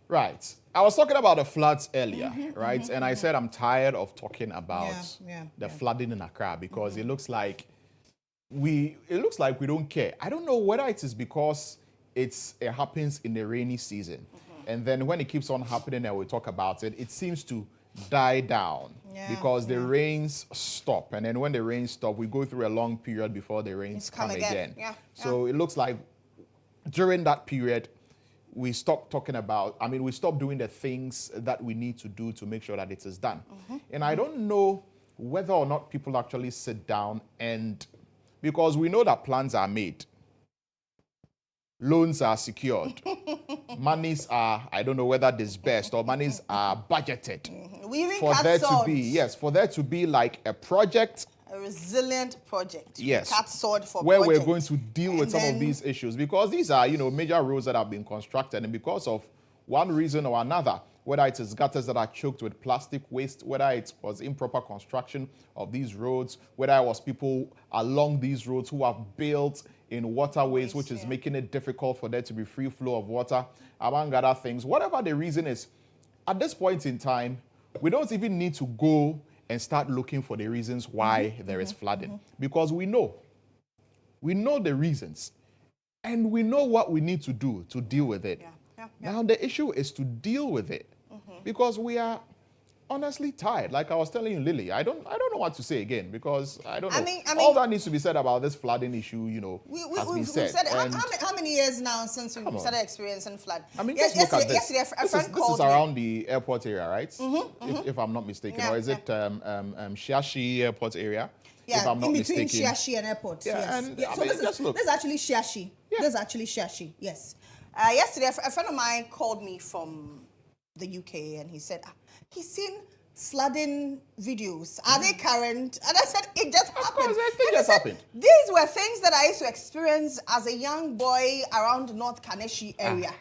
Right. I was talking about the floods earlier, right? And I said I'm tired of talking about the flooding in Accra because it looks like we don't care. I don't know whether it is because it happens in the rainy season. And then when it keeps on happening and we talk about it, it seems to die down because the rains stop. And then when the rains stop, we go through a long period before the rains come again. So it looks like during that period, we stop talking about, we stop doing the things that we need to do to make sure that it is done. And I don't know whether or not people actually sit down and, because we know that plans are made, loans are secured, monies are, I don't know whether disbursed or monies are budgeted. We even for there to be like a project, a resilient project. Yes. Cut sword for where project. we're going to deal with some of these issues because these are, major roads that have been constructed, and because of one reason or another, whether it is gutters that are choked with plastic waste, whether it was improper construction of these roads, whether it was people along these roads who have built in waterways, which is making it difficult for there to be free flow of water, among other things. Whatever the reason is, at this point in time, we don't even need to go and start looking for the reasons why there is flooding. Because we know the reasons. And we know what we need to do to deal with it. Now, the issue is to deal with it. Because we are honestly tired. Like I was telling you, Lily, I don't know what to say again because I don't know. All that needs to be said about this flooding issue, has been said. How many years now since we started experiencing flood? Yesterday, a friend called me. This is around the airport area, right? If I'm not mistaken. Or is it Shiashi airport area? Yeah, if I'm not in between mistaken. Shiashi and airport. Yeah, yes. and so this is actually Shiashi. Yeah. This is actually Shiashi, yes. Yesterday, a friend of mine called me from the UK and he said, he's seen flooding videos. Are they current? And I said, it just happened. Of course, it just happened. These were things that I used to experience as a young boy around North Kaneshi area.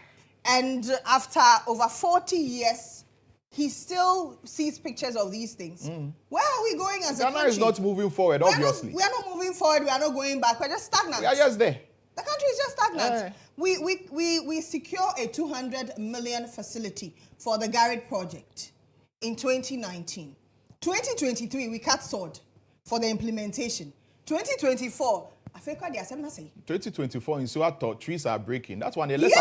And after over 40 years, he still sees pictures of these things. Where are we going as a country? Ghana is not moving forward, obviously. We are not moving forward. We are not going back. We're just stagnant. We are just there. The country is just stagnant. We secure a 200 million facility for the Garrett project in 2019. 2023, we cut sword for the implementation. 2024, I think what the assembly say. 2024 in Suato, trees are breaking. That's one. Let's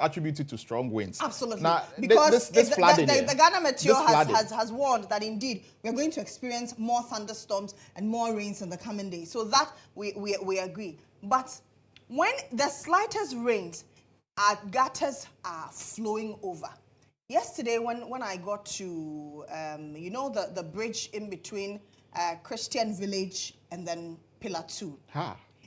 attribute it to strong winds. Absolutely. Now, because this flooding the Ghana Meteo has warned that indeed we are going to experience more thunderstorms and more rains in the coming days. So that we agree. But when the slightest rains, our gutters are flowing over. Yesterday, when I got to, the bridge in between Christian Village and then Pillar 2,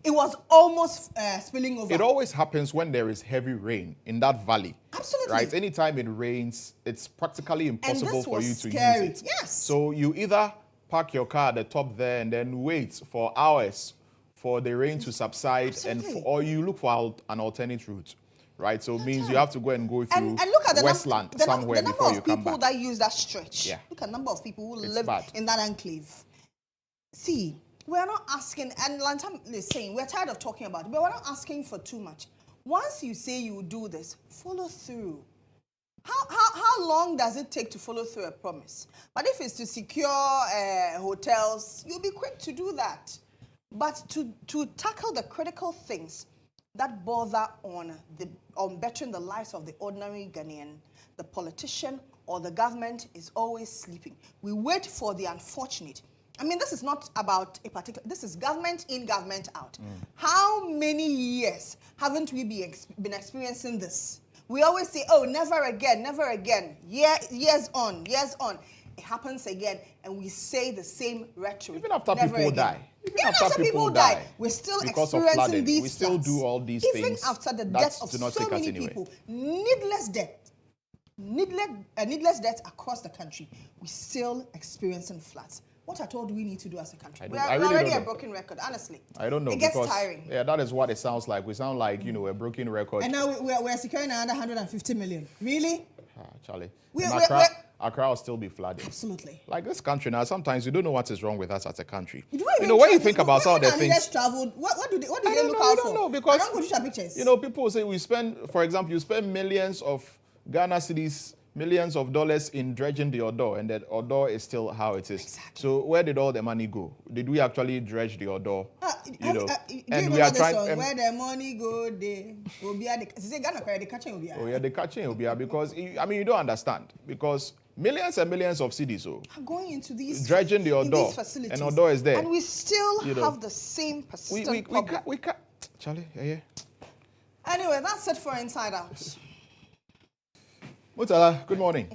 it was almost spilling over. It always happens when there is heavy rain in that valley. Absolutely. Right? Anytime it rains, it's practically impossible for you to use it. Yes. So you either park your car at the top there and then wait for hours for the rain to subside, or you look for an alternate route. Right, so it means you have to go through and look at Westland somewhere before you come back. The number of people that use that stretch. Yeah. Look at the number of people who live in that enclave. See, we're not asking, and Lantam is saying, we're tired of talking about it, but we're not asking for too much. Once you say you do this, follow through. How long does it take to follow through a promise? But if it's to secure hotels, you'll be quick to do that. But to tackle the critical things that bother on bettering the lives of the ordinary Ghanaian, the politician or the government is always sleeping. We wait for the unfortunate. This is not about a particular, this is government in, government out. How many years haven't we been experiencing this? We always say, oh, never again, never again. Years on. It happens again, and we say the same rhetoric. Even after people die. Even after people die, we're still experiencing these we still do all these things. Even after the death of so many people, needless death across the country, we're still experiencing floods. What at all do we need to do as a country? We're already a broken record, honestly. I don't know. It gets tiring. Yeah, that is what it sounds like. We sound like, a broken record. And now we're securing another 150 million. Really? Charlie. Accra will still be flooded. Absolutely. Like this country now, sometimes you don't know what is wrong with us as a country. When you think about some of the things. Traveled, what do they look out for? I don't know, because I don't go to pictures. People say you spend millions of Ghana cedis, millions of dollars in dredging the Odo, and that Odo is still how it is. Exactly. So where did all the money go? Did we actually dredge the Odo? Do you we are trying. Song, where the money go, they will be at the Ghana credit the catching will be. Oh yeah, the catching will be because I mean you don't understand because millions and millions of cedis are going into these dredging the Odo, facilities, and Odo is there, and we still have the same persistent problem. We can't, Charlie, yeah. Anyway, that's it for Inside Out. Mutala, good morning.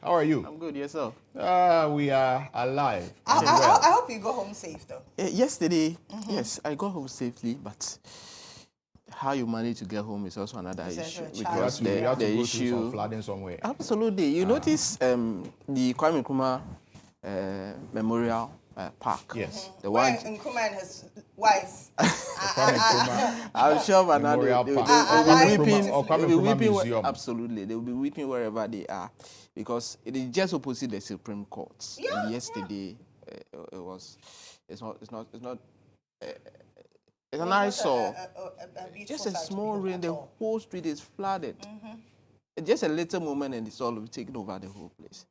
How are you? I'm good, yourself? We are alive. I hope you go home safe, though. Yesterday, yes, I got home safely, but how you manage to get home is also another issue. Because you have to go through some flooding somewhere. Absolutely. You notice the Kwame Nkrumah Memorial Park. Yes. The one. Nkrumah and his wife. I'm sure Memorial they'll be weeping. Absolutely. They will be weeping wherever they are. Because it is just opposite the Supreme Court. Yeah, and yesterday, it's an eyesore. Just a small rain, the whole street is flooded. Just a little moment and it's all taken over the whole place.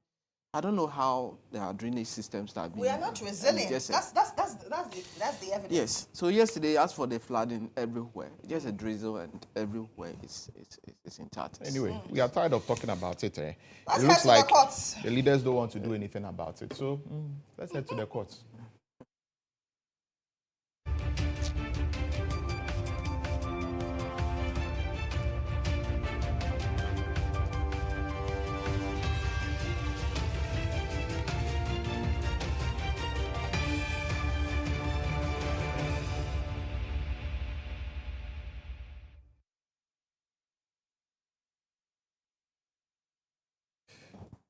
I don't know how the drainage systems are being. We are not resilient. That's the evidence. Yes. So yesterday, as for the flooding everywhere, just a drizzle and everywhere is in tatters. Anyway, we are tired of talking about it. Let's it looks head to like the courts. The leaders don't want to do anything about it. So let's head to the courts.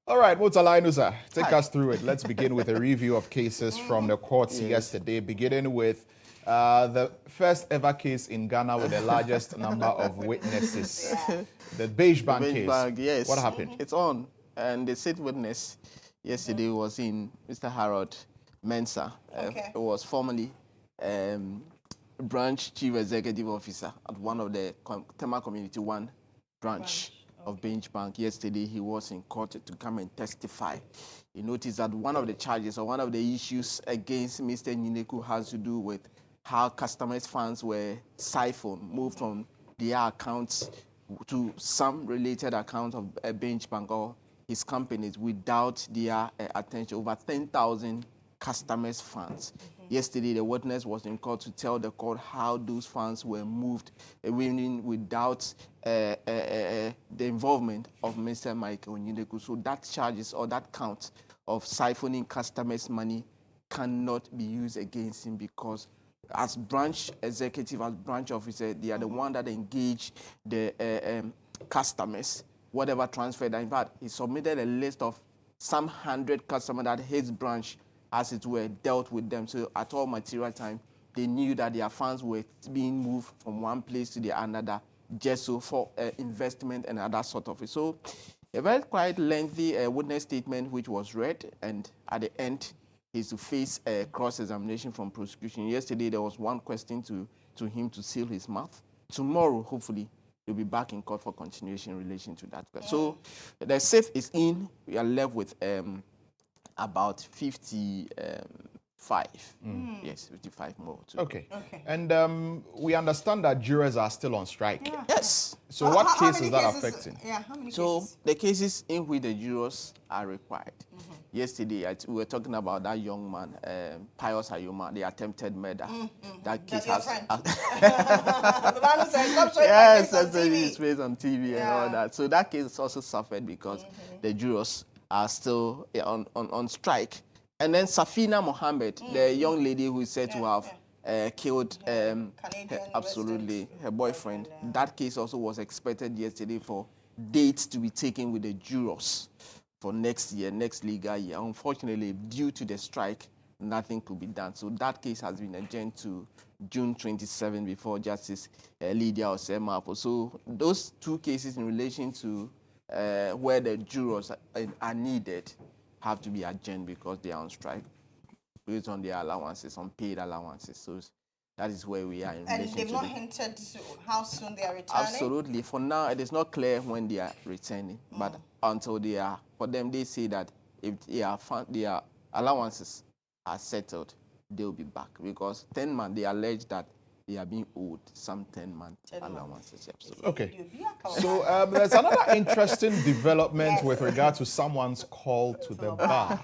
All right, Mutala Inusa, take us through it. Let's begin with a review of cases from the courts yesterday, beginning with the first ever case in Ghana with the largest number of witnesses. The Beige Bank case. Bank, yes. What happened? It's on. And the state witness yesterday was in Mr. Harold Mensah. It was formerly branch chief executive officer at one of the Tema Community 1 branch of Beige Bank. Yesterday, he was in court to come and testify. He noticed that one of the charges or one of the issues against Mr. Nyineku has to do with how customers' funds were siphoned, moved from their accounts to some related account of Beige Bank or his companies without their attention. Over 10,000 customers' funds. Yesterday, the witness was in court to tell the court how those funds were moved without the involvement of Mr. Michael Nyineku. So that charges or that count of siphoning customers' money cannot be used against him because as branch executive, as branch officer, they are the one that engage the customers, whatever transfer that. In fact, he submitted a list of some 100 customers that his branch, as it were, dealt with them. So at all material time, they knew that their funds were being moved from one place to the another, just so for investment and other sort of it. So a very quite lengthy witness statement which was read, and at the end, he's to face a cross-examination from prosecution. Yesterday, there was one question to him to seal his mouth. Tomorrow, hopefully, he'll be back in court for continuation in relation to that. So the safe is in. We are left with about 55. Yes, 55 more. Too. Okay. And we understand that jurors are still on strike. Yeah. Yes. So what case is that affecting? Yeah, how many So cases? the cases in which the jurors are required. Yesterday, we were talking about that young man, Pius Ayoma, the attempted murder. That case That's has... your friend. The man who said, stop showing yes, my face on TV. his face on TV and all that. So that case also suffered because the jurors are still on strike. And then Safina Mohammed, the young lady who is said to have killed absolutely her boyfriend. That case also was expected yesterday for dates to be taken with the jurors for next year, next legal year. Unfortunately, due to the strike, nothing could be done. So that case has been adjourned to June 27 before Justice Lydia Osemapo. So those two cases in relation to where the jurors are needed have to be adjourned because they are on strike based on their allowances, unpaid allowances. So That is where we are in And relation they've to not the- hinted to how soon they are returning? Absolutely. For now, it is not clear when they are returning. But until they are, for them, they say that if their allowances are settled, they'll be back. Because 10 months, they allege that they are being owed some 10-month allowances. Absolutely. Okay. So there's another interesting development with regard to someone's call to the bar.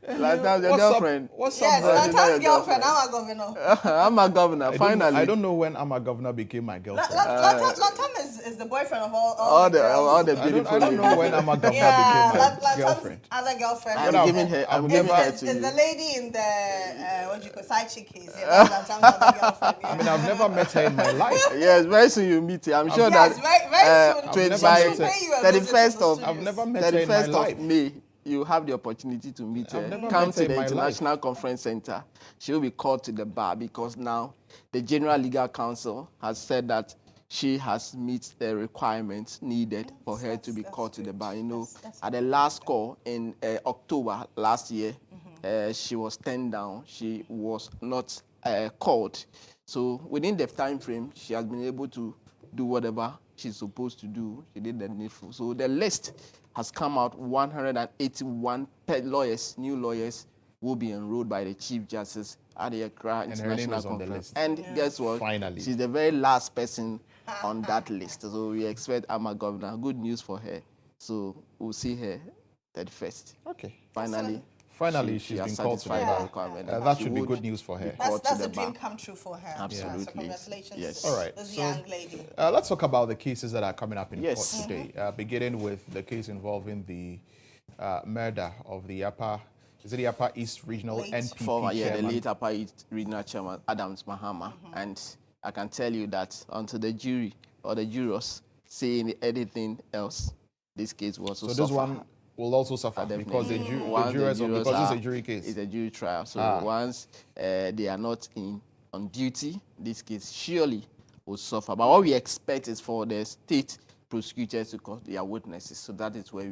Lantam's your What's girlfriend. up? What's Yes, up, bro? Lantam's girlfriend. I'm a governor. I'm a governor, finally. I don't know when I'm a governor became my girlfriend. Lantam is the boyfriend of all the girls. all the I beautiful don't know when I'm a governor Yeah, became my Lantam's girlfriend. other girlfriend. I'm giving her, I'm giving her to Is you. the lady in the what do you call side chick case? Yeah, that's Lantam's other girlfriend. Yeah. I mean, I've never met her in my life. Yes, very soon you meet her. I'm sure Yes, that very soon. I've by never met her. Pay you a visit to 31st the of studios. I've never met her in my 31st life. of May, you have the opportunity to meet I've her. never Come met to her the in my International Conference Center. She will be called to the bar because now the General Legal Counsel has said that she has met the requirements needed for her to be called to the bar. You know, at the last call in October last year, she was turned down. She was not called. So within the time frame, she has been able to do whatever she's supposed to do. She did the needful. So the list has come out. 181 new lawyers will be enrolled by the Chief Justice at the Accra And her name International is on the Conference. list. And guess what? Finally. She's the very last person on that list. So we expect Ama Governor. Good news for her. So we'll see her 31st. Okay. Finally, she's has been called to the satisfied bar. her requirement. That She should be would good news for her. called to That's the a dream bar. come true for her. Absolutely. So congratulations Yes. to All right. this So, young lady. let's talk about the cases that are coming up in Yes. court today, beginning with the case involving the murder of the the Upper East Regional NPP Former, the chairman. late Upper East Regional Chairman, Adams Mohammed. And I can tell you that until the jury or the jurors say anything else, this case will also So suffer. this one will also suffer because the jurors, because this is a jury case. It's a jury trial. So once they are not on duty, this case surely will suffer. But what we expect is for the state prosecutors to call their witnesses. So that is where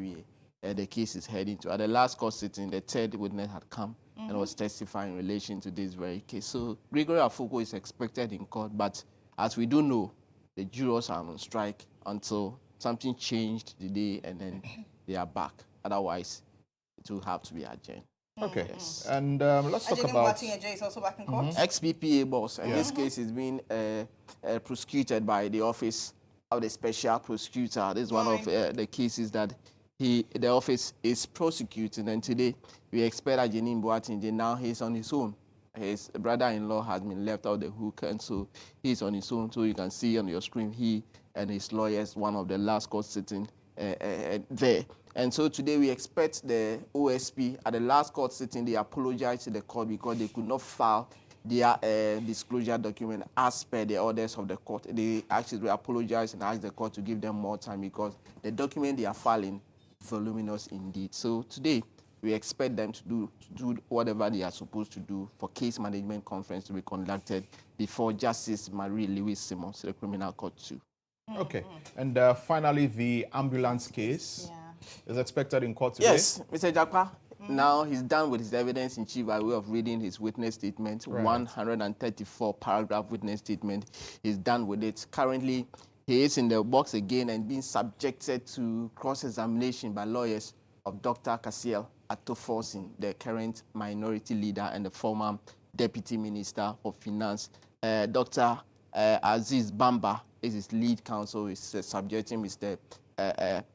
the case is heading to. At the last court sitting, the third witness had come and was testifying in relation to this very case. So Gregory Afoko is expected in court, but as we do know, the jurors are on strike until something changed the day and then they are back. Otherwise, it will have to be adjourned. Okay. Yes. And let's talk about... is also back in court. Ex-PPA boss, and this case is being prosecuted by the Office of the Special Prosecutor. This is one of the cases that the office is prosecuting, and today we expect Ajeni Mboatinje. Now he's on his own. His brother-in-law has been left out the hook, and so he's on his own. So you can see on your screen, he and his lawyers, one of the last court sitting there. And so today we expect the OSP at the last court sitting, they apologized to the court because they could not file their disclosure document as per the orders of the court. They actually apologized and asked the court to give them more time because the document they are filing voluminous indeed. So today we expect them to do whatever they are supposed to do for case management conference to be conducted before Justice Marie Lewis Simmons, the criminal court too. Okay. And finally, the ambulance case is expected in court today. Yes, Mr. Jakpa. Now he's done with his evidence in chief by way of reading his witness statement, 134 paragraph witness statement. He's done with it. Currently, he is in the box again and being subjected to cross-examination by lawyers of Dr. Kasiel Atoforsin, the current minority leader and the former deputy minister for finance. Dr. Aziz Bamba is his lead counsel, is subjecting Mr.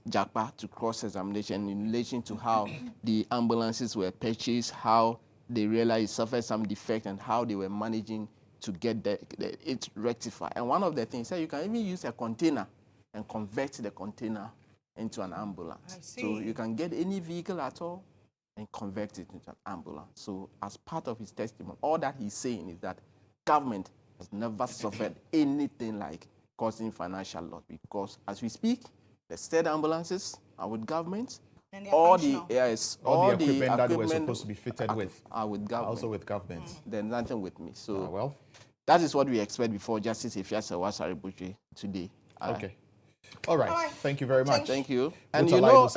Jakpa to cross-examination in relation to how the ambulances were purchased, how they realized it suffered some defect, and how they were managing to get it rectified. And one of the things, you can even use a container and convert the container into an ambulance. So you can get any vehicle at all and convert it into an ambulance. So as part of his testimony, all that he's saying is that government has never suffered anything like causing financial loss, because as we speak, the state ambulances are with government. And all the equipment that we're supposed to be fitted with are with government. Also with government. There's nothing with me. So well, that is what we expect before Justice Ifeanyi Wasari today. Okay. All right. Thank you very much. Thank you. And you know,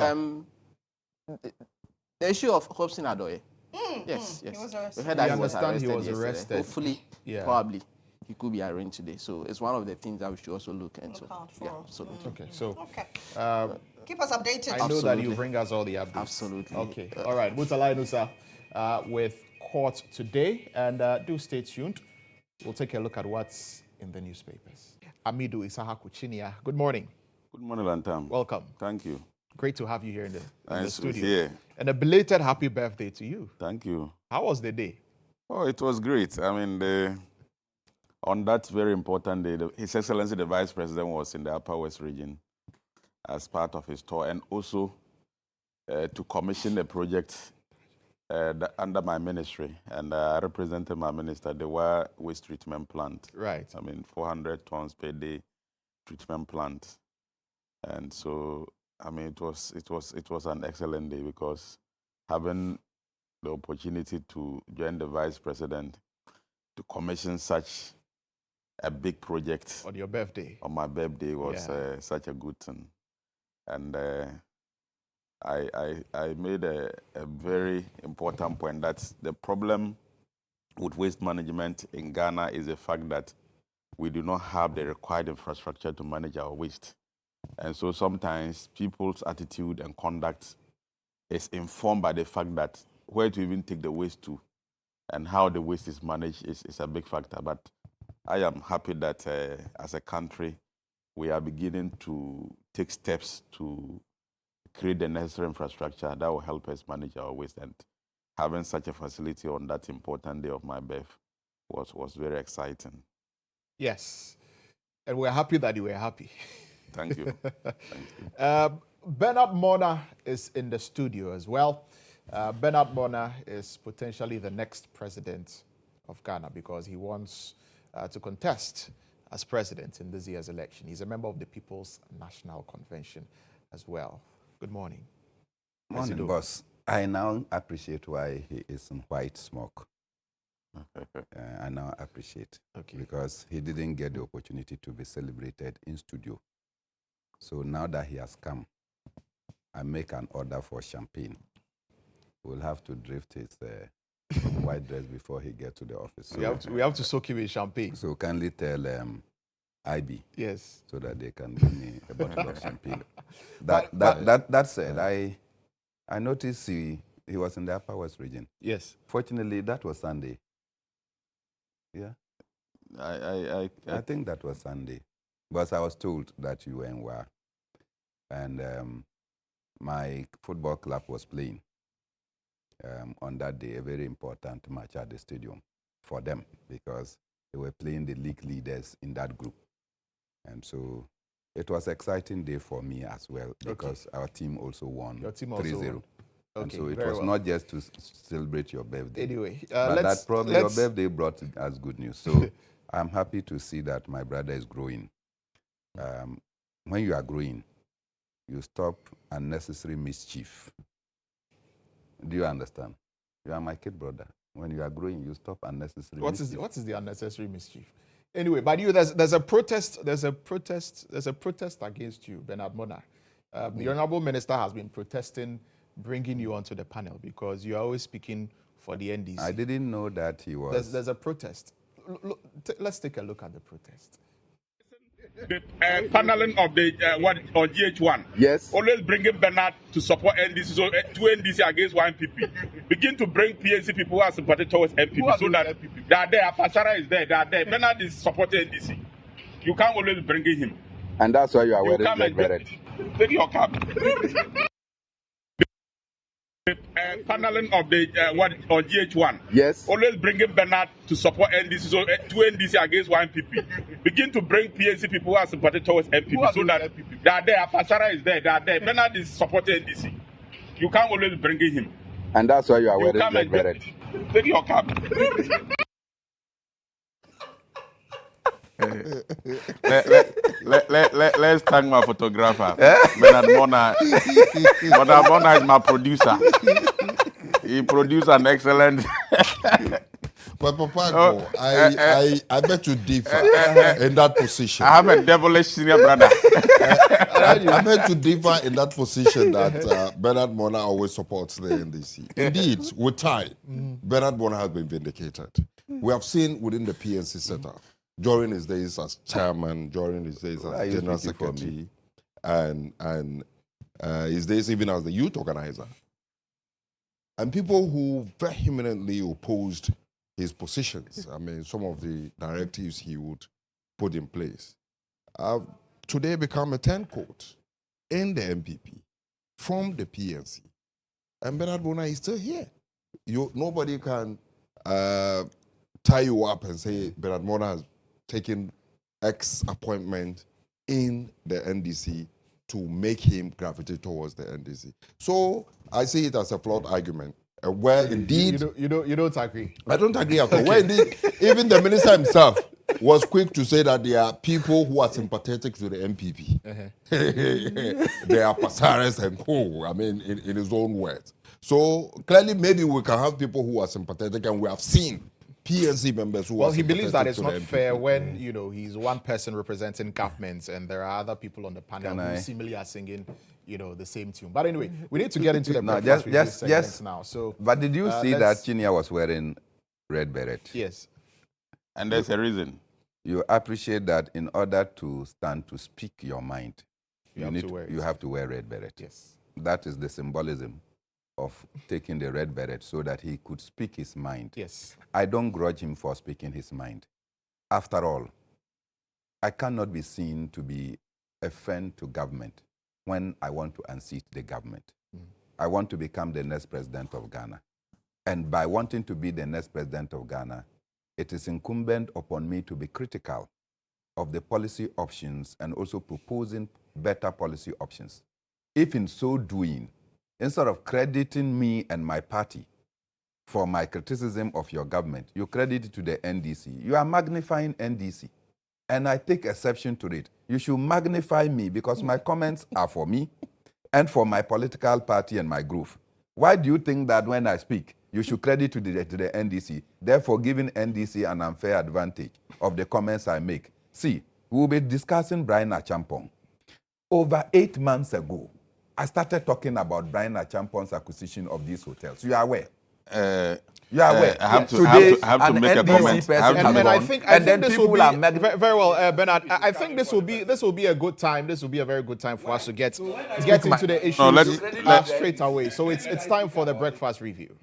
the issue of Hobson Adoye. Yes. He was arrested. We heard that he was arrested. Hopefully, probably, he could be arraigned today. So it's one of the things that we should also look into. Look out for. Yeah, absolutely. Okay, so Okay. Keep us updated. I know that you bring us all the updates. Absolutely. Okay, all right. Mutala Inusa with court today, and do stay tuned. We'll take a look at what's in the newspapers. Amidu Isahaku Chinia, good morning. Good morning, Lantam. Welcome. Thank you. Great to have you here in the Nice to be studio. here. And a belated happy birthday to you. Thank you. How was the day? Oh, it was great. I mean, on that very important day, His Excellency the Vice President was in the Upper West region as part of his tour, and also to commission a project under my ministry. And I represented my minister, the wire waste treatment plant. Right. I mean, 400 tons per day treatment plant. And so, I mean, it was an excellent day, because having the opportunity to join the Vice President to commission such a big project On your birthday. on my birthday was such a good thing. And I made a very important point that the problem with waste management in Ghana is the fact that we do not have the required infrastructure to manage our waste. And so sometimes people's attitude and conduct is informed by the fact that where to even take the waste to and how the waste is managed is a big factor. But I am happy that as a country, we are beginning to take steps to create the necessary infrastructure that will help us manage our waste. And having such a facility on that important day of my birth was very exciting. Yes. And we're happy that you were happy. Thank you. Thank you. Bernard Mona is in the studio as well. Bernard Mona is potentially the next president of Ghana, because he wants to contest as president in this year's election. He's a member of the People's National Convention as well. Good morning. Morning, boss. I now appreciate why he is in white smoke. I now appreciate, because he didn't get the opportunity to be celebrated in studio. So now that he has come, I make an order for champagne. We'll have to drift his white dress before he gets to the office. So we have to soak him in champagne. So kindly tell IB. Yes. So that they can give me a bottle of champagne. That said, I noticed he was in the Upper West region. Yes. Fortunately, that was Sunday. Yeah. I think that was Sunday. Because I was told that you were in Wa. And my football club was playing on that day, a very important match at the stadium for them, because they were playing the league leaders in that group. And so it was an exciting day for me as well, because our team also won 3-0. And so it was not just to celebrate your birthday. Anyway, but that probably your birthday brought us good news. So I'm happy to see that my brother is growing. When you are growing, you stop unnecessary mischief. Do you understand? You are my kid brother. When you are growing, you stop unnecessary mischief. What is the unnecessary mischief? Anyway, but there's a protest against you, Bernard Mona. The Honorable Minister has been protesting bringing you onto the panel, because you are always speaking for the NDC. I didn't know that he was. There's a protest. Let's take a look at the protest. The paneling of the on GHOne. Yes. Always bringing Bernard to support NDC, so two NDC against one MPP. Begin to bring PNC people who are sympathetic towards MPP, so that they are there. Pasara is there. They are there. Bernard is supporting NDC. You can't always bring him. And that's why you are wearing black beret. Take your cap. Paneling of the on GHOne. Yes. Always bringing Bernard to support NDC, so two NDC against one MPP. Begin to bring PNC people who are sympathetic towards MPP, so that they are there. Pasara is there. They are there. Bernard is supporting NDC. You can't always bring him. And that's why you are wearing black beret. Take your cap. Let's thank my photographer, Bernard Mona. Bernard Mona is my producer. He produced an excellent. But Papanko, I bet you differ in that position. I have a devilish senior brother. I bet you differ in that position that Bernard Mona always supports the NDC. Indeed, with time, Bernard Mona has been vindicated. We have seen within the PNC setup during his days as chairman, during his days as general secretary, and his days even as the youth organizer. And people who vehemently opposed his positions, I mean, some of the directives he would put in place, have today become a turncoat in the MPP from the PNC. And Bernard Bona is still here. Nobody can tie you up and say Bernard Bona has taken X appointment in the NDC to make him gravitate towards the NDC. So I see it as a flawed argument. Where indeed you don't agree. I don't agree at all. Where indeed even the minister himself was quick to say that there are people who are sympathetic to the MPP. They are Pasares and co. I mean, in his own words. So clearly, maybe we can have people who are sympathetic, and we have seen PNC members who are sympathetic. Well, he believes that it's to not the fair MPP. when he's one person representing governments, and there are other people on the panel who similarly are singing the same tune. But anyway, we need to get into the breakfast segments now. So, but did you see that Chinia was wearing red beret? Yes. And there's a reason. You appreciate that in order to stand to speak your mind, you have to wear red beret. Yes. That is the symbolism of taking the red beret so that he could speak his mind. Yes. I don't grudge him for speaking his mind. After all, I cannot be seen to be a friend to government when I want to unseat the government. I want to become the next president of Ghana. And by wanting to be the next president of Ghana, it is incumbent upon me to be critical of the policy options and also proposing better policy options. If in so doing, instead of crediting me and my party for my criticism of your government, you credit it to the NDC. You are magnifying NDC. And I take exception to it. You should magnify me because my comments are for me and for my political party and my group. Why do you think that when I speak, you should credit to the NDC, therefore giving NDC an unfair advantage of the comments I make? See, we will be discussing Brian Achampong. Over 8 months ago, I started talking about Brian Achampong's acquisition of these hotels. You are aware? You are aware? I have to make a comment. And I think this will be very well, Bernard. I think this will be a good time. This will be a very good time for us to get into the issues straight away. So it's time for the breakfast review.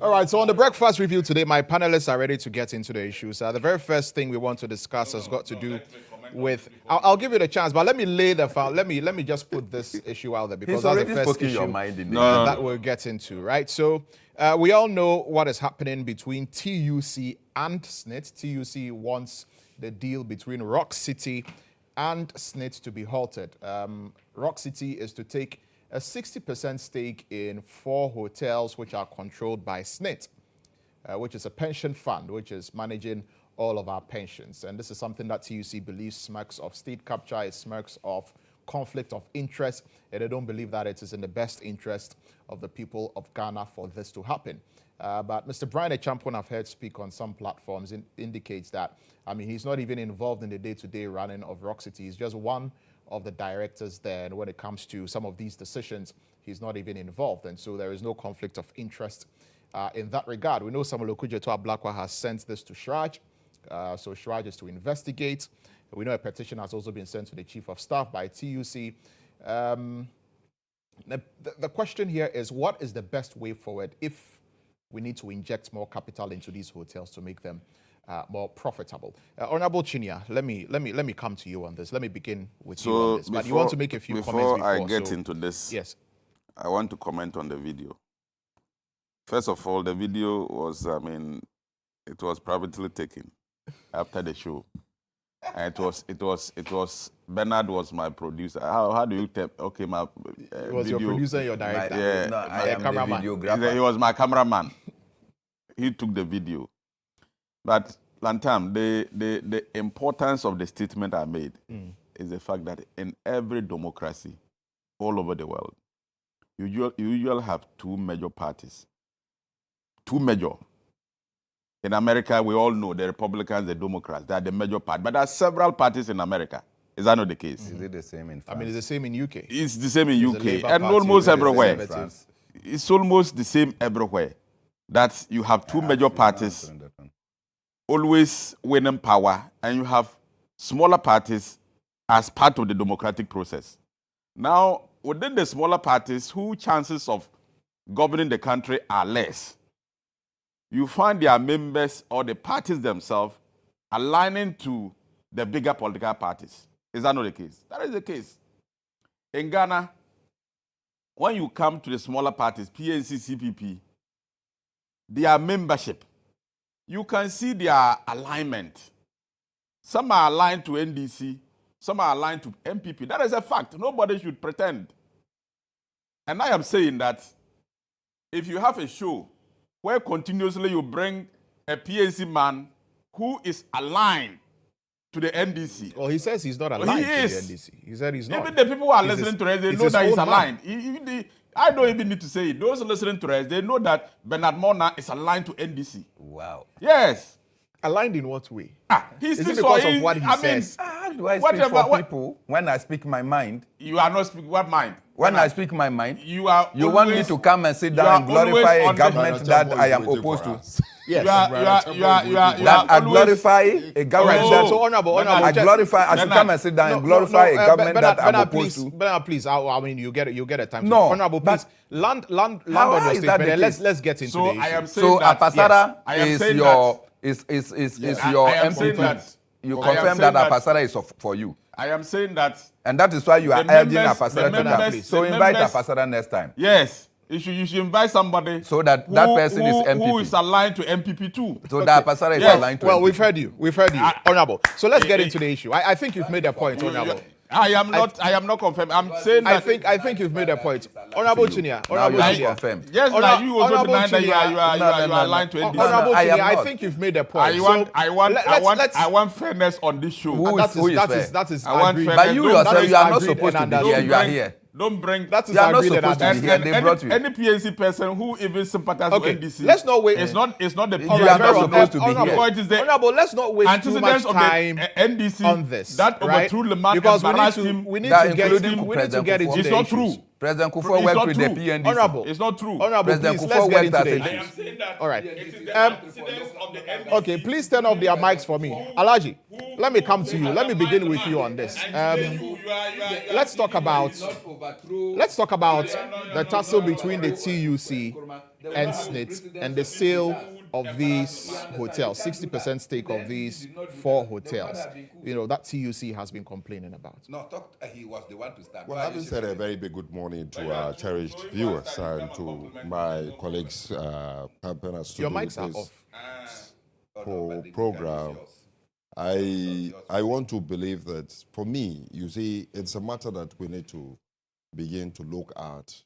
All right, so on the breakfast review today, my panelists are ready to get into the issues. The very first thing we want to discuss has got to do with. I'll give you the chance, but let me lay the let me just put this issue out there because that's the first issue that we'll get into, right? So we all know what is happening between TUC and SNIT. TUC wants the deal between Rock City and SNIT to be halted. Rock City is to take a 60% stake in 4 hotels which are controlled by SNIT, which is a pension fund which is managing all of our pensions. And this is something that TUC believes smacks of state capture, it smacks of conflict of interest, and they don't believe that it is in the best interest of the people of Ghana for this to happen. But Mr. Brian Achampong, I've heard speak on some platforms, indicates that, I mean, he's not even involved in the day-to-day running of Rock City. He's just one of the directors there, and when it comes to some of these decisions, he's not even involved, and so there is no conflict of interest in that regard. We know Samuel Okudzeto Ablakwa has sent this to Shraj, so Shraj is to investigate. We know a petition has also been sent to the Chief of Staff by TUC. The question here is, what is the best way forward if we need to inject more capital into these hotels to make them more profitable? Honorable Chinia, let me come to you on this. Let me begin with you on this. But you want to make a few comments before I get into this. Yes. I want to comment on the video. First of all, the video was, I mean, it was privately taken after the show. And it was Bernard was my producer. How do you tell? Okay, my it was video, your producer, your director. Yeah, no, I am the videographer. He was my cameraman. He took the video. But Lantam, the importance of the statement I made is the fact that in every democracy all over the world, you usually have 2 major parties. 2 major. In America, we all know the Republicans, the Democrats, they are the major party. But there are several parties in America. Is that not the case? Is it the same in France? I mean, it's the same in UK. It's the same in UK and Party, almost everywhere. France. It's almost the same everywhere. That you have two major parties always winning power, and you have smaller parties as part of the democratic process. Now, within the smaller parties, whose chances of governing the country are less, you find their members or the parties themselves aligning to the bigger political parties. Is that not the case? That is the case. In Ghana, when you come to the smaller parties, PNC, CPP, their membership, you can see their alignment. Some are aligned to NDC, some are aligned to MPP. That is a fact. Nobody should pretend. And I am saying that if you have a show where continuously you bring a PNC man who is aligned to the NDC. Well, he says he's not aligned to the NDC. He said he's not. Even the people who are listening to us, they know that he's aligned. I don't even need to say it. Those listening to us, they know that Bernard Mona is aligned to NDC. Wow. Yes. Aligned in what way? Is it because of what he says? How do I speak for people when I speak my mind? You are not speaking what mind? When I speak my mind, you want me to come and sit down and glorify a government that I am opposed to? Yes. That I glorify a government that so honorable. I glorify. I should come and sit down and glorify a government that I'm opposed to. Bernard, please. I mean, you get a time. No, honorable, please. Land on your statement. Let's get into the issue. I am saying that Apasara is your MPP. You confirm that Apasara is for you. I am saying that. And that is why you are urging Apasara to come. So invite Apasara next time. Yes. You should invite somebody so that person is MPP. Who is aligned to MPP too. So that Apasara is aligned to MPP. Well, we've heard you, honorable. So let's get into the issue. I think you've made a point, honorable. I am not confirmed. I'm saying that I think you've made a point. Honorable Junior. Honorable Junior. Confirmed. Yes, now you also deny that you are aligned to NDC. Honorable Junior, I think you've made a point. I want fairness on this show. That is I want fairness. But you yourself, you are not supposed to be here. You are here. Don't bring that is you are not agreed supposed to be here. They brought you. Any PNC person who even sympathizes with NDC. Let's not wait. It's not the You are not supposed to be here. Honorable, let's not waste too much time NDC on this. That overthrew the man because we need to get into It's not true. President Kufuor worked with the PNDC. Honorable, it's not true. Honorable, please, let's get into the issues. All right. Okay, please turn off their mics for me. Alaji, let me come to you. Let me begin with you on this. Let's talk about the tussle between the TUC and SNIT and the sale of these hotels, 60% stake of these 4 hotels. You know, that TUC has been complaining about. No, he was the one to start. Well, having said a very big good morning to our cherished viewers and to my colleagues, your mics are off. Program. I want to believe that for me, you see, it's a matter that we need to begin to look at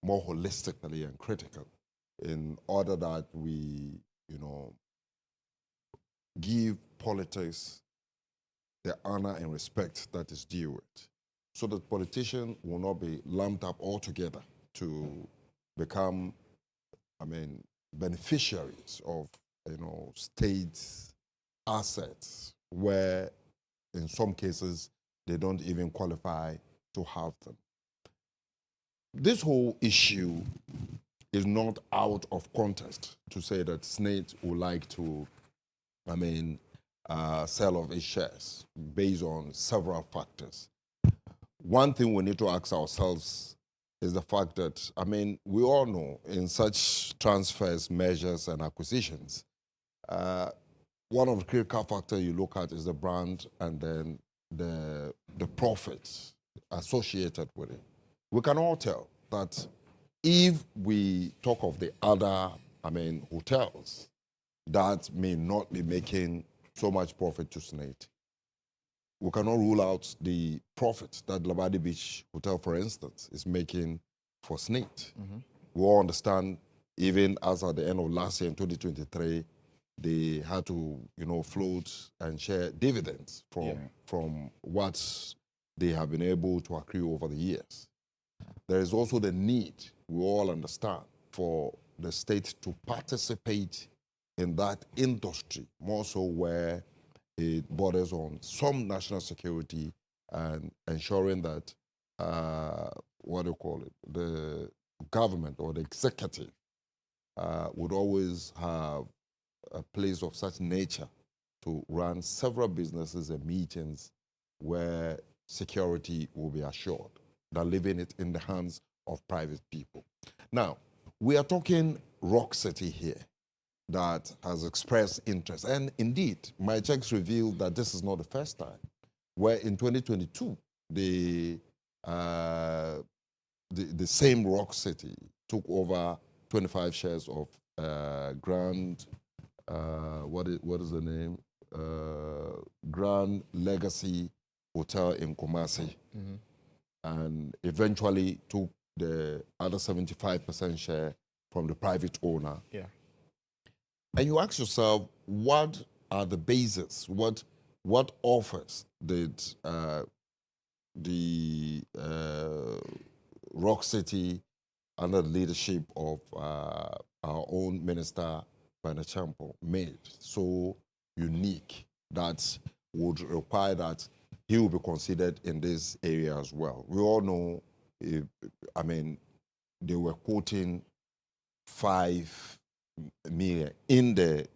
more holistically and critically in order that we, give politics the honor and respect that is due it, so that politicians will not be lumped up altogether to become, beneficiaries of, state assets where, in some cases, they don't even qualify to have them. This whole issue is not out of context to say that SNIT would like to, sell off its shares based on several factors. One thing we need to ask ourselves is the fact that, we all know in such transfers, measures, and acquisitions, one of the critical factors you look at is the brand and then the profits associated with it. We can all tell that if we talk of the other, hotels that may not be making so much profit to SNIT, we cannot rule out the profit that Labadi Beach Hotel, for instance, is making for SNIT. Mm-hmm. We all understand, even as at the end of last year in 2023, they had to, float and share dividends from what they have been able to accrue over the years. There is also the need, we all understand, for the state to participate in that industry, more so where it borders on some national security and ensuring that, what do you call it, the government or the executive would always have a place of such nature to run several businesses and meetings where security will be assured, than leaving it in the hands of private people. Now, we are talking Rock City here that has expressed interest. And indeed, my checks reveal that this is not the first time, where in 2022, the same Rock City took over 25 shares of Grand, what is the name? Grand Legacy Hotel in Kumasi, and eventually took the other 75% share from the private owner. Yeah. And you ask yourself, what are the bases? What offers did the Rock City, under the leadership of our own minister, Papanko, made so unique that would require that he will be considered in this area as well? We all know, I mean, they were quoting 5 million in the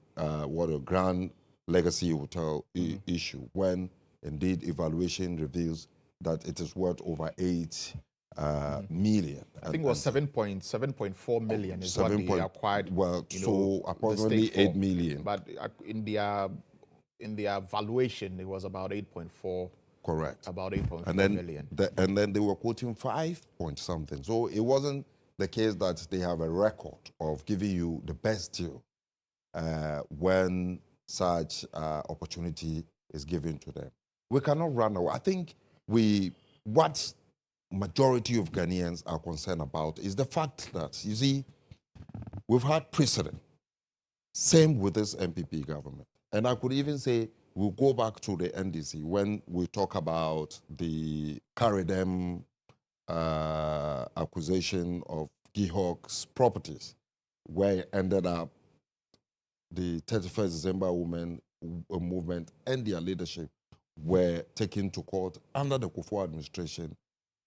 Grand Legacy Hotel issue, when indeed evaluation reveals that it is worth over 8 million. I think it was 7.4 million is what they acquired. Well, so approximately 8 million. But in their valuation, it was about 8.4. Correct. About 8.4 million. And then they were quoting 5 point something. So it wasn't the case that they have a record of giving you the best deal when such opportunity is given to them. We cannot run away. I think what majority of Ghanaians are concerned about is the fact that, you see, we've had precedent. Same with this MPP government. And I could even say we'll go back to the NDC when we talk about the Caridem acquisition of GHOne's properties, where it ended up the 31st December women movement and their leadership were taken to court under the Kufuor administration,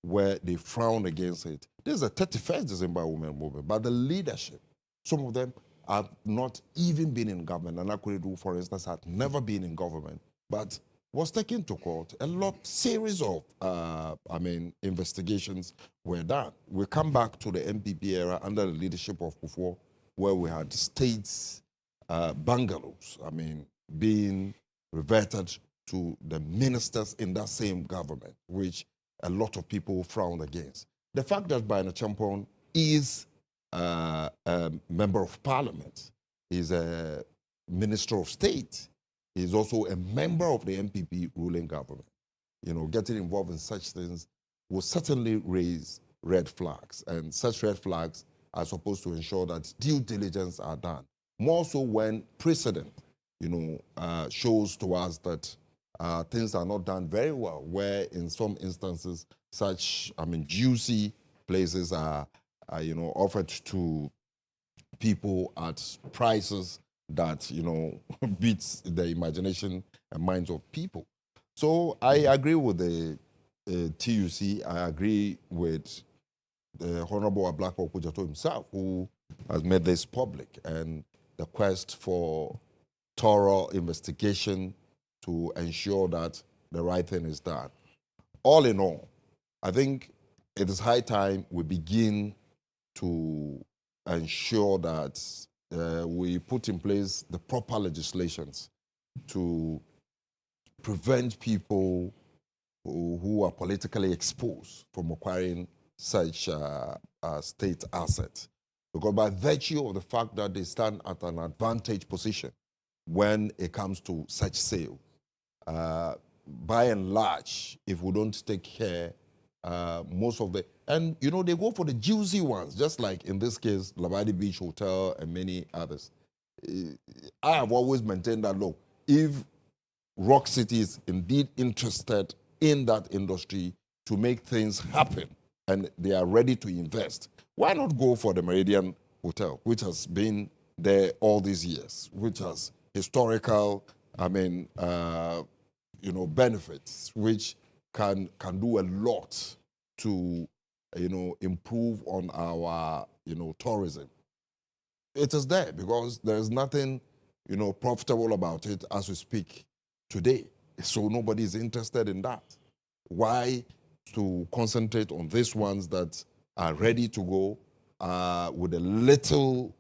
where they frowned against it. This is a 31st December women movement, but the leadership, some of them have not even been in government. And Akuridu, for instance, had never been in government, but was taken to court. Series of, investigations were done. We come back to the MPP era under the leadership of Kufuor, where we had states, bungalows, being reverted to the ministers in that same government, which a lot of people frowned against. The fact that Baina Champon is a member of parliament, is a minister of state, is also a member of the MPP ruling government. Getting involved in such things will certainly raise red flags, and such red flags are supposed to ensure that due diligence are done. More so when precedent, shows to us that things are not done very well, where in some instances such, juicy places are offered to people at prices that, beats the imagination and minds of people. So I agree with the TUC. I agree with the Honorable Ablakwa Okujato himself, who has made this public, and the quest for thorough investigation to ensure that the right thing is done. All in all, I think it is high time we begin to ensure that we put in place the proper legislations to prevent people who are politically exposed from acquiring such state assets. Because by virtue of the fact that they stand at an advantage position when it comes to such sale, by and large, if we don't take care, most of the, and they go for the juicy ones, just like in this case, Labadi Beach Hotel and many others. I have always maintained that, look, if Rock City is indeed interested in that industry to make things happen and they are ready to invest, why not go for the Meridian Hotel, which has been there all these years, which has historical, benefits, which can do a lot to, improve on our, tourism. It is there because there is nothing, profitable about it as we speak today. So nobody is interested in that. Why to concentrate on these ones that are ready to go with a little,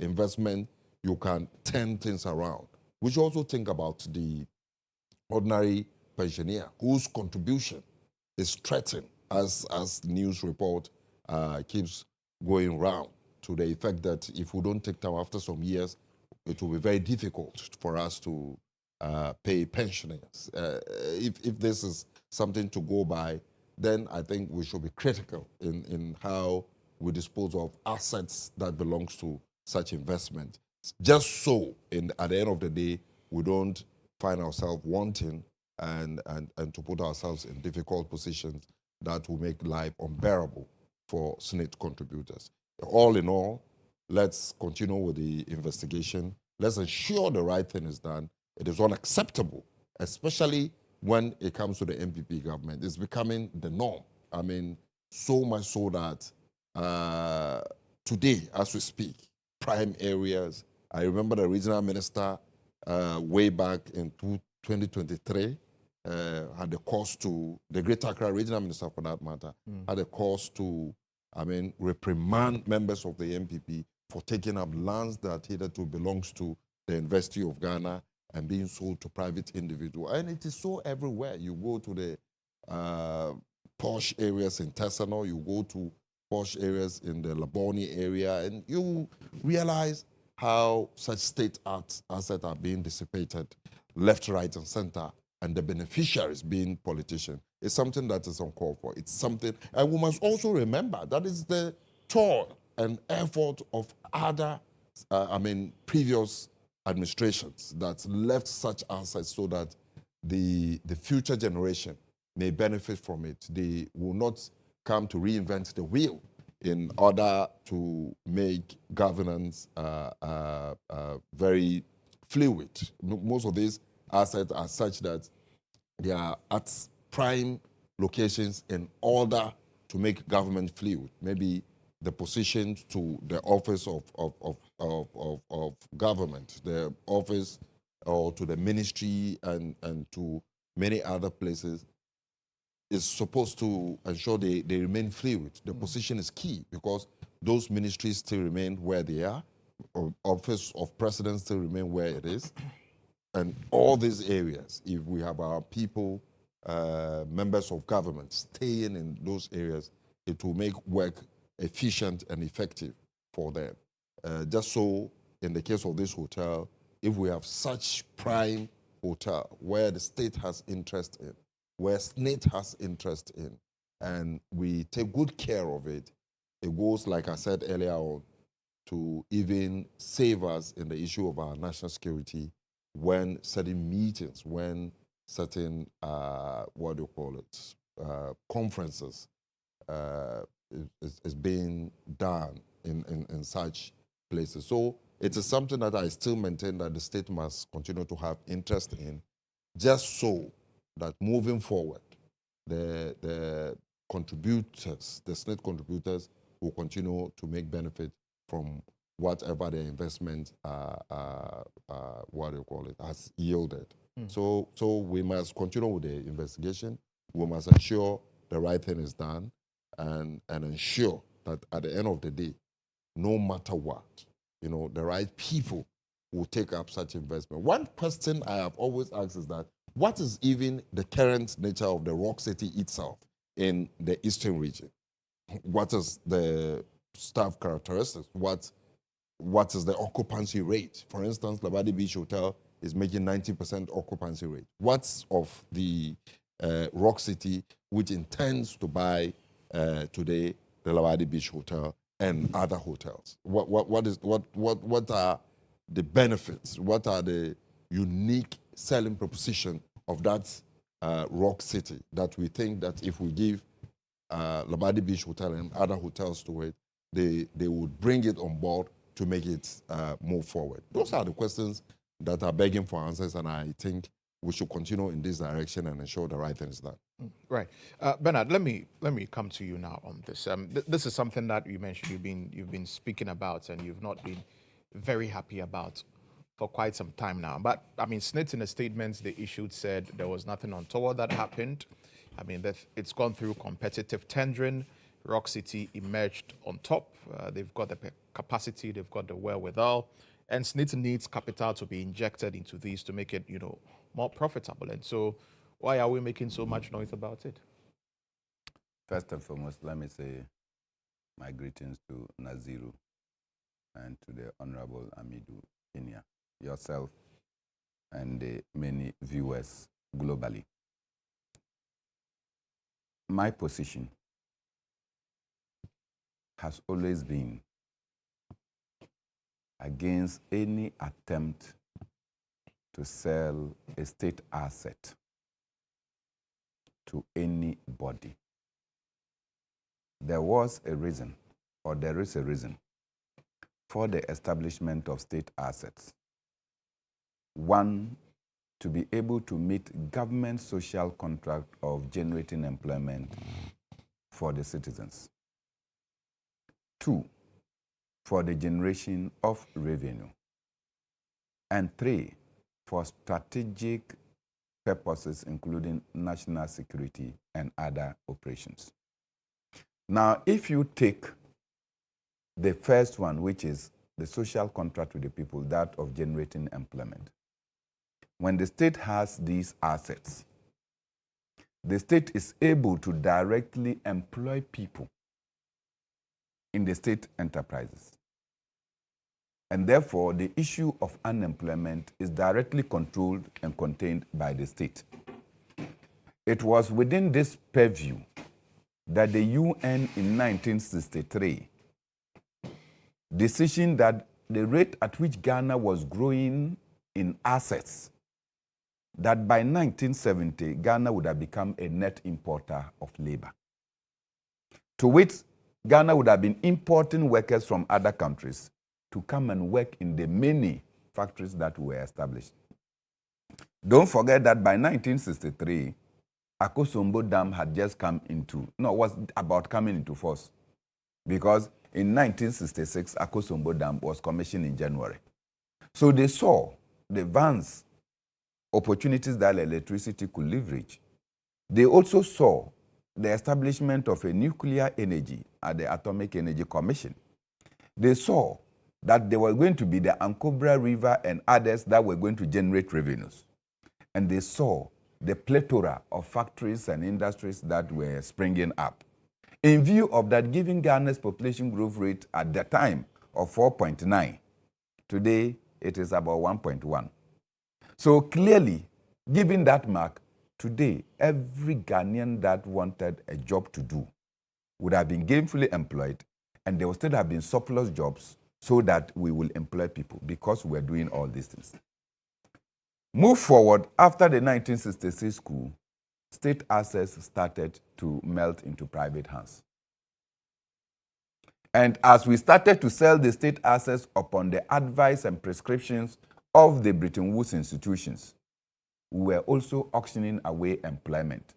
investment, you can turn things around. We should also think about the ordinary pensioner whose contribution is threatened as news report keeps going round, to the effect that if we don't take time after some years, it will be very difficult for us to pay pensioners. If this is something to go by, then I think we should be critical in how we dispose of assets that belongs to such investment. Just so, at the end of the day, we don't find ourselves wanting and to put ourselves in difficult positions that will make life unbearable for SNIT contributors. All in all, let's continue with the investigation. Let's ensure the right thing is done. It is unacceptable, especially when it comes to the MPP government. It's becoming the norm. I mean, so much so that today, as we speak, prime areas, I remember the regional minister way back in 2023 had the cause to, the Greater Accra regional minister for that matter, had a cause to, reprimand members of the MPP for taking up lands that hitherto belongs to the University of Ghana and being sold to private individuals. And it is so everywhere. You go to the posh areas in Tesano, you go to posh areas in the Laboni area, and you realize how such state assets are being dissipated left, right, and center, and the beneficiaries being politicians. It's something that is uncalled for. It's something, and we must also remember that is the toil and effort of other, previous administrations that left such assets so that the future generation may benefit from it. They will not come to reinvent the wheel in order to make governance very fluid. Most of these assets are such that they are at prime locations in order to make government fluid. Maybe the positions to the office of government, the office or to the ministry and to many other places is supposed to ensure they remain fluid. The position is key because those ministries still remain where they are, office of president still remain where it is. And all these areas, if we have our people, members of government staying in those areas, it will make work efficient and effective for them. Just so in the case of this hotel, if we have such prime hotel where the state has interest in, where SNIT has interest in, and we take good care of it, it goes, like I said earlier on, to even save us in the issue of our national security when certain meetings, when certain, conferences is being done in such places. So it is something that I still maintain that the state must continue to have interest in, just so that moving forward, the contributors, the SNIT contributors will continue to make benefit from whatever the investment, has yielded. So we must continue with the investigation. We must ensure the right thing is done and ensure that at the end of the day, no matter what, the right people will take up such investment. One question I have always asked is that, what is even the current nature of the Rock City itself in the eastern region? What is the staff characteristics? What is the occupancy rate? For instance, Labadi Beach Hotel is making 90% occupancy rate. What's of the Rock City, which intends to buy today the Labadi Beach Hotel and other hotels? What are the benefits? What are the unique selling proposition of that Rock City that we think that if we give Labadi Beach Hotel and other hotels to it, they would bring it on board to make it move forward? Those are the questions that are begging for answers, and I think we should continue in this direction and ensure the right thing is done. Right, Bernard. Let me come to you now on this. This is something that you mentioned you've been speaking about, and you've not been very happy about for quite some time now. But I mean, SSNIT, in the statements they issued, said there was nothing untoward that happened. I mean, that it's gone through competitive tendering. Rock City emerged on top. They've got the capacity, they've got the wherewithal, and SSNIT needs capital to be injected into these to make it, more profitable. And so, why are we making so much noise about it? First and foremost, let me say my greetings to Naziru and to the Honorable Amidu Inia, yourself, and the many viewers globally. My position has always been against any attempt to sell a state asset to anybody. There was a reason, or there is a reason, for the establishment of state assets. One, to be able to meet government social contract of generating employment for the citizens. Two, for the generation of revenue. And three, for strategic purposes, including national security and other operations. Now, if you take the first one, which is the social contract with the people, that of generating employment. When the state has these assets, the state is able to directly employ people in the state enterprises. And therefore, the issue of unemployment is directly controlled and contained by the state. It was within this purview that the UN in 1963 decision that the rate at which Ghana was growing in assets, that by 1970, Ghana would have become a net importer of labor. To which Ghana would have been importing workers from other countries to come and work in the many factories that were established. Don't forget that by 1963, Akosombo Dam had just was about coming into force. Because in 1966, Akosombo Dam was commissioned in January. So they saw the vast opportunities that electricity could leverage. They also saw the establishment of a nuclear energy at the Atomic Energy Commission. They saw that there were going to be the Ankobra River and others that were going to generate revenues. And they saw the plethora of factories and industries that were springing up. In view of that, given Ghana's population growth rate at the time of 4.9, today it is about 1.1. So clearly, given that mark, today every Ghanaian that wanted a job to do would have been gainfully employed, and there would still have been surplus jobs so that we will employ people because we're doing all these things. Move forward, after the 1966 coup, state assets started to melt into private hands. And as we started to sell the state assets upon the advice and prescriptions of the Bretton Woods institutions, we were also auctioning away employment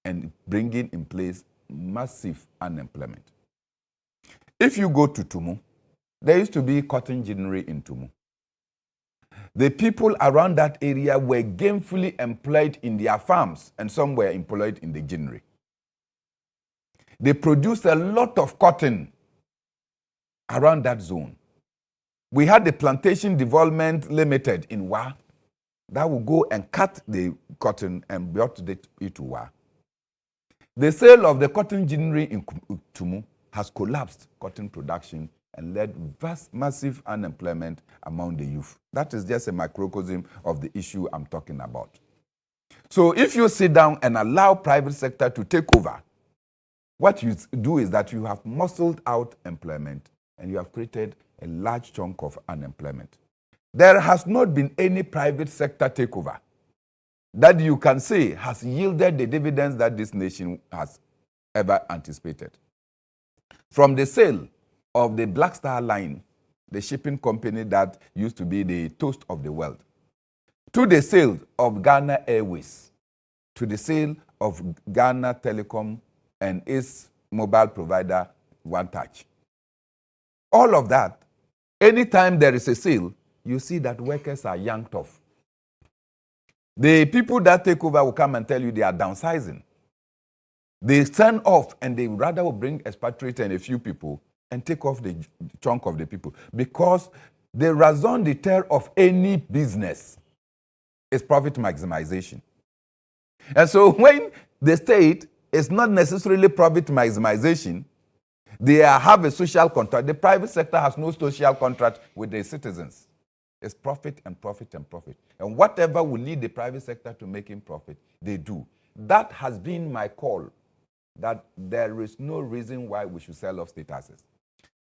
and bringing in place massive unemployment. If you go to Tumu, there used to be cotton ginnery in Tumu. The people around that area were gainfully employed in their farms, and some were employed in the ginnery. They produced a lot of cotton around that zone. We had the Plantation Development Limited in Wa that would go and cut the cotton and brought it to Wa. The sale of the cotton ginnery in Tumu has collapsed cotton production and led massive unemployment among the youth. That is just a microcosm of the issue I'm talking about. So if you sit down and allow private sector to take over, what you do is that you have muscled out employment and you have created a large chunk of unemployment. There has not been any private sector takeover that you can say has yielded the dividends that this nation has ever anticipated. From the sale of the Black Star Line, the shipping company that used to be the toast of the world, to the sale of Ghana Airways, to the sale of Ghana Telecom and its mobile provider, One Touch. All of that, anytime there is a sale, you see that workers are yanked off. The people that take over will come and tell you they are downsizing. They send off and they rather will bring expatriates and a few people and take off the chunk of the people. Because the raison d'etre of any business is profit maximization. And so when the state is not necessarily profit maximization, they have a social contract. The private sector has no social contract with the citizens. It's profit and profit and profit. And whatever will lead the private sector to making profit, they do. That has been my call, that there is no reason why we should sell off state assets.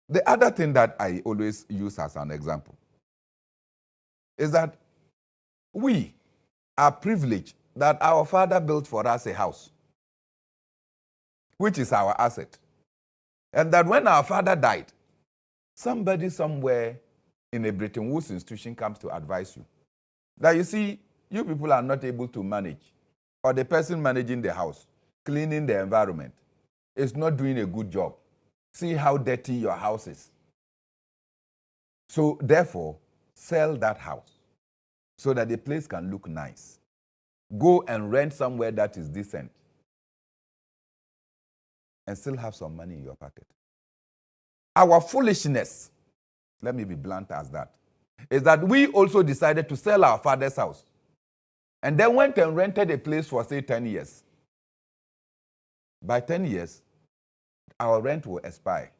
The other thing that I always use as an example is that we are privileged that our father built for us a house, which is our asset. And that when our father died, somebody somewhere in a Bretton Woods institution comes to advise you that, you see, you people are not able to manage, or the person managing the house, cleaning the environment, is not doing a good job. See how dirty your house is. So therefore, sell that house so that the place can look nice. Go and rent somewhere that is decent and still have some money in your pocket. Our foolishness, let me be blunt as that, is that we also decided to sell our father's house and then went and rented a place for, say, 10 years. By 10 years, our rent will expire.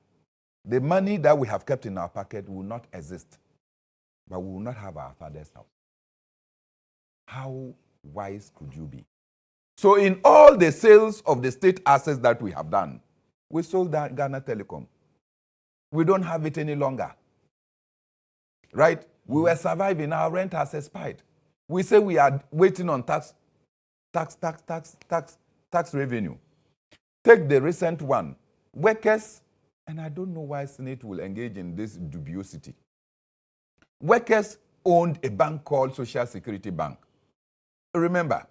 The money that we have kept in our pocket will not exist, but we will not have our father's house. How wise could you be? So in all the sales of the state assets that we have done, we sold that Ghana Telecom. We don't have it any longer. Right? We were surviving. Our rent has expired. We say we are waiting on tax revenue. Take the recent one. Workers, and I don't know why Senate will engage in this dubiosity. Workers owned a bank called Social Security Bank. Remember,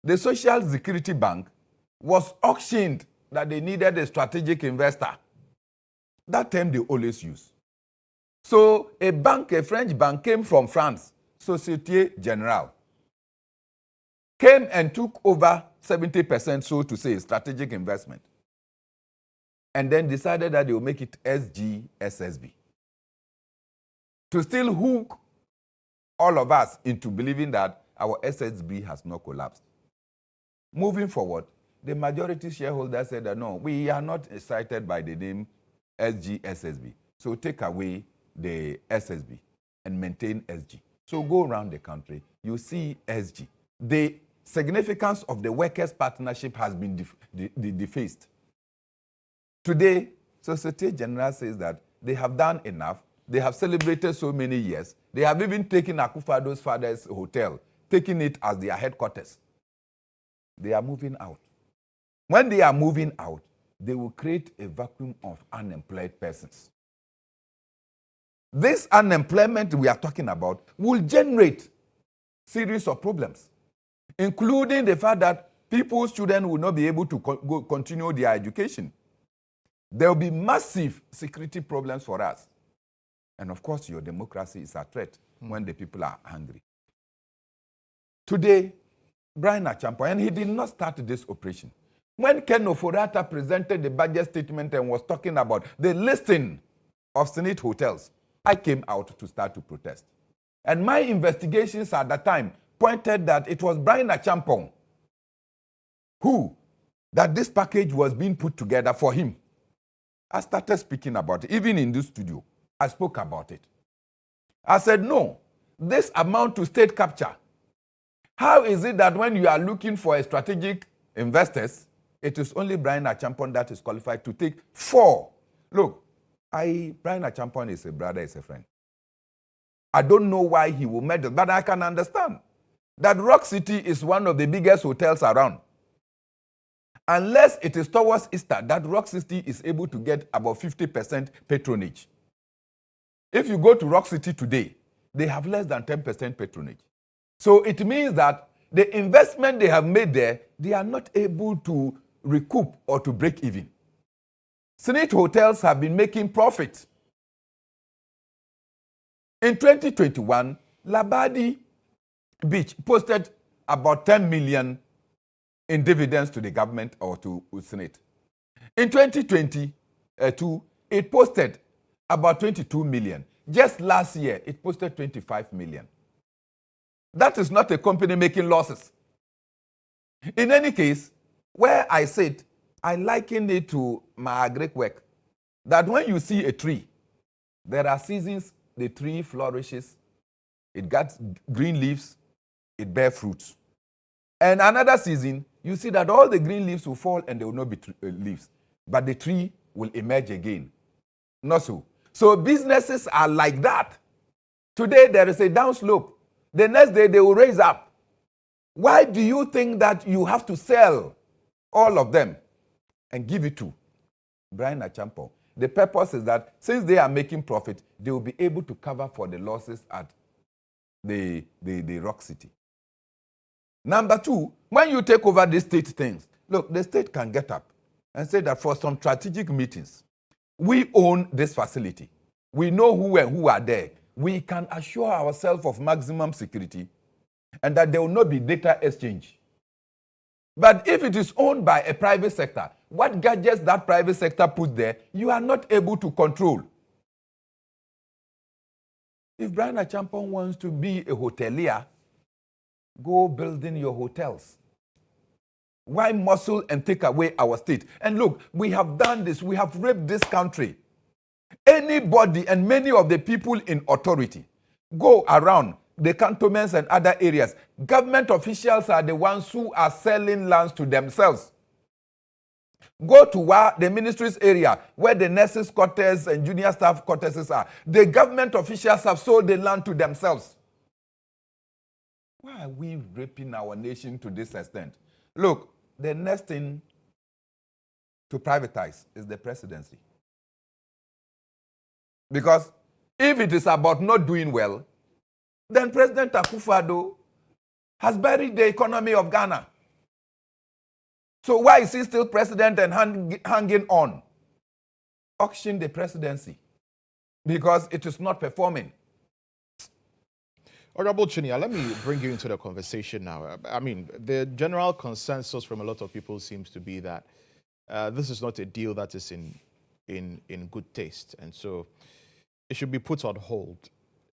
the Social Security Bank was auctioned that they needed a strategic investor. That term they always use. So a bank, a French bank, came from France, Société Générale, came and took over 70%, so to say, strategic investment, and then decided that they will make it SGSSB to still hook all of us into believing that our SSB has not collapsed. Moving forward, the majority shareholder said that no, we are not excited by the name SGSSB. So take away the SSB and maintain SG. So go around the country, you see SG. The significance of the workers' partnership has been defaced. Today, Société Générale says that they have done enough. They have celebrated so many years. They have even taken Akufo-Addo's father's hotel, taking it as their headquarters. They are moving out. When they are moving out, they will create a vacuum of unemployed persons. This unemployment we are talking about will generate series of problems, including the fact that people's children will not be able to continue their education. There will be massive security problems for us. And of course, your democracy is at threat when the people are hungry. Today, Brian Achampong, and he did not start this operation. When Ken Oforata presented the budget statement and was talking about the listing of Senate hotels, I came out to start to protest. And my investigations at that time pointed that it was Brian Achampong that this package was being put together for him. I started speaking about it. Even in this studio, I spoke about it. I said, no, this amount to state capture. How is it that when you are looking for a strategic investors, it is only Brian Achampong that is qualified to take 4? Look, Brian Achampong is a brother, is a friend. I don't know why he will meddle, but I can understand that Rock City is one of the biggest hotels around. Unless it is towards Easter that Rock City is able to get about 50% patronage. If you go to Rock City today, they have less than 10% patronage. So it means that the investment they have made there, they are not able to recoup or to break even. Senate hotels have been making profit. In 2021, Labadi Beach posted about 10 million in dividends to the government or to Senate. In 2022, it posted about 22 million. Just last year, it posted 25 million. That is not a company making losses. In any case, where I sit, I liken it to my agri work. That when you see a tree, there are seasons the tree flourishes, it got green leaves, it bears fruits. And another season, you see that all the green leaves will fall and there will not be leaves. But the tree will emerge again. Not so. So businesses are like that. Today there is a downslope. The next day they will raise up. Why do you think that you have to sell all of them and give it to Brian Achampo? The purpose is that since they are making profit, they will be able to cover for the losses at the Rock City. Number two, when you take over these state things, look, the state can get up and say that for some strategic meetings, we own this facility. We know who and who are there. We can assure ourselves of maximum security and that there will not be data exchange. But if it is owned by a private sector, what gadgets that private sector puts there, you are not able to control. If Brian Achampo wants to be a hotelier, go building your hotels. Why muscle and take away our state? And look, we have done this. We have raped this country. Anybody and many of the people in authority go around the cantonments and other areas. Government officials are the ones who are selling lands to themselves. Go to where the ministry's area, where the nurses' quarters and junior staff quarters are. The government officials have sold the land to themselves. Why are we raping our nation to this extent? Look, the next thing to privatize is the presidency. Because if it is about not doing well, then President Akufo-Addo has buried the economy of Ghana. So why is he still president and hanging on? Auction the presidency because it is not performing. Honorable Chinia, let me bring you into the conversation now. I mean, the general consensus from a lot of people seems to be that this is not a deal that is in good taste, and so it should be put on hold.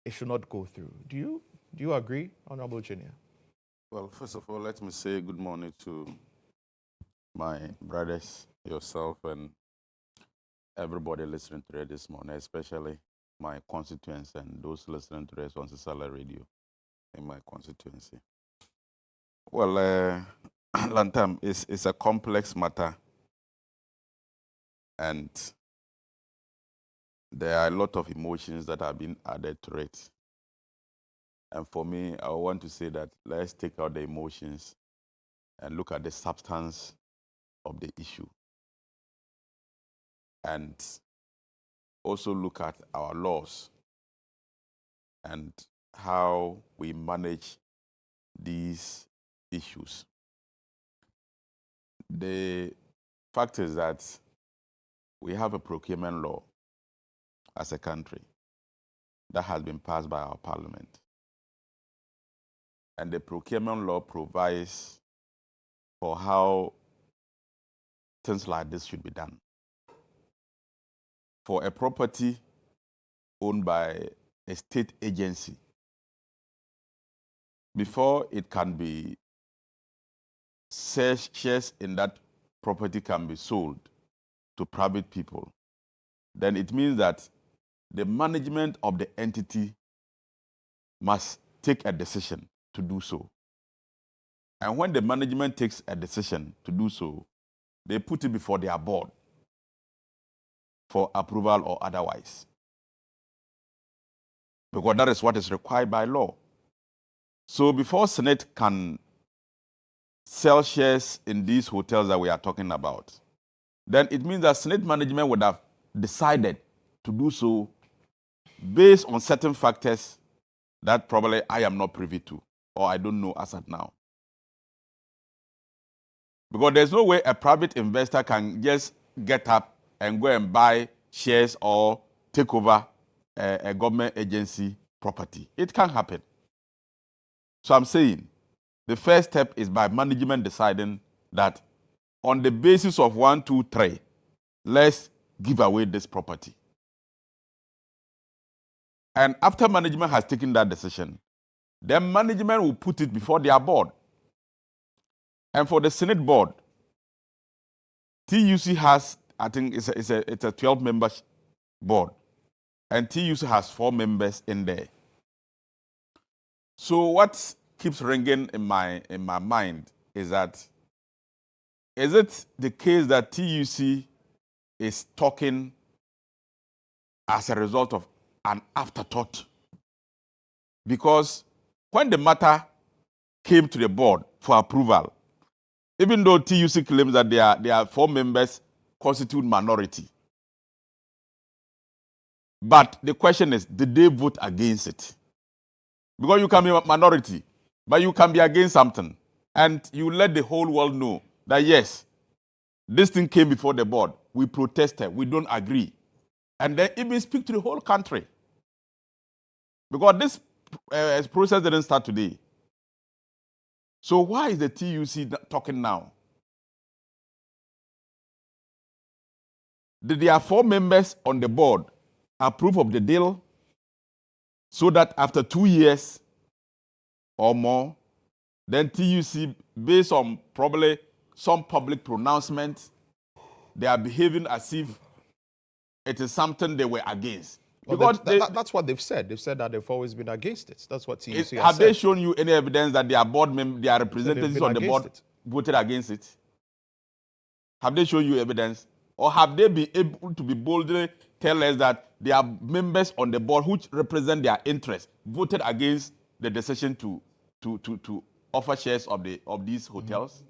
It should not go through. Do you agree, Honorable Chinia? Well, first of all, let me say good morning to my brothers, yourself, and everybody listening to it this morning, especially my constituents and those listening to this on Sisala Radio in my constituency. Well, Lantam, it's a complex matter, and there are a lot of emotions that have been added to it. And for me, I want to say that let's take out the emotions and look at the substance of the issue. And also look at our laws and how we manage these issues. The fact is that we have a procurement law as a country that has been passed by our parliament. And the procurement law provides for how things like this should be done. For a property owned by a state agency, before it can be shares in that property can be sold to private people, then it means that the management of the entity must take a decision to do so. And when the management takes a decision to do so, they put it before their board for approval or otherwise. Because that is what is required by law. So before Senate can sell shares in these hotels that we are talking about, then it means that Senate management would have decided to do so based on certain factors that probably I am not privy to. or I don't know as at now. Because there's no way a private investor can just get up and go and buy shares or take over a government agency property. It can't happen. So I'm saying the first step is by management deciding that on the basis of 1, 2, 3, let's give away this property. And after management has taken that decision, then management will put it before their board. And for the Senate board, TUC has, I think it's a 12-member board. And TUC has 4 members in there. So what keeps ringing in my mind is that, is it the case that TUC is talking as a result of an afterthought? Because when the matter came to the board for approval, even though TUC claims that their 4 members constitute minority, but the question is, did they vote against it? Because you can be a minority, but you can be against something. And you let the whole world know that, yes, this thing came before the board. We protested. We don't agree. And then even speak to the whole country. Because this process didn't start today. So why is the TUC talking now? Did their 4 members on the board approve of the deal so that after 2 years or more, then TUC, based on probably some public pronouncement, they are behaving as if it is something they were against? Because that's what they've said. They've said that they've always been against it. That's what TUC has said. Have they shown you any evidence that their board members, their representatives on the board voted against it? Have they shown you evidence? Or have they been able to be boldly tell us that their members on the board, which represent their interests, voted against the decision to offer shares of these hotels?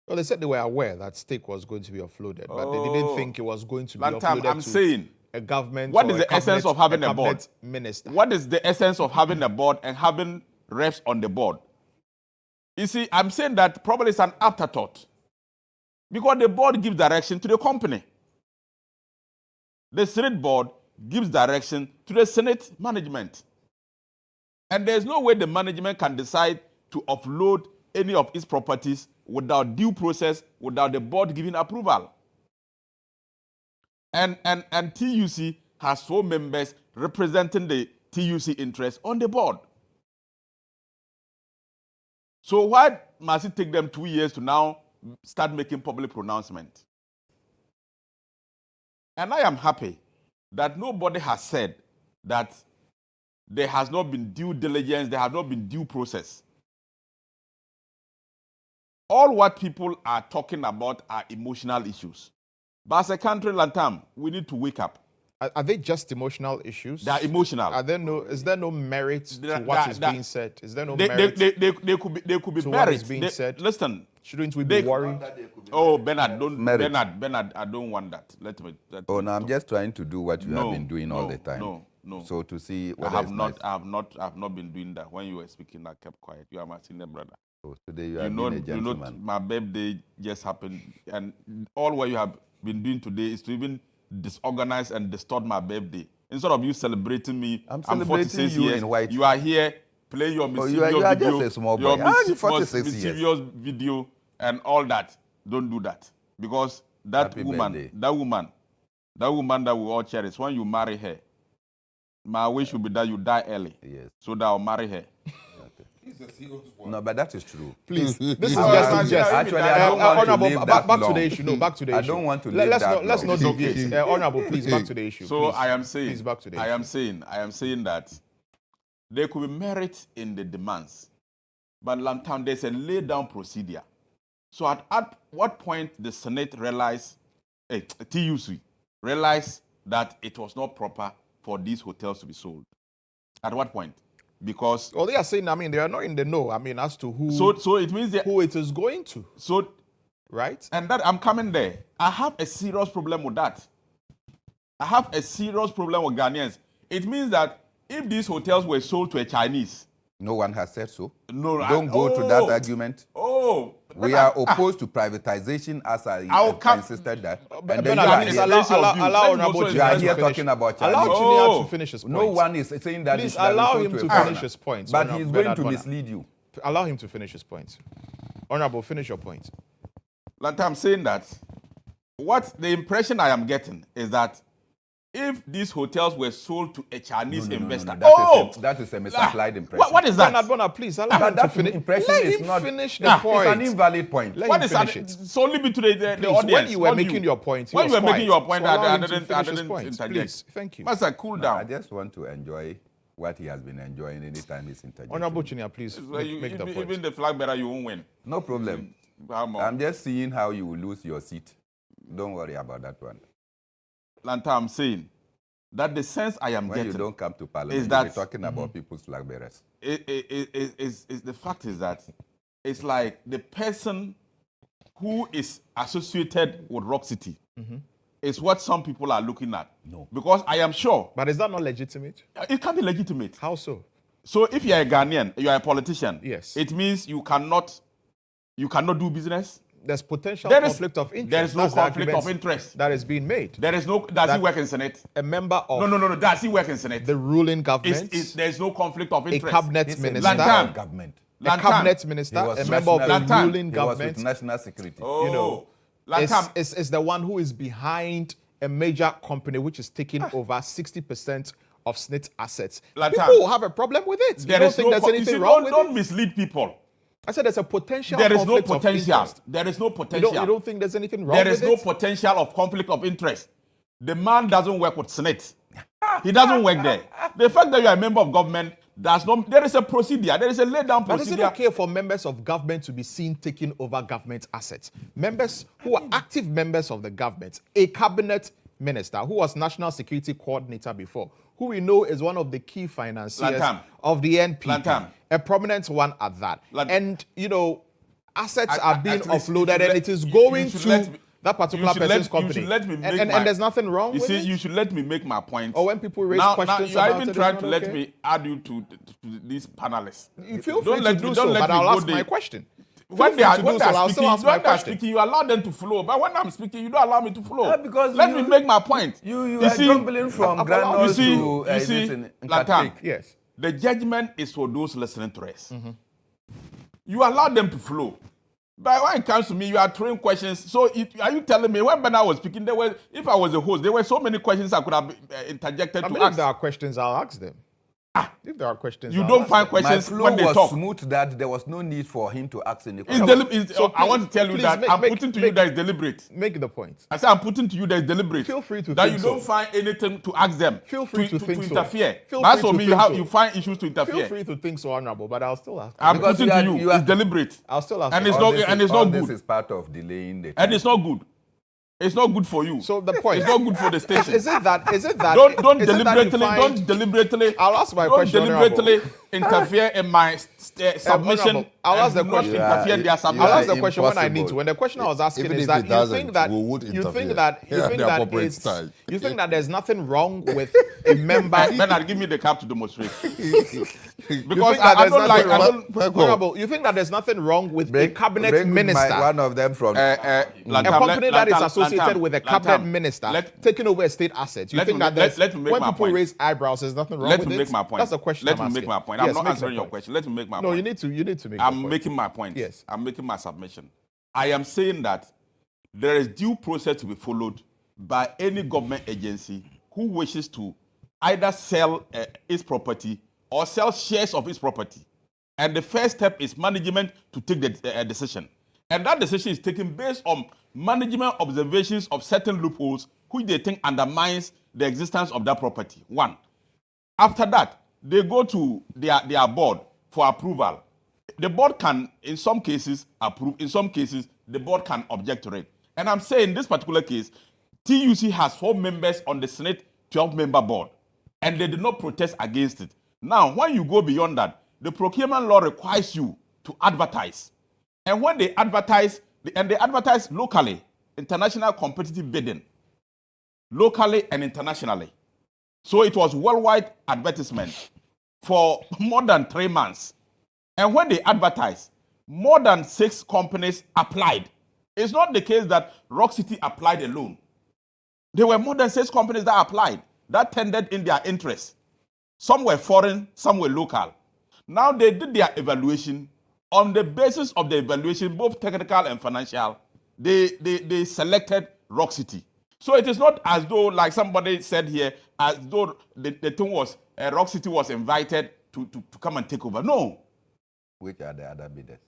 Well, they said they were aware that stake was going to be offloaded, but they didn't think it was going to be offloaded I'm saying, a government. What is the essence of having a board? Minister. What is the essence of having a board and having reps on the board? You see, I'm saying that probably it's an afterthought. Because the board gives direction to the company. The Senate board gives direction to the Senate management. And there's no way the management can decide to offload any of its properties without due process, without the board giving approval. And TUC has 4 members representing the TUC interest on the board. So why must it take them 2 years to now start making public pronouncement? And I am happy that nobody has said that there has not been due diligence, there has not been due process. All what people are talking about are emotional issues. But as a country, Lantam, we need to wake up. Are they just emotional issues? They are emotional. Is there no merit to what is being said? Is there no merit? They could be to merit. What is being said? Listen. Shouldn't we be worried? Oh, Bernard, I don't want that. No, I'm just trying to do what you have been doing all the time. No. So to see what I have not been doing that. When you were speaking, I kept quiet. You are my senior brother. So today you have been a gentleman. My birthday just happened, and all what you have been doing today is to even disorganize and distort my birthday. Instead of you celebrating me, I'm celebrating you in white. You are here playing your mischievous you are video, just a small boy. mischievous video, and all that. Don't do that, because that woman that we all cherish, when you marry her, my wish would be that you die early. Yes. So that I'll marry her. No, but that is true. Please, this is just actually, I don't want to leave that back long. to the issue. No, back to the issue. I don't want to leave that Let's not long. deviate. Honorable, please, back to the issue. So please. I am saying, please, back to the issue. I am saying that there could be merit in the demands, but Lantam, there's a laid down procedure. So at what point the Senate realized, TUC realized that it was not proper for these hotels to be sold? At what point? Because they are saying, they are not in the know. As to who. So it means who it is going to. So, right? And that I'm coming there. I have a serious problem with that. I have a serious problem with Ghanaians. It means that if these hotels were sold to a Chinese, No one has said so. No, Don't go to that argument. We are opposed to privatization, as I insisted that. And then you are here talking about Allow Chinia to finish his point. No one is saying that. Please allow him to finish his point. But he's going to mislead you. Allow him to finish his point. Honorable, finish your point. Lantam, I'm saying that what the impression I am getting is that if these hotels were sold to a Chinese investor, that is a misapplied impression. What is that? Bernard, please allow him to finish. Let him finish the point. It's an invalid point. Let him finish it. It's only between the audience. When you were making your point, when you were making your point, I didn't interject. Please, thank you. Master, cool down. I just want to enjoy what he has been enjoying anytime he's interjecting. Honorable Chinia, please make the point. Even the flag bearer, you won't win. No problem. I'm just seeing how you will lose your seat. Don't worry about that one. Lantam, I'm saying that the sense I am when getting you don't come to Parliament, is that we're talking about people's flag bearers. The fact is that it's like the person who is associated with Rock City is what some people are looking at. No. Because I am sure. But is that not legitimate? It can't be legitimate. How so? So if you are a Ghanaian, you are a politician. Yes. It means you cannot do business. There's potential conflict of interest. There is no conflict of interest that is being made. There is no. Does he work in Senate? A member of. No. Does he work in Senate? The ruling government. There is no conflict of interest. A cabinet minister. Lantam. Government. A cabinet minister. A member of the ruling government. He was with national security. You know, is the one who is behind a major company which is taking over 60% of SNIT assets. Lantam. People will have a problem with it. You don't think there's anything wrong with it? Don't mislead people. I said there's a potential. There is no conflict potential. Of interest. There is no potential. You don't think there's anything wrong with it? There is no potential of conflict of interest. The man doesn't work with Senate. He doesn't work there. The fact that you are a member of government does not. There is a procedure. There is a laid down procedure. But is it okay for members of government to be seen taking over government assets? Members who are active members of the government, a cabinet minister who was national security coordinator before, who we know is one of the key financiers of the NPP, a prominent one at that. And, you know, assets are being offloaded and it is going to that particular person's company. And there's nothing wrong with it? You should let me make my point. Or when people raise questions you are about even it, trying to let me add you to these panelists. You feel free to do so, but I'll ask my question. When they are speaking, you allow them to flow. But when I'm speaking, you don't allow me to flow. Because let me make my point. You are jumbling from granules to Lantam. Yes. The judgment is for those listening to us. You allow them to flow. But when it comes to me, you are throwing questions. So are you telling me when Bernard was speaking, if I was a host, there were so many questions I could have interjected to ask. If there are questions, I'll ask them. If there are questions, you don't find questions when they talk. My flow was smooth that there was no need for him to ask any questions. So I want to tell you that I'm putting to you that is deliberate. Make the point. I said I'm putting to you that is deliberate. Feel free to that think you don't find anything to ask them. Feel free to think interfere. So. That's for me. You find issues to interfere. Feel free to think so, honorable, but I'll still ask. I'm putting to you. It's deliberate. I'll still ask. And it's not good. This is part of delaying the. And it's not good. It's not good for you. So the point. It's not good for the station. Is it that? Don't deliberately. I'll ask my question. Don't deliberately interfere in my submission. I'll ask the question. Interfere in their submission. I'll ask the question when I need to. When the question I was asking is that you think that there's nothing wrong with a member. Bernard, give me the cap to demonstrate. Because I don't like. Honorable, you think that there's nothing wrong with a cabinet minister? One of them from a company that is associated with a cabinet minister taking over a state asset. You think that when people raise eyebrows, there's nothing wrong with it? Let me make my point. That's the question. Let me make my point. I'm not answering your question. Let me make my point. No, you need to make. I'm making my point. Yes, I'm making my submission. I am saying that there is due process to be followed by any government agency who wishes to either sell its property or sell shares of its property. And the first step is management to take the decision. And that decision is taken based on management observations of certain loopholes which they think undermines the existence of that property. One. After that, they go to their board for approval. The board can, in some cases, approve. In some cases, the board can object to it. And I'm saying in this particular case, TUC has 4 members on the Senate 12-member board. And they did not protest against it. Now, when you go beyond that, the procurement law requires you to advertise. And when they advertise, they advertise locally, international competitive bidding, locally and internationally. So it was worldwide advertisement for more than 3 months. And when they advertised, more than 6 companies applied. It's not the case that Rock City applied alone. There were more than 6 companies that applied, that tendered in their interest. Some were foreign, some were local. Now they did their evaluation. On the basis of the evaluation, both technical and financial, they selected Rock City. So it is not as though, like somebody said here, as though the thing was, Rock City was invited to come and take over. No. Which are the other bidders?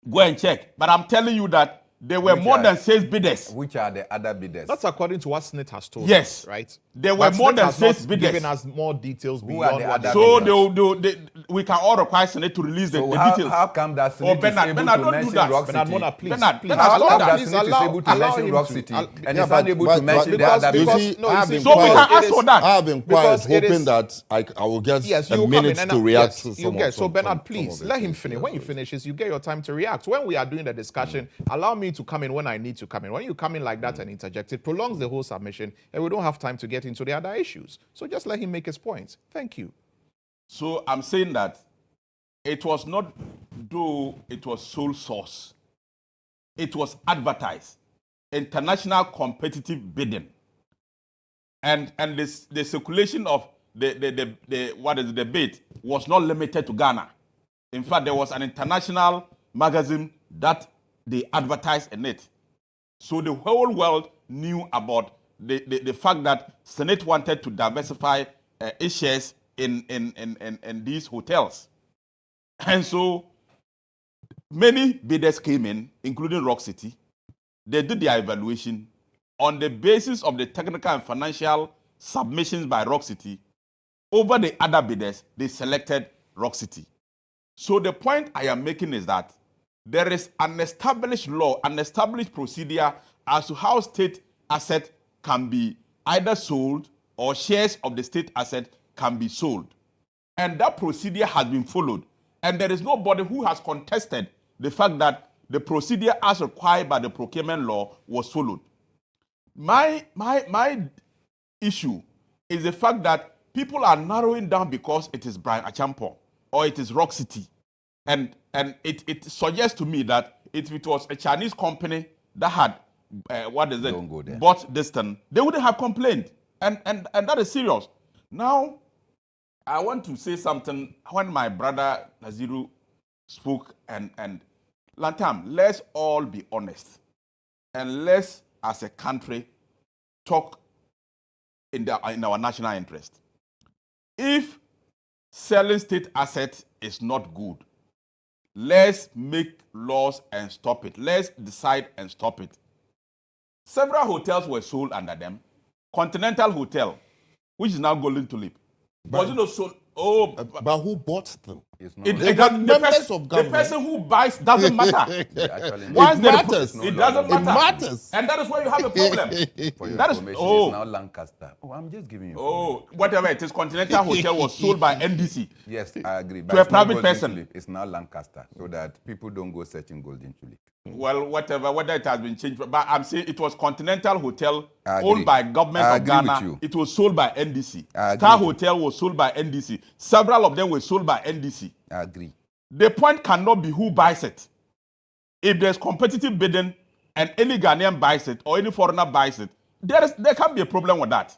Go and check. But I'm telling you that there were more than 6 bidders. Which are the other bidders? That's according to what Senate has told us, right? There were more than 6 bidders. Giving us more details Who beyond are what the they we can all require Senate to release the details. How come that Senate is able to mention Rock City? Bernard, please. How come that Senate is able to mention Rock City and is unable to mention the other bidders? So we can ask for that. I have been quiet, hoping that I will get a minute to react to some. So Bernard, please, let him finish. When he finishes, you get your time to react. When we are doing the discussion, allow me to come in when I need to come in. When you come in like that and interject, it prolongs the whole submission, and we don't have time to get into the other issues. So just let him make his points. Thank you. So I'm saying that it was not, though it was sole source, it was advertised, international competitive bidding, and the circulation of the bid was not limited to Ghana. In fact, there was an international magazine that they advertised in it. So the whole world knew about the fact that Senate wanted to diversify its shares in these hotels. And so many bidders came in, including Rock City. They did their evaluation. On the basis of the technical and financial submissions by Rock City, over the other bidders, they selected Rock City. So the point I am making is that there is an established law, an established procedure as to how state asset can be either sold or shares of the state asset can be sold. And that procedure has been followed. And there is nobody who has contested the fact that the procedure as required by the procurement law was followed. My issue is the fact that people are narrowing down because it is Brian Achampong or it is Rock City. And it suggests to me that if it was a Chinese company that had bought this thing, they wouldn't have complained. And that is serious. Now, I want to say something. When my brother Naziru spoke, and Lantam, let's all be honest. And let's, as a country, talk in our national interest. If selling state assets is not good, let's make laws and stop it. Let's decide and stop it. Several hotels were sold under them. Continental Hotel, which is now Golden Tulip, was it not sold? Oh, but who bought them? The person who buys doesn't matter. It matters. It doesn't matter. It matters. And that is why you have a problem. For your information, it's now Lancaster. I'm just giving you. Whatever it is, Continental Hotel was sold by NDC. Yes, I agree. To a private person. Tulip. It's now Lancaster, so that people don't go searching Golden Tulip. Well, whether it has been changed, but I'm saying it was Continental Hotel owned by government of Ghana. It was sold by NDC. Star Hotel was sold by NDC. Several of them were sold by NDC. I agree. The point cannot be who buys it. If there's competitive bidding and any Ghanaian buys it or any foreigner buys it, there can be a problem with that.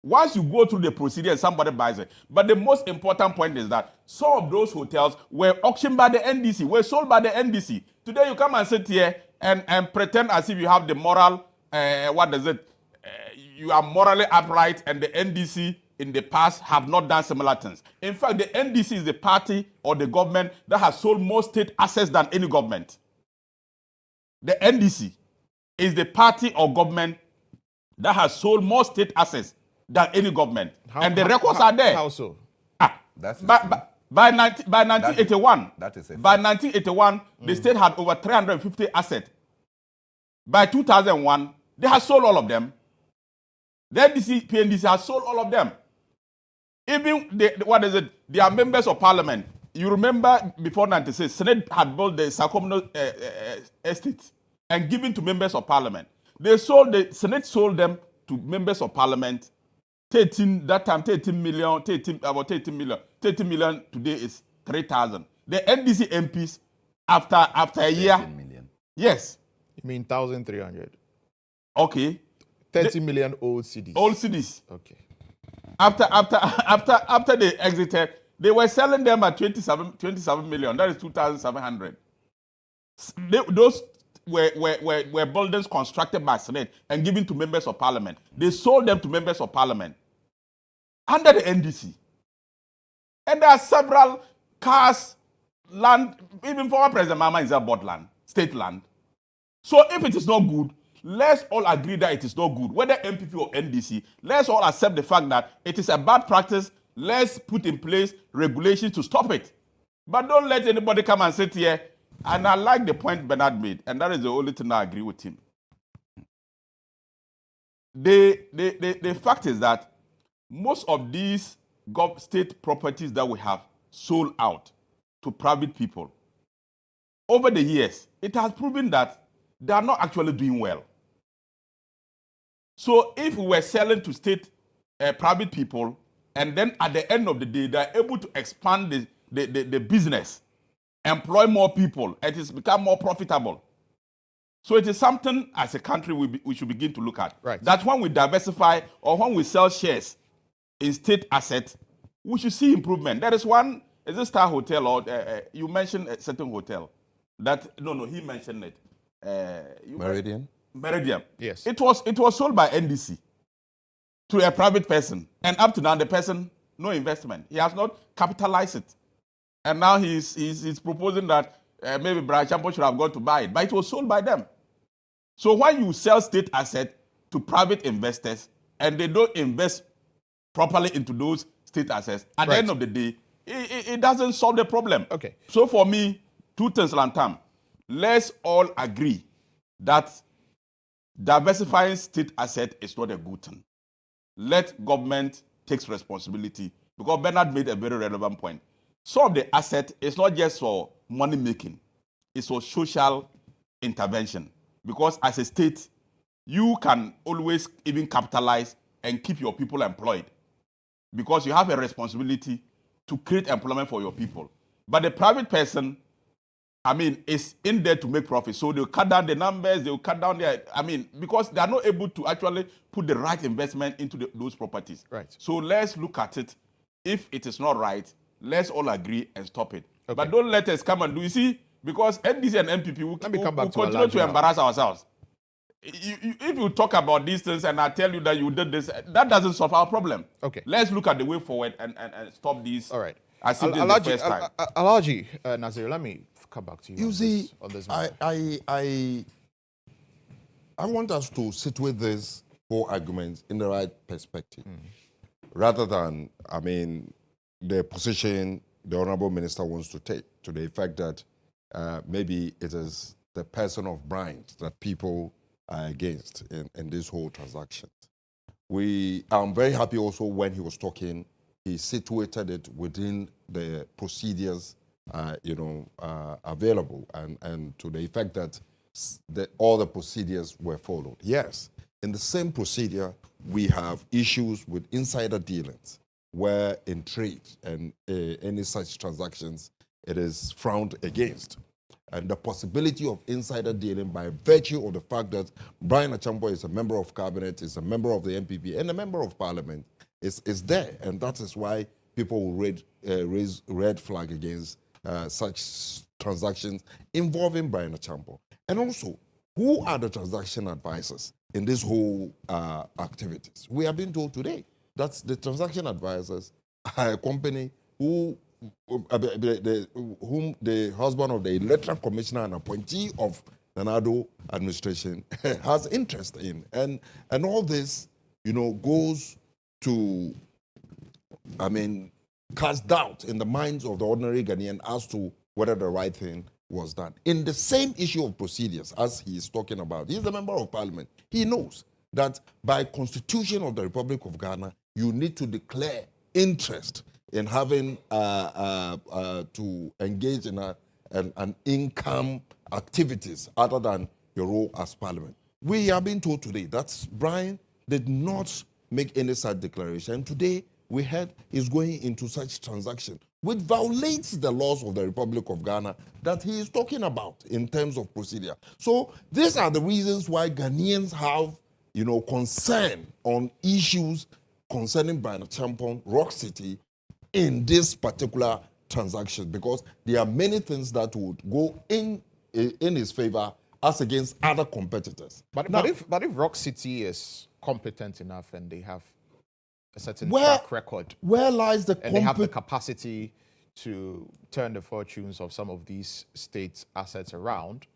Once you go through the procedure and somebody buys it. But the most important point is that some of those hotels were auctioned by the NDC, were sold by the NDC. Today you come and sit here and pretend as if you have the moral, you are morally upright, and the NDC in the past have not done similar things. In fact, the NDC is the party or the government that has sold more state assets than any government. The NDC is the party or government that has sold more state assets than any government. And the records are there. How so? By 1981, by 1981, the state had over 350 assets. By 2001, they had sold all of them. The NDC, PNDC has sold all of them. Even they are members of parliament. You remember before 96, Senate had built the Sakomno estate and given to members of parliament. The Senate sold them to members of parliament. 13 million. 30 million today is 3,000. The NDC MPs, after a year, million. Yes. You mean 1,300? Okay. 30 million old CDs. Old CDs. Okay. After they exited, they were selling them at 27 million. That is 2,700. Those were buildings constructed by Senate and given to members of parliament. They sold them to members of parliament under the NDC. And there are several cars, land, even former President Mama is bought land, state land. So if it is not good, let's all agree that it is not good, whether MPP or NDC. Let's all accept the fact that it is a bad practice. Let's put in place regulations to stop it. But don't let anybody come and sit here. And I like the point Bernard made, and that is the only thing I agree with him. The fact is that most of these state properties that we have sold out to private people, over the years, it has proven that they are not actually doing well. So if we were selling to state private people, and then at the end of the day, they are able to expand the business, employ more people, it has become more profitable. So it is something as a country we should begin to look at. Right. That when we diversify or when we sell shares in state assets, we should see improvement. There is one, is it Star Hotel or you mentioned a certain hotel? No, he mentioned it. Meridian? Meridian. Yes. It was sold by NDC to a private person, and up to now the person no investment. He has not capitalized it, and now he's proposing that maybe Brian Champo should have gone to buy it, but it was sold by them. So when you sell state asset to private investors and they don't invest properly into those state assets, at the end of the day, it doesn't solve the problem. Okay. So for me, two things, Lantam. Let's all agree that diversifying state asset is not a good thing. Let government take responsibility, because Bernard made a very relevant point. Some of the asset is not just for money making, it's for social intervention. Because as a state, you can always even capitalize and keep your people employed, because you have a responsibility to create employment for your people. But the private person, is in there to make profit. So they'll cut down the numbers, they'll cut down because they are not able to actually put the right investment into those properties. Right. So let's look at it. If it is not right, let's all agree and stop it. Okay. But don't let us come and do. You see, because NDC and MPP will continue to embarrass ourselves. If you talk about these things and I tell you that you did this, that doesn't solve our problem. Okay. Let's look at the way forward and stop these. All right. As if this is the first time. Alhaji Nazir, let me come back to you. You see, on this I want us to sit with this whole argument in the right perspective, rather than, the position the Honorable Minister wants to take, to the effect that maybe it is the person of Bryant that people are against in this whole transaction. I'm very happy also when he was talking, he situated it within the procedures available, and to the effect that all the procedures were followed. Yes, in the same procedure, we have issues with insider dealings, where in trade and any such transactions, it is frowned against. And the possibility of insider dealing by virtue of the fact that Brian Achampo is a member of cabinet, is a member of the MPP, and a member of parliament is there. And that is why people will raise red flag against such transactions involving Brian Achampo. And also, who are the transaction advisors in this whole activities? We have been told today that the transaction advisors are a company whom the husband of the electoral commissioner and appointee of the Nado administration has interest in. And all this, goes to, cast doubt in the minds of the ordinary Ghanaian as to whether the right thing was done. In the same issue of procedures, as he is talking about, he's a member of parliament. He knows that by Constitution of the Republic of Ghana, you need to declare interest in having to engage in an income activities other than your role as parliament. We are being told today that Brian did not make any such declaration. Today, we heard is going into such transaction, which violates the laws of the Republic of Ghana that he is talking about in terms of procedure. So these are the reasons why Ghanaians have, concern on issues concerning Brian Champon, Rock City, in this particular transaction, because there are many things that would go in his favor as against other competitors. But if Rock City is competent enough and they have a certain track record, where lies the and they have the capacity to turn the fortunes of some of these states' assets around,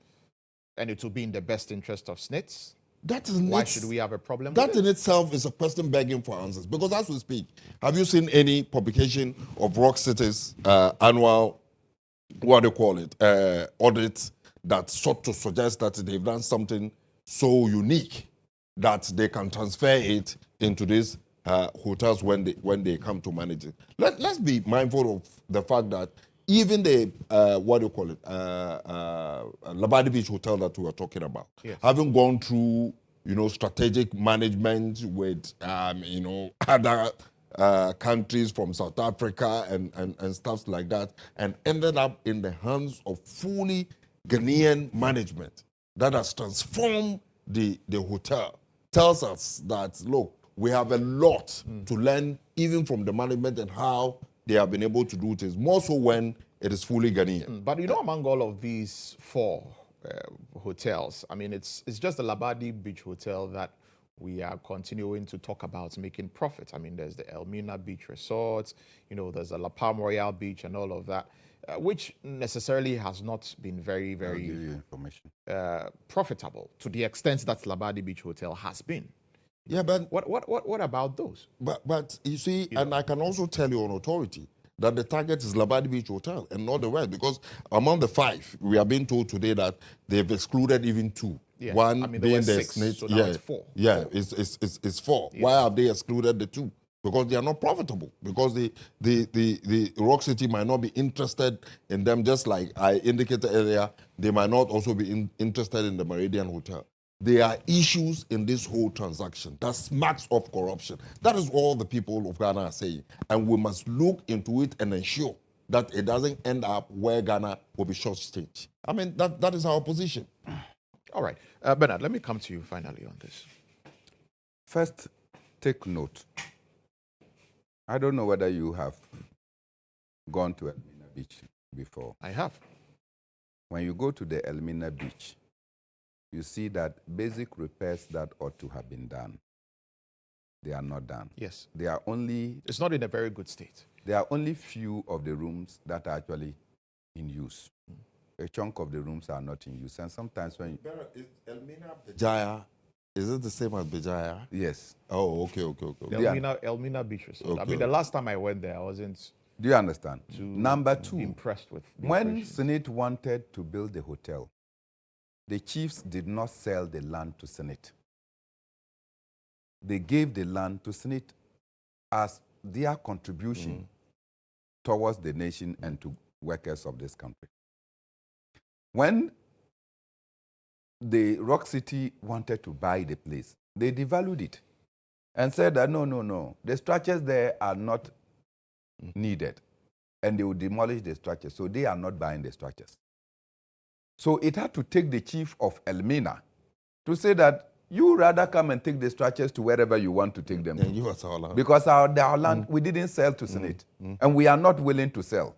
and it will be in the best interest of SNITs, why should we have a problem? That in itself is a question begging for answers. Because as we speak, have you seen any publication of Rock City's annual, audit that sought to suggest that they've done something so unique that they can transfer it into these hotels when they come to manage it? Let's be mindful of the fact that even the Labadi Beach Hotel that we were talking about, yes, having gone through strategic management with other countries from South Africa and stuff like that, and ended up in the hands of fully Ghanaian management that has transformed the hotel, tells us that, look, we have a lot to learn even from the management and how they have been able to do things, more so when it is fully Ghanaian. But among all of these four hotels, I mean, it's just the Labadi Beach Hotel that we are continuing to talk about making profit. I mean, there's the Elmina Beach Resort, there's the La Palm Royale Beach and all of that, which necessarily has not been very, very I'll give you information. Profitable to the extent that Labadi Beach Hotel has been. Yeah, but what about those? But you see, and I can also tell you on authority that the target is Labadi Beach Hotel and not the rest, because among the five, we are being told today that they've excluded even two. Yeah. One I mean, being there were the six, snake. so now it's four. Yeah, it's four. Yeah. Why have they excluded the two? Because they are not profitable. Because the Rock City might not be interested in them, just like I indicated earlier. They might not also be interested in the Meridian Hotel. There are issues in this whole transaction that smacks of corruption. That is all the people of Ghana are saying. And we must look into it and ensure that it doesn't end up where Ghana will be short-staged. I mean, that is our position. All right. Bernard, let me come to you finally on this. First, take note. I don't know whether you have gone to Elmina Beach before. I have. When you go to the Elmina Beach, you see that basic repairs that ought to have been done, they are not done. Yes. It's not in a very good state. There are only few of the rooms that are actually in use. A chunk of the rooms are not in use. And sometimes when Is Elmina Bejaya, is it the same as Bejaya? Yes. Oh, okay. Elmina Beach Resort. Okay. I mean, the last time I went there, I wasn't. Do you understand? Number two, impressed with the when operations. Senate wanted to build the hotel, the chiefs did not sell the land to Senate. They gave the land to Senate as their contribution towards the nation and to workers of this country. When the Rock City wanted to buy the place, they devalued it and said that no, the structures there are not needed, and they would demolish the structures, so they are not buying the structures. So it had to take the chief of Elmina to say that you rather come and take the structures to wherever you want to take them to. Because our land, we didn't sell to Senate, and we are not willing to sell.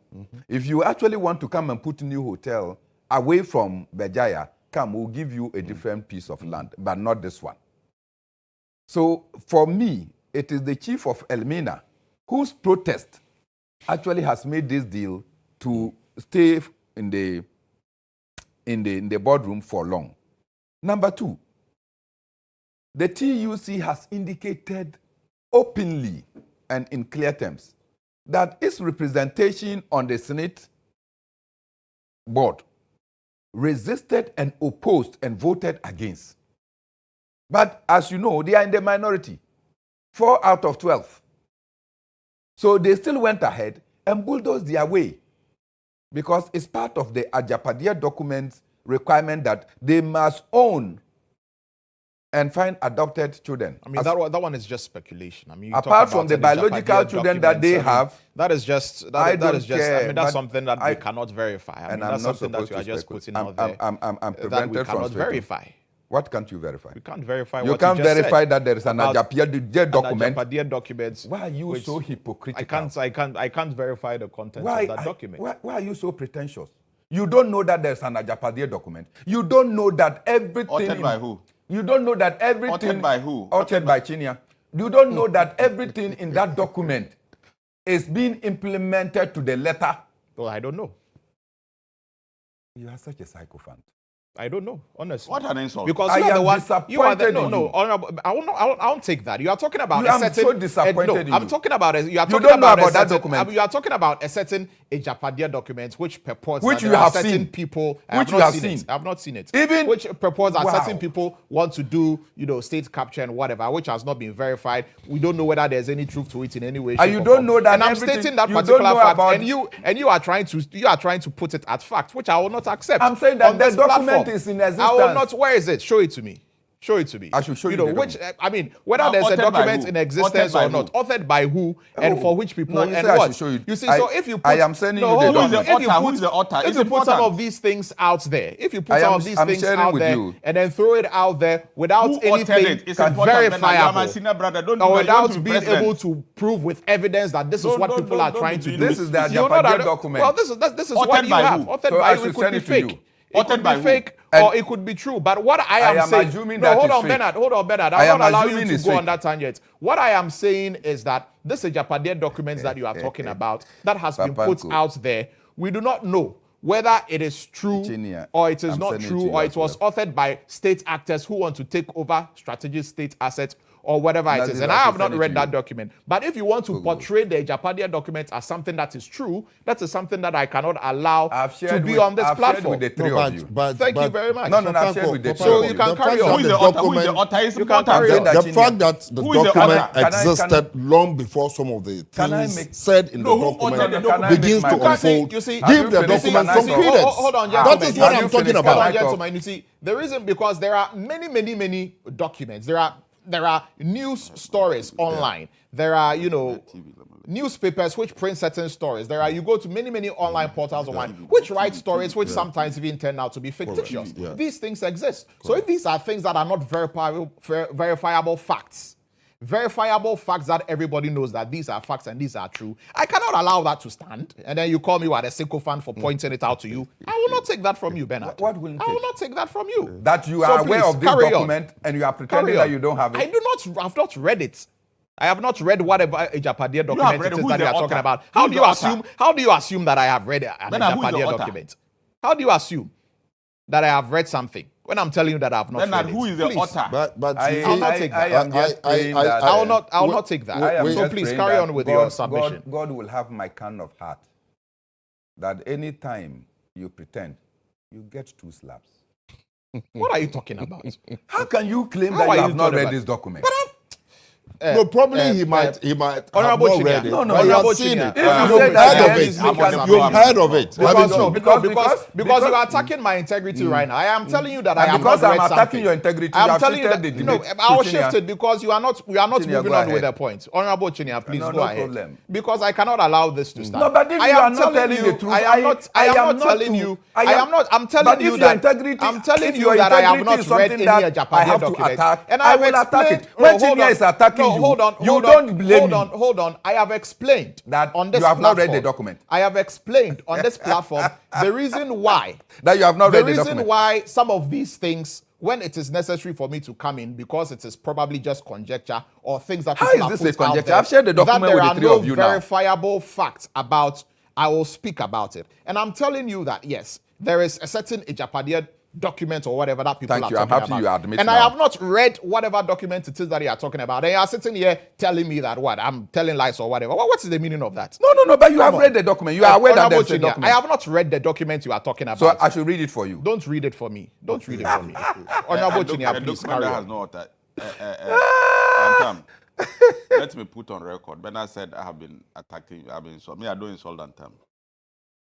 If you actually want to come and put a new hotel away from Bejaya, come, we'll give you a different piece of land, but not this one. So for me, it is the chief of Elmina whose protest actually has made this deal to stay in the boardroom for long. Number two, the TUC has indicated openly and in clear terms that its representation on the Senate board resisted and opposed and voted against. But as you know, they are in the minority, 4 out of 12. So they still went ahead and bulldozed their way, because it's part of the Ajapadia documents requirement that they must own and find adopted children. I mean, that one is just speculation. I mean, you apart talk from about the biological children that they have, that is just I mean, that's something that we cannot verify. I mean, that's something that you are just putting out there I'm that we cannot verify. What can't you verify? We can't verify. You can't verify that there is an Ajapia document. Ajapia documents. Why are you so hypocritical? I can't verify the content of that document. Why are you so pretentious? You don't know that there's an Ajapia document. You don't know that everything. Authored by who? You don't know that everything. Authored by who? Authored by Chinia. You don't know that everything in that document is being implemented to the letter. Well, I don't know. You are such a sycophant. I don't know, honestly. What an insult! Because I you are the one. You are Honorable, I won't take that. You are talking about I'm so disappointed in I'm you. talking about you are You talking don't know about that certain, document. you are talking about a certain Japadia document which purports Which that you there are have certain seen. people. Which you have seen. I have not seen it. Even which purports that wow. certain people want to do, state capture and whatever, which has not been verified. We don't know whether there's any truth to it in any way. And you don't know that. And I'm stating that particular fact, and you are trying to put it at fact, which I will not accept. I'm saying that the document platform. is in existence. I will not. Where is it? Show it to me. Show it to me. I should show you. Which I mean, whether there's a document in existence or not, authored by who and for which people and what. I should show you. You see, so if you put, I am sending you the document. Who is the author? If you put some of these things out there, and then throw it out there without anything verifiable, or without being able to prove with evidence that this is what people are trying to do. This is the Japadia document. Well, this is what you have. Authored by who? It could be fake. It could be fake or it could be true. But what I am saying... Hold on, Bernard. I will not allow you to go on that tangent. What I am saying is that this is Japadia documents that you are talking about that has been put out there. We do not know whether it is true or it is not true or it was authored by state actors who want to take over strategic state assets or whatever it is. And I have not read that document. But if you want to portray the Japadia document as something that is true, that is something that I cannot allow to be on this platform. With the three of you. Thank you very much. No, I've shared with the three So of you can carry on. Who is the author? Is important. The fact that the document existed long before some of the things said in the document begins to unfold. Give the document some credence. Hold on, gentlemen. That is what I'm talking about. Hold on, gentlemen. You see, the reason because there are many documents. There are news stories online. There are, newspapers which print certain stories. You go to many online portals online which write stories which sometimes even turn out to be fictitious. These things exist. So if these are things that are not verifiable facts that everybody knows that these are facts and these are true, I cannot allow that to stand. And then you call me a sycophant for pointing it out to you. I will not take that from you, Bernard. What will I will not take that from you. That you are aware of this document and you are pretending that you don't have it. I have not read it. I have not read whatever a Japadia document it is that you are talking about. How do you assume that I have read a Japadia document? How do you assume that I have read something when I'm telling you that I have not read it? Who is the author? But I will not take that. I will not take that. So please carry on with your submission. God will have my kind of heart that any time you pretend, you get 2 slaps. What are you talking about? How can you claim that you have not read this document? No, probably he might have not read it. No, but he has seen it. You've heard of it. Because you are attacking my integrity right now. I am telling you that I have not read something. Because I'm attacking your integrity, I'm telling you that I will shift it because we are not moving on with the point. Honorable Chinia, please go ahead. Because I cannot allow this to stand. No, but if you are not telling the truth, I'm telling you that I have not read any Japadia document. And I will attack it. When Chinia is attacking you, hold on. I have explained that on this you have platform, not read the document. I have explained on this platform the reason why. That you have not read the document. The reason why some of these things, when it is necessary for me to come in, because it is probably just conjecture or things that people have put out there, I've shared the document with the three of you now. There are no verifiable facts about, I will speak about it. And I'm telling you that, yes, there is a certain Japadia document or whatever that people are talking about. I'm happy you admit and now. I have not read whatever document it is that you are talking about. And you are sitting here telling me that I'm telling lies or whatever. What is the meaning of that? No, but you have read the document. You are aware that there's a document. I have not read the document you are talking about. So I should read it for you. Don't read it for me. Honorable Chinia, please carry on. Has no author. Let me put on record. Bernard said I have been attacking you. I don't insult Lantam.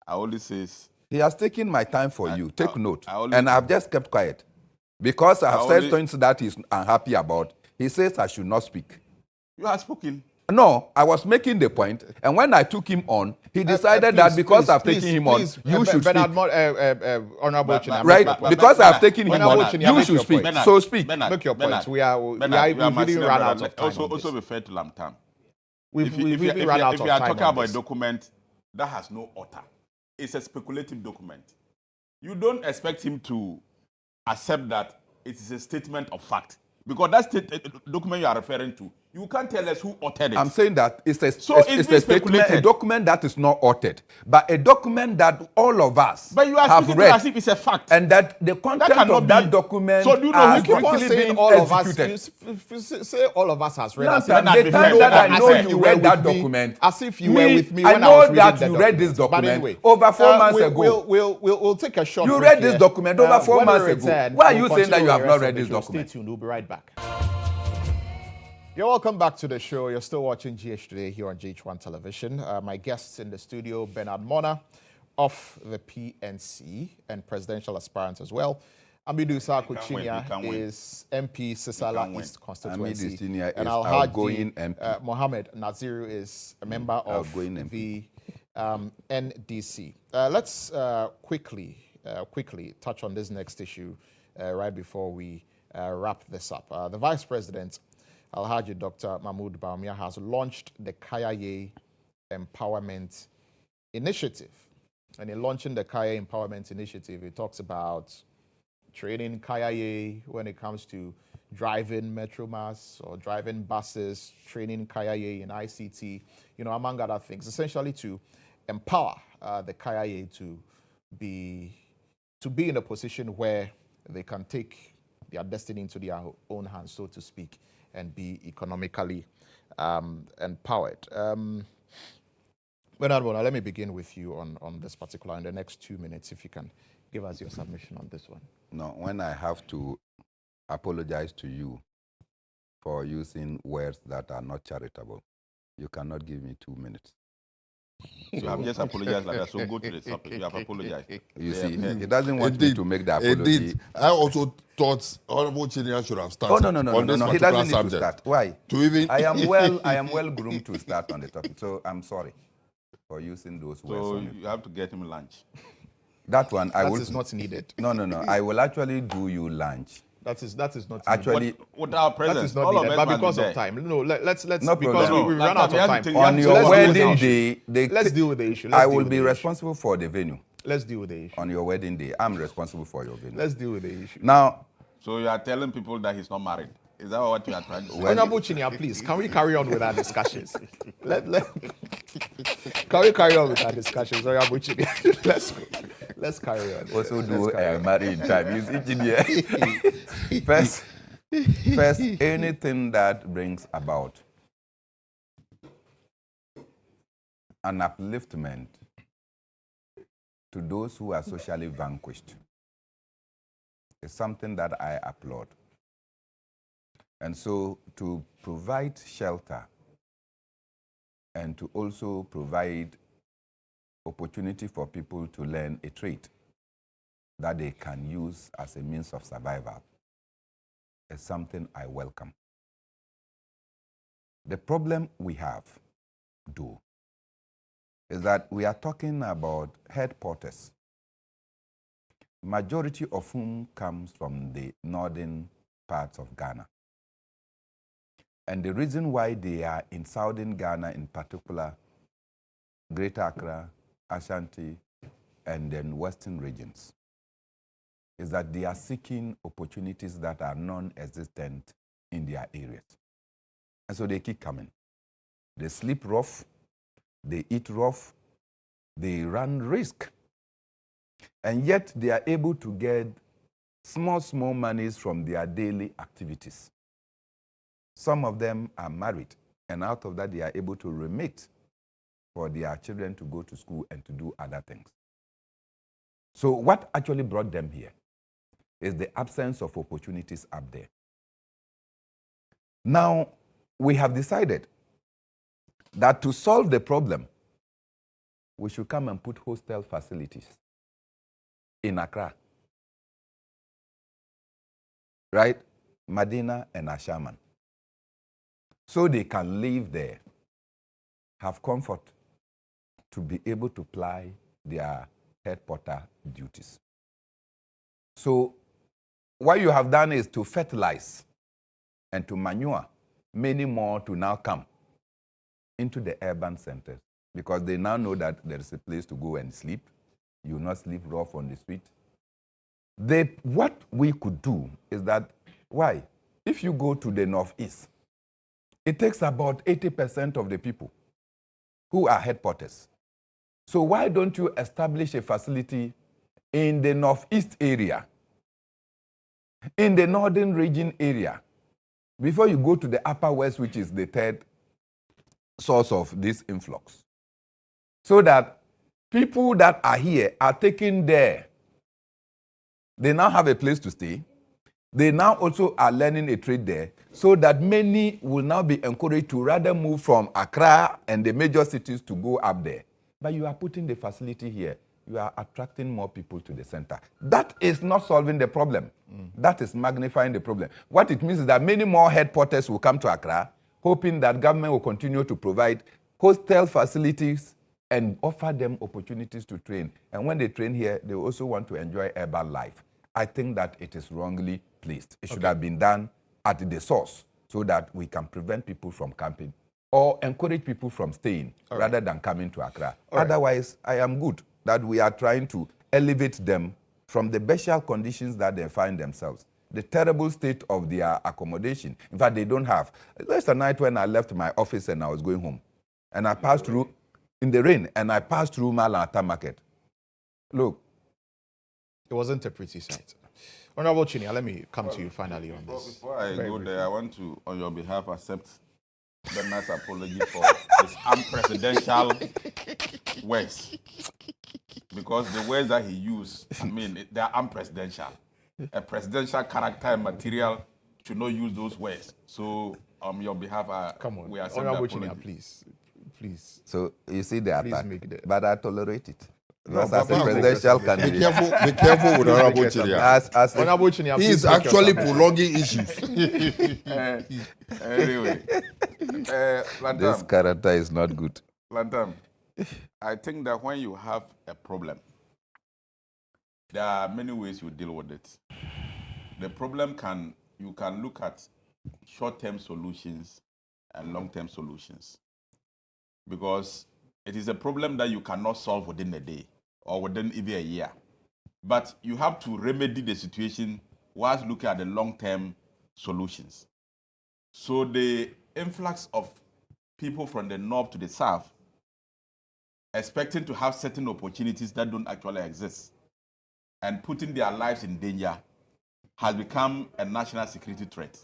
I only says... He has taken my time for you. Take note. And I've just kept quiet. Because I have said things that he's unhappy about, he says I should not speak. You have spoken. No, I was making the point, and when I took him on, he decided that because I've taken him on, you should speak. Honorable China, right? Because I've taken him on, you should speak. So speak. Make your point. We really run out of time. Also refer to Lantam. We've really run out of time. If you are talking about a document that has no author, it's a speculative document. You don't expect him to accept that it is a statement of fact. Because that document you are referring to, you can't tell us who authored it. I'm saying that it's a statement, a document that is not authored, but a document that all of us but you are have read, as if it's a fact, and that the content of that document. So do you know who keep on saying all of us? Say all of us has read. The time that I know you read that document, as if you were with me when I was reading that you read this document over 4 months ago. We'll take a short. You read this document over 4 months ago. Why are you saying that you have not read this document? Stay tuned. We'll be right back. You're welcome back to the show. You're still watching GH Today here on GHOne Television. My guests in the studio, Bernard Mona of the PNC and presidential aspirant as well. Amidu Sarko Chinia is MP Sisala East constituency. And Alhaji Mohammed Naziru is a member of the NDC. Let's quickly touch on this next issue right before we wrap this up. The Vice President, Alhaji Dr. Mahmoud Bawumia, has launched the Kayaye Empowerment Initiative. And in launching the Kayaye Empowerment Initiative, it talks about training Kayaye when it comes to driving Metromas or driving buses, training Kayaye in ICT, among other things, essentially to empower the Kayaye to be in a position where they can take their destiny into their own hands, so to speak, and be economically empowered. Bernard Bona, let me begin with you on this particular, in the next 2 minutes, if you can give us your submission on this one. No, when I have to apologize to you for using words that are not charitable, you cannot give me 2 minutes. So I've just apologized like that, so go to the topic. You have apologized. You see, he doesn't want me to make the apology. Indeed. I also thought Honorable Chinia should have started. Oh, no. He doesn't need to start. Why? I am well groomed to start on the topic, so I'm sorry for using those words. So you have to get him lunch. That one, that is not needed. No. I will actually do you lunch. That is not actually with our presence. That is not needed, but because of time. No, let's no because we run out of time. On your wedding day, let's deal with the issue. I will be responsible for the venue. Let's deal with the issue. On your wedding day, I'm responsible for your venue. Let's deal with the issue. Now, so you are telling people that he's not married. Is that what you are trying to say? Honorable Chinia, please, can we carry on with our discussions? Can we carry on with our discussions, Honorable Chinia? Let's carry on. Also do married time. You see, Chinia. First, anything that brings about an upliftment to those who are socially vanquished is something that I applaud. And so to provide shelter and to also provide opportunity for people to learn a trade that they can use as a means of survival is something I welcome. The problem we have, though, is that we are talking about head porters, majority of whom comes from the northern parts of Ghana. And the reason why they are in southern Ghana in particular, Greater Accra, Ashanti, and then western regions, is that they are seeking opportunities that are non-existent in their areas. And so they keep coming. They sleep rough, they eat rough, they run risk. And yet they are able to get small monies from their daily activities. Some of them are married, and out of that they are able to remit for their children to go to school and to do other things. So what actually brought them here is the absence of opportunities up there. Now, we have decided that to solve the problem, we should come and put hostel facilities in Accra. right? Medina and Ashaman. So they can live there, have comfort to be able to ply their head porter duties. So what you have done is to fertilize and to manure many more to now come into the urban centers because they now know that there is a place to go and sleep. You will not sleep rough on the street. What we could do is that, why? If you go to the northeast, it takes about 80% of the people who are head porters. So why don't you establish a facility in the northeast area, in the northern region area, before you go to the upper west, which is the third source of this influx, so that people that are here are taken there. They now have a place to stay. They now also are learning a trade there, so that many will now be encouraged to rather move from Accra and the major cities to go up there. But you are putting the facility here. You are attracting more people to the center. That is not solving the problem. That is magnifying the problem. What it means is that many more head porters will come to Accra, hoping that government will continue to provide hostel facilities and offer them opportunities to train. And when they train here, they also want to enjoy urban life. I think that it is wrongly placed. It should have been done at the source so that we can prevent people from camping or encourage people from staying rather than coming to Accra. Otherwise, I am good that we are trying to elevate them from the bestial conditions that they find themselves, the terrible state of their accommodation. In fact, they don't have. Last night when I left my office and I was going home, and I passed through, in the rain, and I passed through Lantam market. Look. It wasn't a pretty sight. Honorable Chinia, let me come to you finally on this. Before I go there, I want to, on your behalf, accept Bernard's apology for his unpresidential words. Because the words that he used, I mean, they are unpresidential. A presidential character and material should not use those words. So, on your behalf, we accept the apology. Chinia, please. So, you see the attack, but I tolerate it. No, as a presidential candidate. Be careful with Honorable Chinia. Honorable Chinia, he is actually prolonging issues. Anyway, Lantam, this character is not good. Lantam, I think that when you have a problem, there are many ways you deal with it. The problem you can look at short-term solutions and long-term solutions, because it is a problem that you cannot solve within a day or within even a year. But you have to remedy the situation whilst looking at the long-term solutions. So the influx of people from the north to the south, expecting to have certain opportunities that don't actually exist, and putting their lives in danger, has become a national security threat.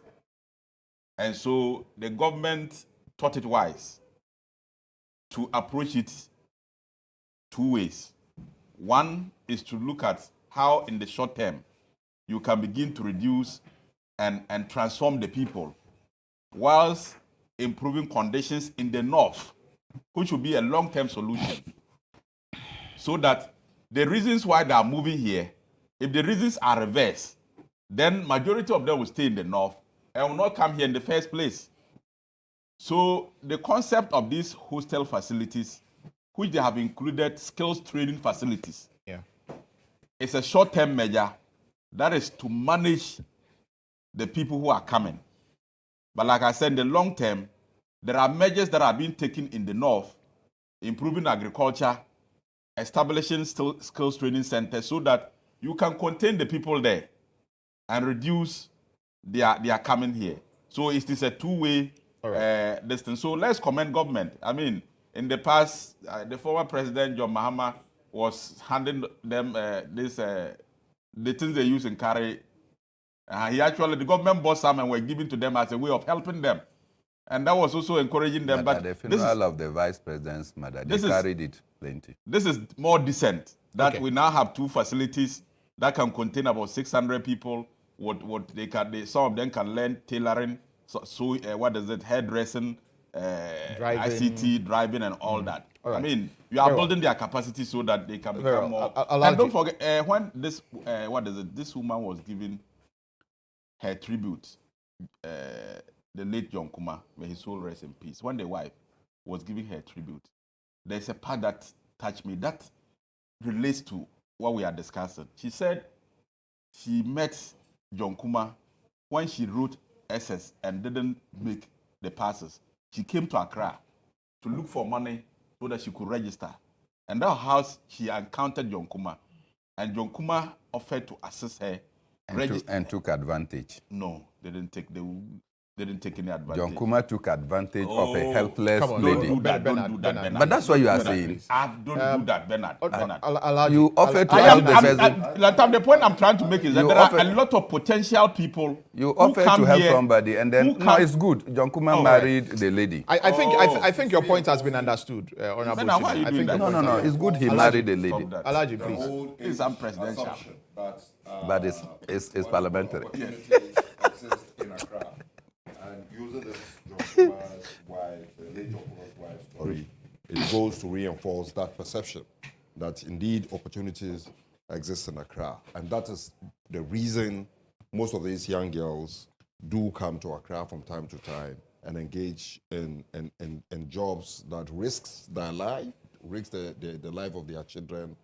And so the government thought it wise to approach it two ways. One is to look at how in the short term you can begin to reduce and transform the people whilst improving conditions in the north, which will be a long-term solution. So that the reasons why they are moving here, if the reasons are reversed, then majority of them will stay in the north and will not come here in the first place. So the concept of these hostel facilities, which they have included skills training facilities, it's a short-term measure that is to manage the people who are coming. But like I said, in the long term, there are measures that are being taken in the north, improving agriculture, establishing skills training centers so that you can contain the people there and reduce their coming here. So it is a two-way distance. So let's commend government. I mean, in the past, the former president, GHOne Mohammed, was handing them the things they use in carry. The government bought some and were given to them as a way of helping them. And that was also encouraging them. But at the funeral of the vice president's mother, they carried it plenty. This is more decent, that we now have two facilities that can contain about 600 people. Some of them can learn tailoring, hairdressing, ICT, driving, and all that. Right. I mean, you are building their capacity so that they can become more. And don't forget, when this woman was given her tribute, the late John Kuma, may his soul rest in peace, when the wife was giving her tribute, there's a part that touched me that relates to what we are discussing. She said she met John Kuma when she wrote SS and didn't make the passes. She came to Accra to look for money so that she could register. And that house, she encountered John Kuma. And John Kuma offered to assist her. And took advantage. No, they didn't take any advantage. John Kuma took advantage of a helpless lady. Don't do that, Bernard. But that's what you are saying. Don't do that, Bernard. You offered to help the person. The point I'm trying to make is that there are a lot of potential people. You offered to help somebody, and then no, it's good. John Kuma married the lady. I think your point has been understood, Honorable. No. It's good he married the lady. Alaji, please. It's unpresidential. But it's parliamentary. Exists in Accra. And using this John Kuma's wife, the late John Kuma's wife story, it goes to reinforce that perception that indeed opportunities exist in Accra. And that is the reason most of these young girls do come to Accra from time to time and engage in jobs that risks their life, risks the life of their children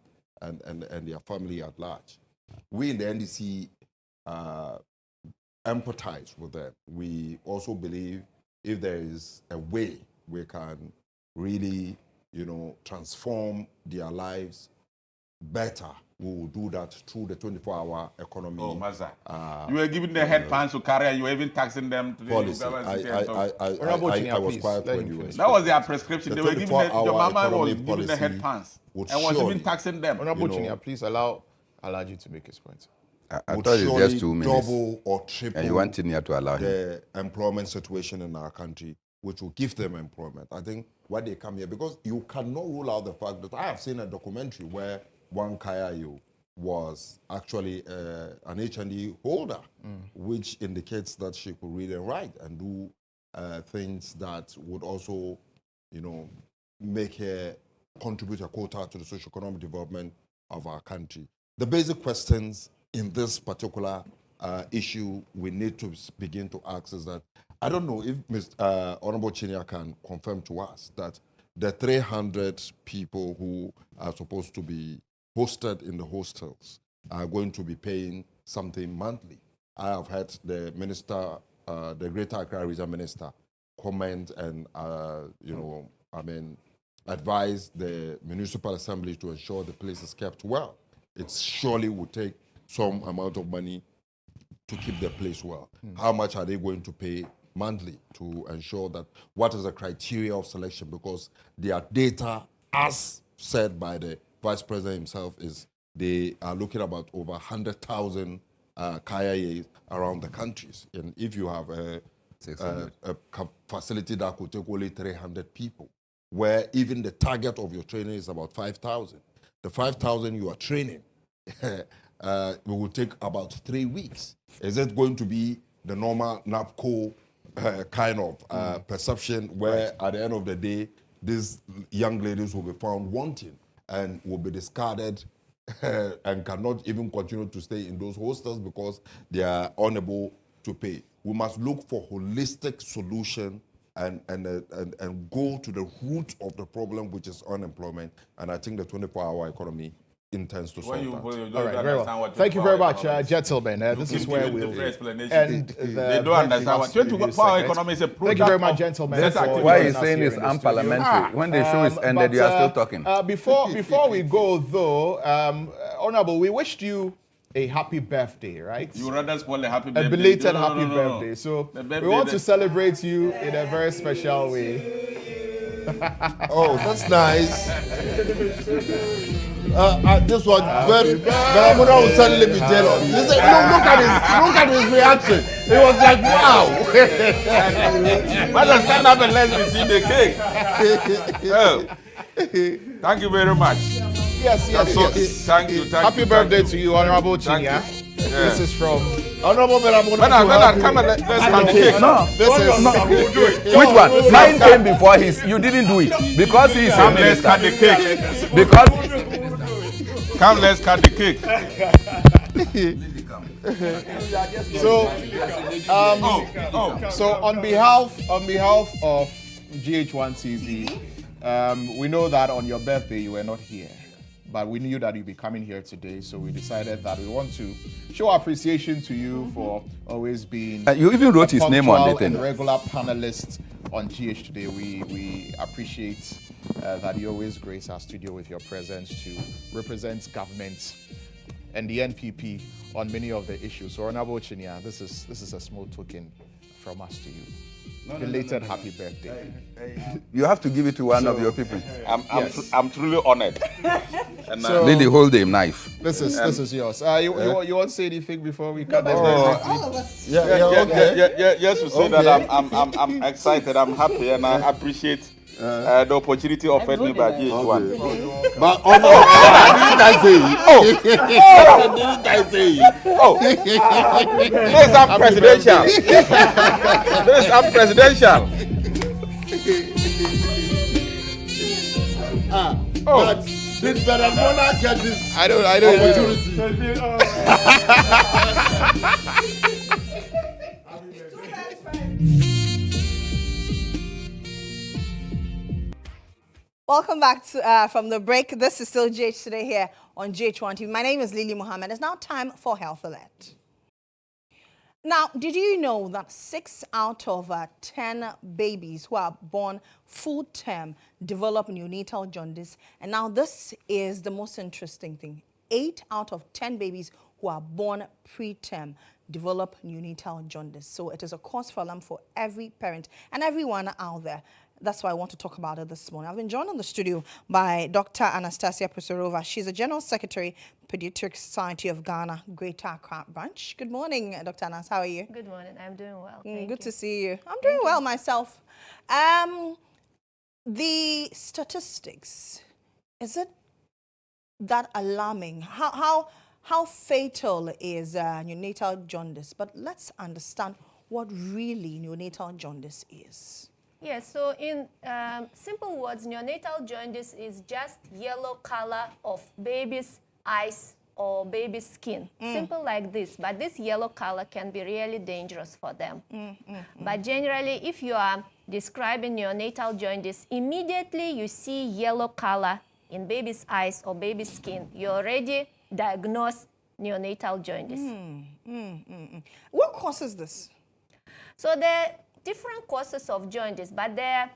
and their family at large. We in the NDC empathize with them. We also believe if there is a way we can really, transform their lives better, we will do that through the 24-hour economy. Oh, Maza. You were giving the headpans to carry, and you were even taxing them to policy. I was quiet when you were. That was their prescription. They were giving your mama was giving the headpans and was even taxing them. Honorable Chinia, please allow Alaji to make his point. I thought it's just 2 minutes. Double or triple and you want Chinia to allow him. The employment situation in our country, which will give them employment. I think why they come here, because you cannot rule out the fact that I have seen a documentary where one Kayayo was actually an HND holder, which indicates that she could read and write and do things that would also, make her contribute a quota to the socio-economic development of our country. The basic questions in this particular issue we need to begin to ask is that, I don't know if Mr. Honorable Chinia can confirm to us that the 300 people who are supposed to be hosted in the hostels are going to be paying something monthly. I have heard the minister, the Greater Accra Region Minister, comment and, advise the municipal assembly to ensure the place is kept well. It surely would take some amount of money to keep the place well. How much are they going to pay monthly to ensure that, what is the criteria of selection? Because their data, as said by the Vice President himself, is they are looking about over 100,000 KIAs around the countries. And if you have a facility that could take only 300 people, where even the target of your training is about 5,000, the 5,000 you are training will take about 3 weeks. Is it going to be the normal NAPCO kind of perception where at the end of the day, these young ladies will be found wanting and will be discarded and cannot even continue to stay in those hostels because they are unable to pay? We must look for holistic solution and go to the root of the problem, which is unemployment. And I think the 24-hour economy intends to solve that. All right, very well. Thank you very much, gentlemen. This is where we'll end they don't understand what 24-hour economy is a product. Thank you very much, gentlemen. That's why he's saying it's unparliamentary. When the show is ended, you are still talking. Before we go, though, Honorable, we wished you a happy birthday, right? You rather spoil a happy birthday. A belated happy birthday. So we want to celebrate you in a very special way. Oh, that's nice. This one, Bernamuna will suddenly be jealous. Listen, look at his reaction. It was like, wow. Let's stand up and let me see the cake. Well, thank you very much. Yes. Thank you. Happy birthday to you, Honorable Chinia. This is from Honorable Bernard, come and let's cut the cake. No, we'll do it. Which one? Mine came before his. You didn't do it because he's a minister. Let's cut the cake. Because come, let's cut the cake. So on behalf of GHOne TV, we know that on your birthday you were not here, but we knew that you'd be coming here today, so we decided that we want to show appreciation to you for always being. You even wrote his name on the thing. And regular panelist on GH today. We appreciate that you always grace our studio with your presence to represent government and the NPP on many of the issues. So, Honorable Chinia, this is a small token from us to you. Belated happy birthday. You have to give it to one of your people. I'm truly honored. And, so, Lily, hold the knife. This is yours. You want to say anything before we cut all of us. Just to say that I'm excited, I'm happy, and I appreciate the opportunity offered me by GHOne. But oh no, didn't I say it? This is unpresidential. This is unpresidential. But did Beramona get this? I don't opportunity. Welcome back to, from the break. This is still GH Today here on GHOne TV. My name is Mohammed. It's now time for Health Alert. Now, did you know that 6 out of 10 babies who are born full term develop neonatal jaundice? And now this is the most interesting thing. 8 out of 10 babies who are born preterm develop neonatal jaundice. So it is a cause for alarm for every parent and everyone out there. That's why I want to talk about it this morning. I've been joined on the studio by Dr. Anastasia Pusorova. She's the General Secretary, Pediatric Society of Ghana, Greater Accra Branch. Good morning, Dr. Anas. How are you? Good morning. I'm doing well. Good to see you. I'm doing well myself. The statistics, is it that alarming? How fatal is neonatal jaundice? But let's understand what really neonatal jaundice is. Yes, so in simple words, neonatal jaundice is just yellow color of baby's eyes or baby's skin. Simple like this, but this yellow color can be really dangerous for them. But generally, if you are describing neonatal jaundice, immediately you see yellow color in baby's eyes or baby's skin, you already diagnose neonatal jaundice. What causes this? So the different causes of jaundice, but they're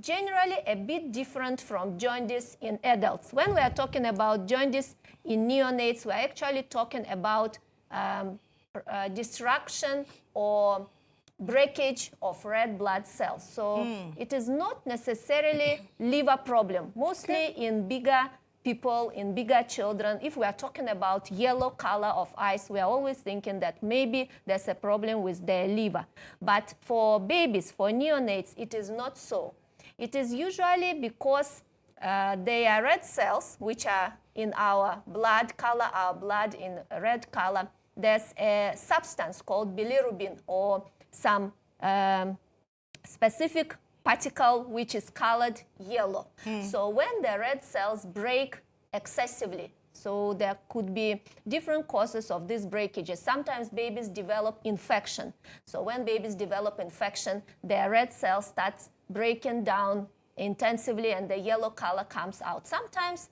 generally a bit different from jaundice in adults. When we are talking about jaundice in neonates, we're actually talking about destruction or breakage of red blood cells. So it is not necessarily liver problem, mostly in bigger people, in bigger children. If we are talking about yellow color of eyes, we are always thinking that maybe there's a problem with their liver. But for babies, for neonates, it is not so. It is usually because they are red cells, which are in our blood color, our blood in red color. There's a substance called bilirubin or some specific particle which is colored yellow. So when the red cells break excessively, so there could be different causes of these breakages. Sometimes babies develop infection. So when babies develop infection, their red cells start breaking down intensively and the yellow color comes out. Sometimes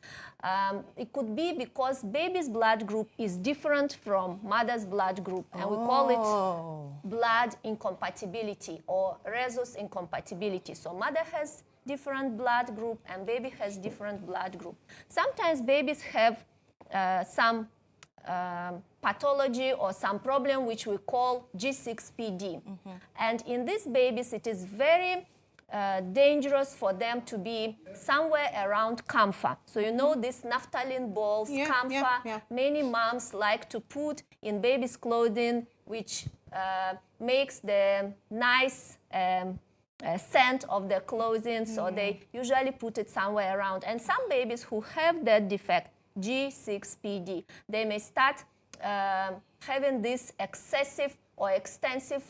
it could be because baby's blood group is different from mother's blood group, and we call it blood incompatibility or rhesus incompatibility. So mother has different blood group and baby has different blood group. Sometimes babies have some pathology or some problem which we call G6PD. And in these babies, it is very dangerous for them to be somewhere around camphor. So you know these naphthalene balls, camphor, many moms like to put in baby's clothing, which makes the nice scent of the clothing, so they usually put it somewhere around. And some babies who have that defect, G6PD, they may start having this excessive or extensive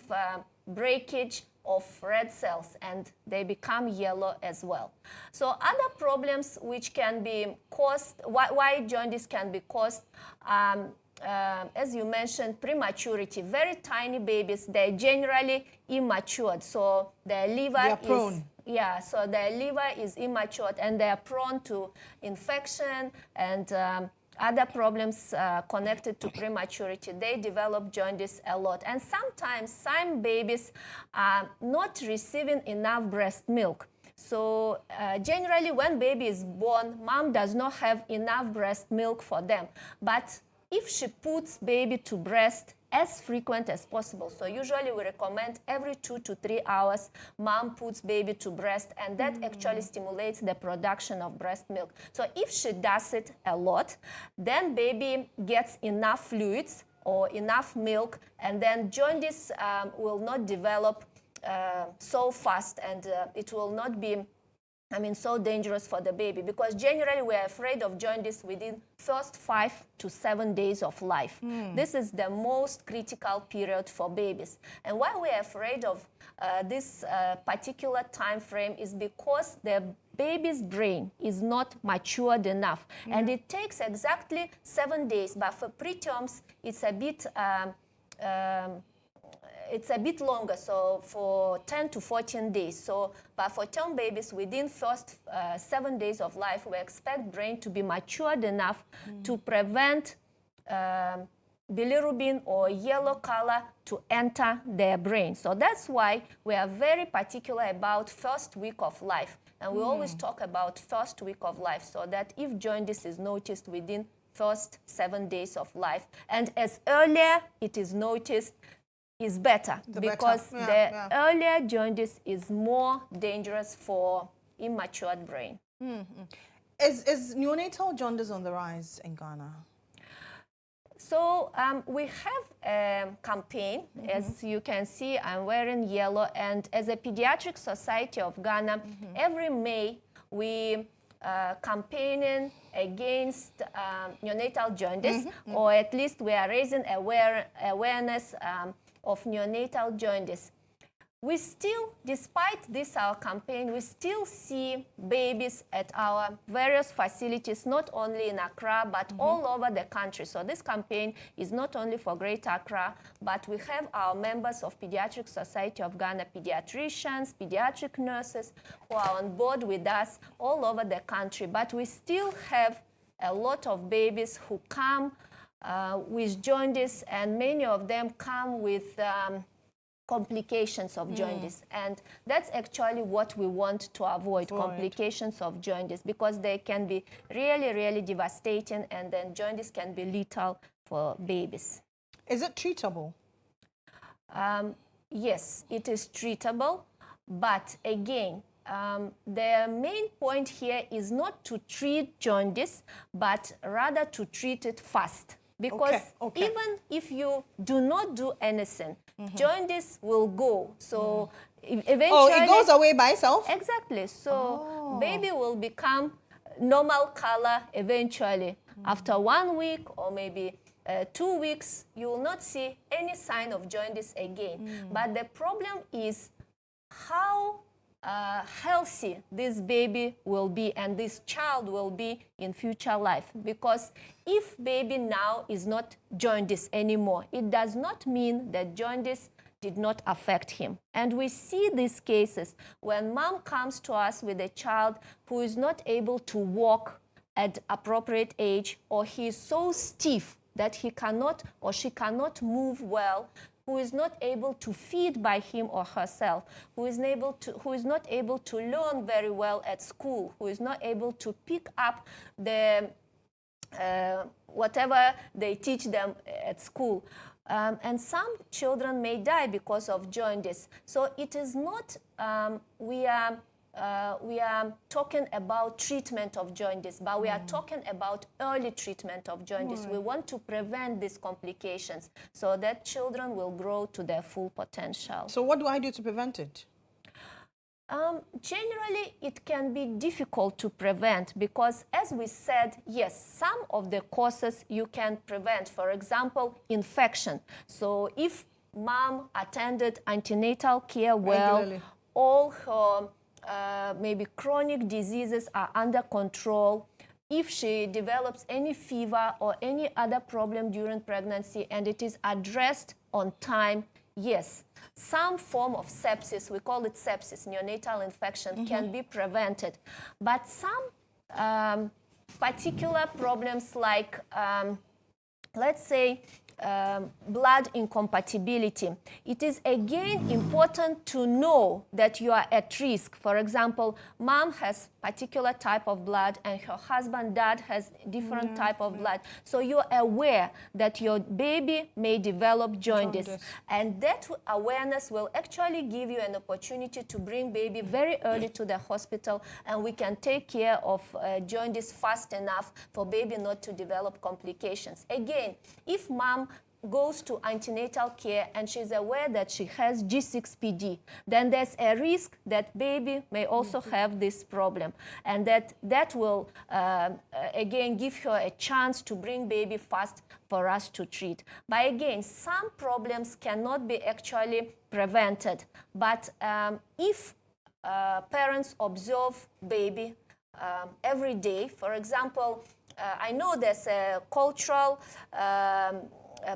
breakage of red cells, and they become yellow as well. So other problems which can be caused, why jaundice can be caused, as you mentioned, prematurity. Very tiny babies, they're generally immatured, so their liver is... Yeah, so their liver is immatured and they are prone to infection and other problems connected to prematurity. They develop jaundice a lot. And sometimes some babies are not receiving enough breast milk. So generally when baby is born, mom does not have enough breast milk for them. But if she puts baby to breast as frequent as possible, so usually we recommend every 2 to 3 hours, mom puts baby to breast, and that actually stimulates the production of breast milk. So if she does it a lot, then baby gets enough fluids or enough milk, and then jaundice will not develop so fast, and it will not be so dangerous for the baby, because generally we are afraid of jaundice within first 5 to 7 days of life. This is the most critical period for babies. And why we are afraid of this particular time frame is because the baby's brain is not matured enough. And it takes exactly 7 days, but for preterms, it's a bit longer, so for 10 to 14 days. So, but for term babies, within first 7 days of life, we expect brain to be matured enough to prevent bilirubin or yellow color to enter their brain. So that's why we are very particular about first week of life. And we always talk about first week of life, so that if jaundice is noticed within first 7 days of life, and as earlier it is noticed, is better, because the earlier jaundice is more dangerous for immatured brain. Is neonatal jaundice on the rise in Ghana? So we have a campaign. As you can see, I'm wearing yellow, and as a Pediatric Society of Ghana, every May we campaigning against neonatal jaundice, or at least we are raising awareness of neonatal jaundice. We still, despite this our campaign, we still see babies at our various facilities, not only in Accra, but all over the country. So this campaign is not only for Greater Accra, but we have our members of Pediatric Society of Ghana, pediatricians, pediatric nurses, who are on board with us all over the country. But we still have a lot of babies who come with jaundice, and many of them come with complications of jaundice. And that's actually what we want to avoid, complications of jaundice, because they can be really, really devastating, and then jaundice can be lethal for babies. Is it treatable? Yes, it is treatable, but again, the main point here is not to treat jaundice, but rather to treat it fast. Because even if you do not do anything, jaundice will go. So eventually... Oh, it goes away by itself? Exactly. So baby will become normal color eventually. After 1 week or maybe 2 weeks, you will not see any sign of jaundice again. But the problem is how healthy this baby will be and this child will be in future life. Because if baby now is not jaundice anymore, it does not mean that jaundice did not affect him. And we see these cases when mom comes to us with a child who is not able to walk at appropriate age, or he is so stiff that he cannot or she cannot move well, who is not able to feed by him or herself, who is not able to learn very well at school, who is not able to pick up the whatever they teach them at school. And some children may die because of jaundice. So it is not, we are talking about treatment of jaundice, but we are talking about early treatment of jaundice. We want to prevent these complications so that children will grow to their full potential. So what do I do to prevent it? Generally, it can be difficult to prevent because, as we said, yes, some of the causes you can prevent. For example, infection. So if mom attended antenatal care well, regularly, all her maybe chronic diseases are under control, if she develops any fever or any other problem during pregnancy and it is addressed on time, yes, some form of sepsis, we call it sepsis, neonatal infection, can be prevented. But some particular problems like, let's say, blood incompatibility. It is again important to know that you are at risk. For example, mom has particular type of blood and her husband, dad, has different type of blood. So you're aware that your baby may develop jaundice. And that awareness will actually give you an opportunity to bring baby very early to the hospital, and we can take care of jaundice fast enough for baby not to develop complications. Again, if mom goes to antenatal care and she's aware that she has G6PD, then there's a risk that baby may also have this problem, and that will again give her a chance to bring baby fast for us to treat. But again, some problems cannot be actually prevented, but if parents observe baby every day, for example, I know there's a cultural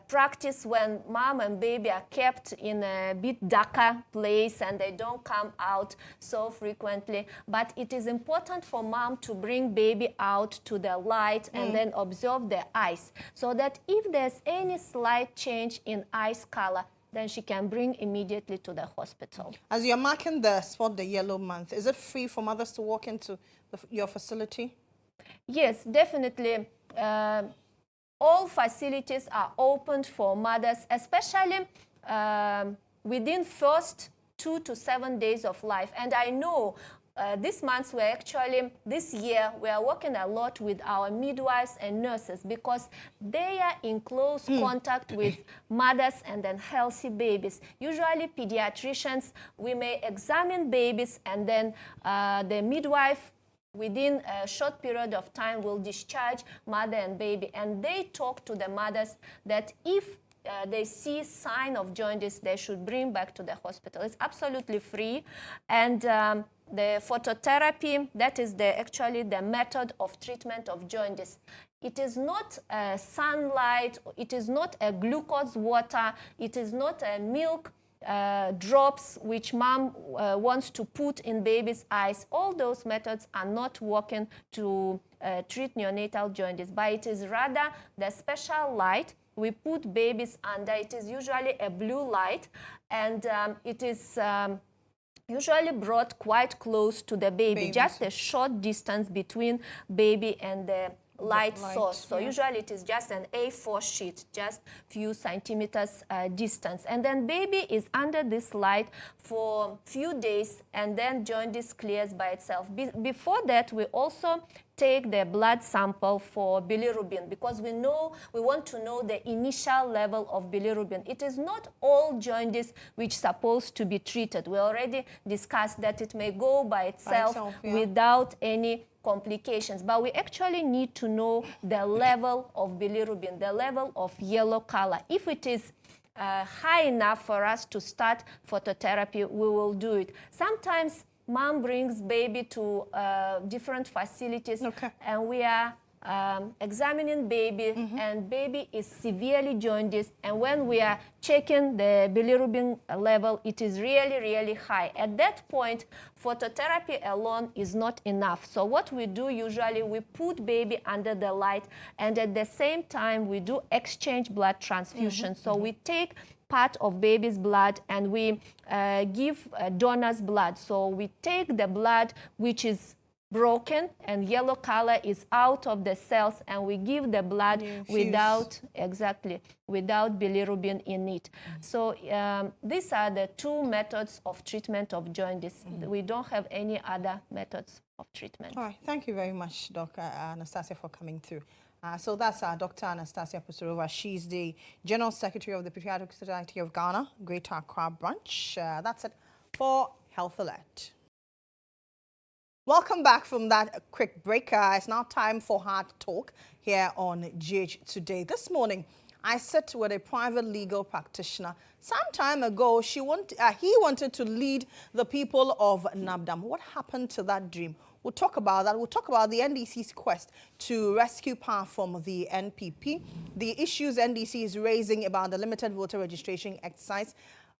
practice when mom and baby are kept in a bit darker place and they don't come out so frequently. But it is important for mom to bring baby out to the light and then observe their eyes, so that if there's any slight change in eyes color, then she can bring immediately to the hospital. As you're marking the spot, the yellow month, is it free for mothers to walk into your facility? Yes, definitely. All facilities are opened for mothers, especially within first 2 to 7 days of life. And I know this year, we are working a lot with our midwives and nurses because they are in close contact with mothers and then healthy babies. Usually pediatricians, we may examine babies and then the midwife within a short period of time will discharge mother and baby, and they talk to the mothers that if they see sign of jaundice, they should bring back to the hospital. It's absolutely free. And the phototherapy, that is actually the method of treatment of jaundice. It is not sunlight, it is not a glucose water, it is not a milk drops which mom wants to put in baby's eyes. All those methods are not working to treat neonatal jaundice, but it is rather the special light we put babies under. It is usually a blue light, and it is usually brought quite close to the baby, just a short distance between baby and the light source. So usually it is just an A4 sheet, just few centimeters distance. And then baby is under this light for few days, and then jaundice clears by itself. Before that, we also take the blood sample for bilirubin, because we want to know the initial level of bilirubin. It is not all jaundice which is supposed to be treated. We already discussed that it may go by itself without any complications, but we actually need to know the level of bilirubin, the level of yellow color. If it is high enough for us to start phototherapy, we will do it. Sometimes mom brings baby to different facilities, and we are examining baby, and baby is severely jaundiced, and when we are checking the bilirubin level, it is really, really high. At that point, phototherapy alone is not enough. So what we do usually, we put baby under the light, and at the same time, we do exchange blood transfusion. So we take part of baby's blood and we give donor's blood. So we take the blood which is broken and yellow color is out of the cells, and we give the blood without bilirubin in it. So these are the two methods of treatment of jaundice. We don't have any other methods of treatment. All right, thank you very much, Dr. Anastasia, for coming through. So that's Dr. Anastasia Pusurova. She's the General Secretary of the Pediatric Society of Ghana, Greater Accra Branch. That's it for Health Alert. Welcome back from that quick break. It's now time for Hard Talk here on GH Today. This morning, I sat with a private legal practitioner. Some time ago, he wanted to lead the people of Nabdam. What happened to that dream? We'll talk about that. We'll talk about the NDC's quest to rescue power from the NPP, the issues NDC is raising about the limited voter registration exercise.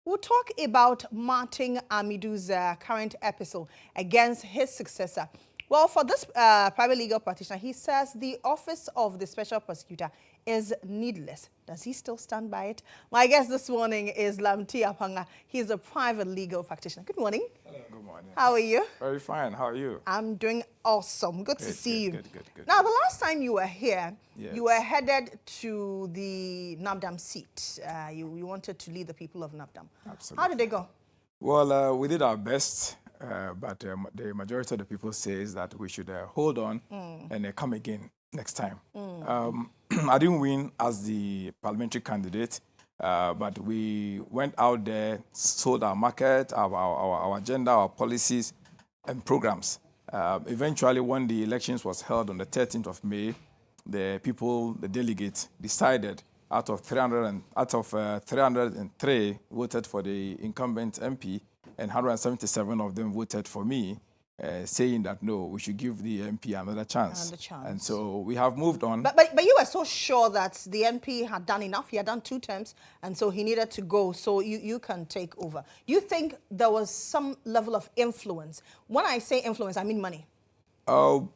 We'll talk about Martin Amidu's current episode against his successor. Well, for this private legal practitioner, he says the office of the special prosecutor is needless. Does he still stand by it? My guest this morning is Lantam. He's a private legal practitioner. Good morning. Hello, good morning. How are you? Very fine. How are you? I'm doing awesome. Good to see you. Good. Now, the last time you were here, yes, you were headed to the Lantam seat. You wanted to lead the people of Lantam. Absolutely. How did they go? Well, we did our best, but the majority of the people says that we should hold on and come again next time. I didn't win as the parliamentary candidate, but we went out there, sold our market, our agenda, our policies and programs. Eventually, when the elections was held on the 13th of May, the people, the delegates, decided out of 303 voted for the incumbent MP, and 177 of them voted for me, saying that, no, we should give the MP another chance. And so we have moved on. But you were so sure that the MP had done enough. He had done 2 terms, and so he needed to go, so you can take over. Do you think there was some level of influence? When I say influence, I mean money. You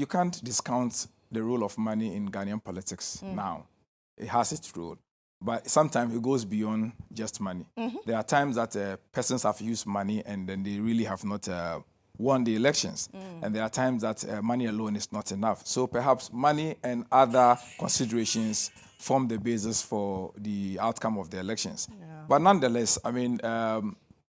can't discount the role of money in Ghanaian politics now. It has its role. But sometimes it goes beyond just money. There are times that persons have used money and then they really have not won the elections. And there are times that money alone is not enough. So perhaps money and other considerations form the basis for the outcome of the elections. Yeah. But nonetheless, I mean,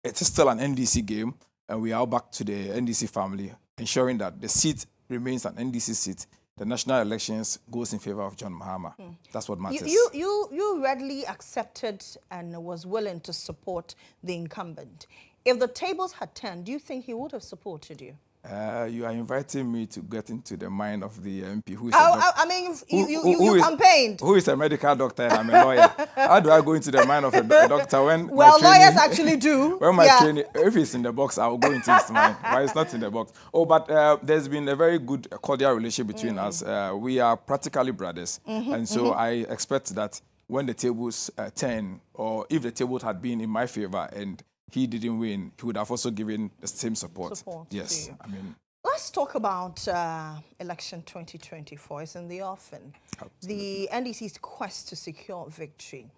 it is still an NDC game, and we are back to the NDC family, ensuring that the seat remains an NDC seat. The national elections goes in favor of GHOne Mohammed. That's what matters. You readily accepted and was willing to support the incumbent. If the tables had turned, do you think he would have supported you? You are inviting me to get into the mind of the MP who is I mean, you campaigned. Who is a medical doctor and I'm a lawyer. How do I go into the mind of a doctor when well, lawyers actually do. When my training, if it's in the box, I will go into his mind. Why it's not in the box? Oh, but there's been a very good cordial relationship between us. We are practically brothers. And so I expect that when the tables turn, or if the tables had been in my favor and he didn't win, he would have also given the same support. Yes, I mean. Let's talk about election 2024. It's in the offing. The NDC's quest to secure victory.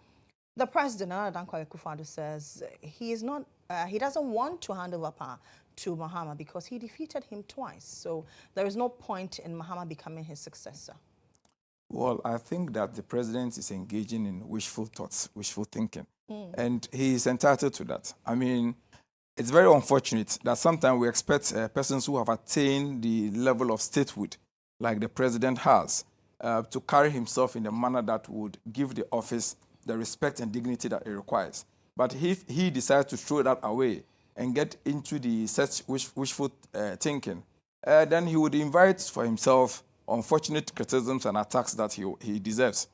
The president, Dankwa Akufo-Addo, says he is not. He doesn't want to hand over power to Mohammed because he defeated him twice. So there is no point in Mohammed becoming his successor. Well, I think that the president is engaging in wishful thoughts, wishful thinking. And he is entitled to that. I mean, it's very unfortunate that sometimes we expect persons who have attained the level of statehood, like the president has, to carry himself in a manner that would give the office the respect and dignity that it requires. But if he decides to throw that away and get into the such wishful thinking, then he would invite for himself unfortunate criticisms and attacks that he deserves.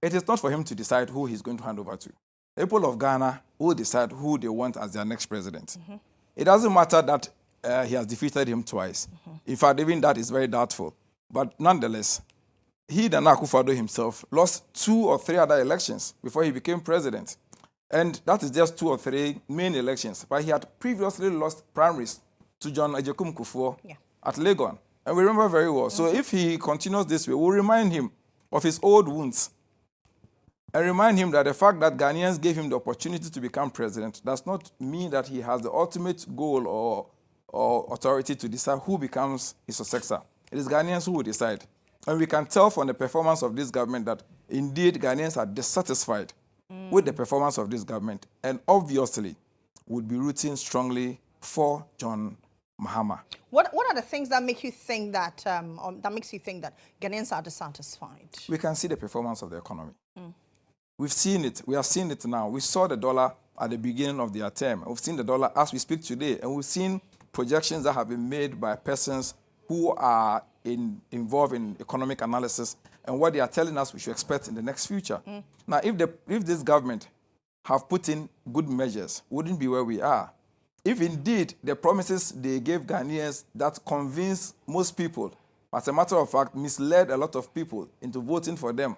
It is not for him to decide who he's going to hand over to. The people of Ghana will decide who they want as their next president. It doesn't matter that he has defeated him twice. In fact, even that is very doubtful. But nonetheless, he, Nana Akufo-Addo himself, lost 2 or 3 other elections before he became president. And that is just 2 or 3 main elections. But he had previously lost primaries to John Ajekum Kufuor at Legon. And we remember very well. So if he continues this way, we'll remind him of his old wounds. And remind him that the fact that Ghanaians gave him the opportunity to become president does not mean that he has the ultimate goal or authority to decide who becomes his successor. It is Ghanaians who will decide. And we can tell from the performance of this government that indeed Ghanaians are dissatisfied with the performance of this government and obviously would be rooting strongly for GHOne Mohammed. What are the things that make you think that Ghanaians are dissatisfied? We can see the performance of the economy. We've seen it. We have seen it now. We saw the dollar at the beginning of their term. We've seen the dollar as we speak today, and we've seen projections that have been made by persons who are involved in economic analysis and what they are telling us we should expect in the next future. Now, if this government have put in good measures, we wouldn't be where we are. if indeed the promises they gave Ghanaians that convinced most people, as a matter of fact, misled a lot of people into voting for them,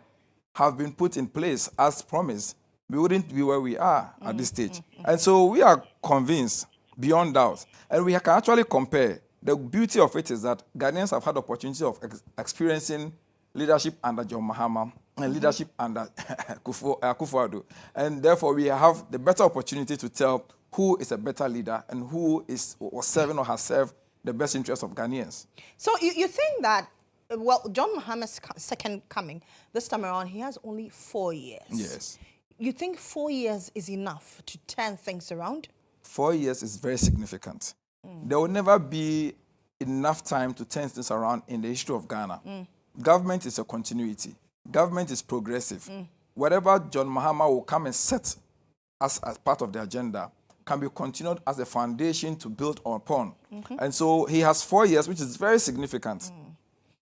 have been put in place as promised, we wouldn't be where we are at this stage. And so we are convinced, beyond doubt, and we can actually compare. The beauty of it is that Ghanaians have had the opportunity of experiencing leadership under John Mahama and leadership under Akufo-Addo. And therefore, we have the better opportunity to tell who is a better leader and who was serving or has served the best interests of Ghanaians. So you think that, well, John Mohammed's second coming, this time around, he has only 4 years. Yes. You think 4 years is enough to turn things around? 4 years is very significant. There will never be enough time to turn things around in the history of Ghana. Government is a continuity. Government is progressive. Whatever John Mahama will come and set as part of the agenda can be continued as a foundation to build upon. And so he has 4 years, which is very significant.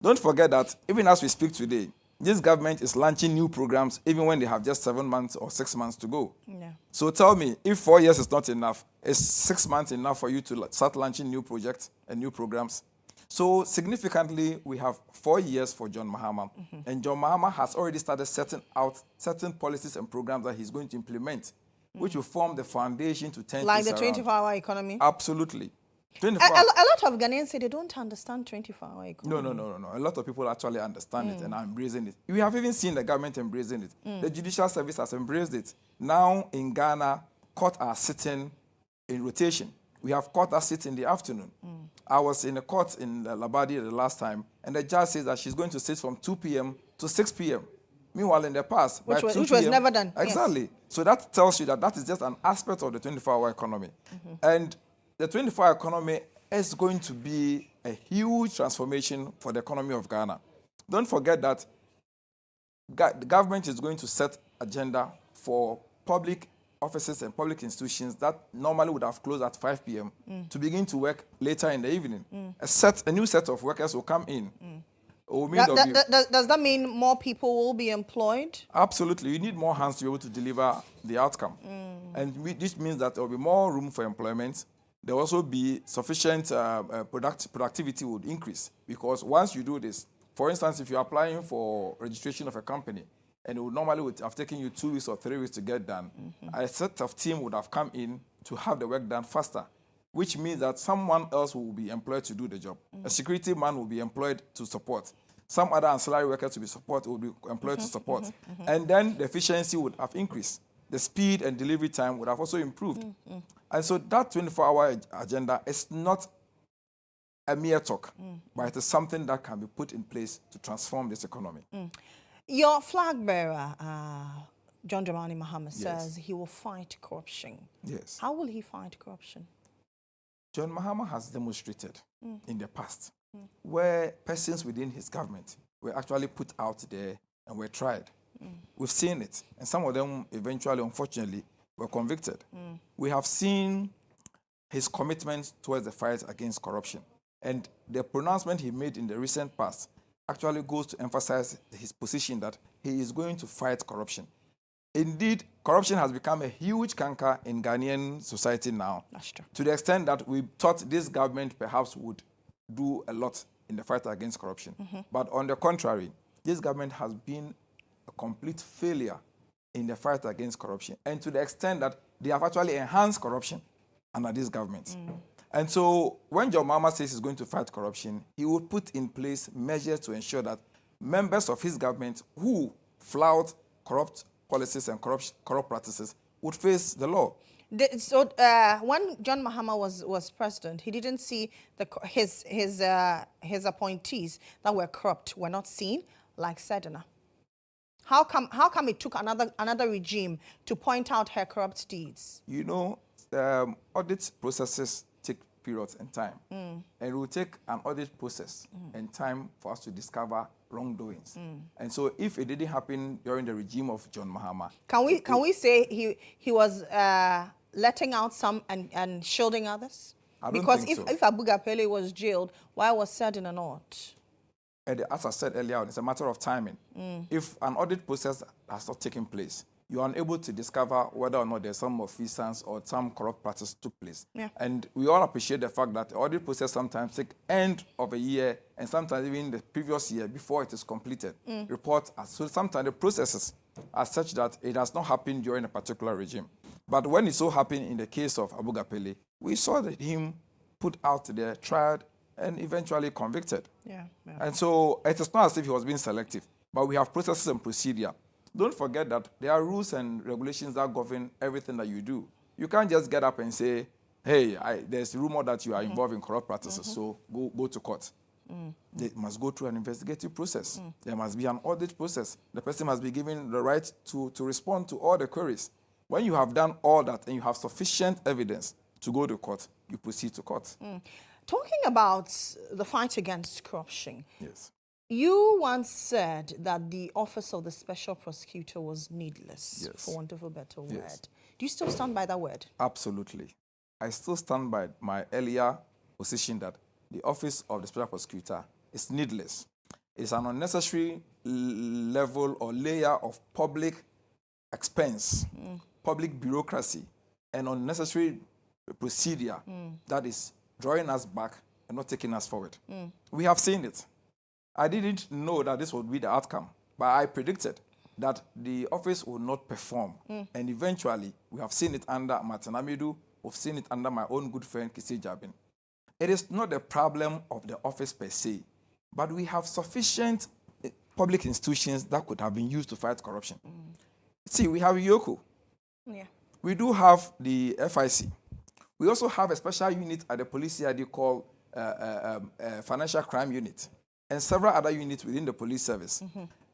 Don't forget that even as we speak today, this government is launching new programs even when they have just 7 months or 6 months to go. Yeah. So tell me, if 4 years is not enough, is 6 months enough for you to start launching new projects and new programs? So significantly, we have 4 years for John Mahama. And John Mahama has already started setting out certain policies and programs that he's going to implement, which will form the foundation to turn like things the around. 24-hour economy? Absolutely. A lot of Ghanaians say they don't understand 24-hour economy. No. A lot of people actually understand it and are embracing it. We have even seen the government embracing it. The judicial service has embraced it. Now in Ghana, courts are sitting in rotation. We have court that sits in the afternoon. I was in a court in Labadi the last time, and the judge says that she's going to sit from 2 p.m. to 6 p.m. Meanwhile, in the past, which was never done. Exactly. Yes. So that tells you that that is just an aspect of the 24-hour economy. And the 24-hour economy is going to be a huge transformation for the economy of Ghana. Don't forget that the government is going to set agenda for public offices and public institutions that normally would have closed at 5 p.m. to begin to work later in the evening. A new set of workers will come in. Does that mean more people will be employed? Absolutely. You need more hands to be able to deliver the outcome. And this means that there will be more room for employment. There will also be sufficient productivity would increase, because once you do this, for instance, if you're applying for registration of a company, and it would normally have taken you 2 weeks or 3 weeks to get done, a set of team would have come in to have the work done faster, which means that someone else will be employed to do the job. A security man will be employed to support. Some other ancillary workers will be employed to support. And then the efficiency would have increased. The speed and delivery time would have also improved. And so that 24-hour agenda is not a mere talk, but it is something that can be put in place to transform this economy. Your flag bearer, John Dramani Mohammed, says he will fight corruption. Yes. How will he fight corruption? John Mahama has demonstrated in the past where persons within his government were actually put out there and were tried. We've seen it, and some of them eventually, unfortunately, were convicted. We have seen his commitment towards the fight against corruption. And the pronouncement he made in the recent past actually goes to emphasize his position that he is going to fight corruption. Indeed, corruption has become a huge canker in Ghanaian society now. That's true. To the extent that we thought this government perhaps would do a lot in the fight against corruption. But on the contrary, this government has been a complete failure in the fight against corruption, and to the extent that they have actually enhanced corruption under this government. And so when John Mahama says he's going to fight corruption, he will put in place measures to ensure that members of his government who flout corrupt policies and corrupt practices would face the law. So when John Mahama was president, he didn't see his appointees that were corrupt were not seen, like Sedina. How come it took another regime to point out her corrupt deeds? You know, audit processes take periods and time. And it will take an audit process and time for us to discover wrongdoings. And so if it didn't happen during the regime of John Mahama... Can we say he was letting out some and shielding others? I don't because think so. If Abu Gapele was jailed, why was Sedina not? As I said earlier, it's a matter of timing. If an audit process has not taken place, you are unable to discover whether or not there's some malfeasance or some corrupt practice took place. Yeah. And we all appreciate the fact that the audit process sometimes takes end of a year and sometimes even the previous year before it is completed. Report. So sometimes the processes are such that it has not happened during a particular regime. But when it so happened in the case of Abu Gapele, we saw that him put out there, tried, and eventually convicted. Yeah. And so it is not as if he was being selective, but we have processes and procedure. Don't forget that there are rules and regulations that govern everything that you do. You can't just get up and say, hey, there's rumor that you are involved in corrupt practices, so go to court. They must go through an investigative process. There must be an audit process. The person must be given the right to respond to all the queries. When you have done all that and you have sufficient evidence to go to court, you proceed to court. Talking about the fight against corruption, Yes. you once said that the office of the special prosecutor was needless, Yes. for want of a better word. Yes. Do you still stand by that word? Absolutely. I still stand by my earlier position that the office of the special prosecutor is needless. It's an unnecessary level or layer of public expense, public bureaucracy, and unnecessary procedure that is drawing us back and not taking us forward. We have seen it. I didn't know that this would be the outcome, but I predicted that the office would not perform. And eventually, we have seen it under Martin Amidu, we've seen it under my own good friend, Kisi Jabin. It is not the problem of the office per se, but we have sufficient public institutions that could have been used to fight corruption. See, we have Yoko. Yeah. We do have the FIC. We also have a special unit at the police CID called Financial Crime Unit, and several other units within the police service.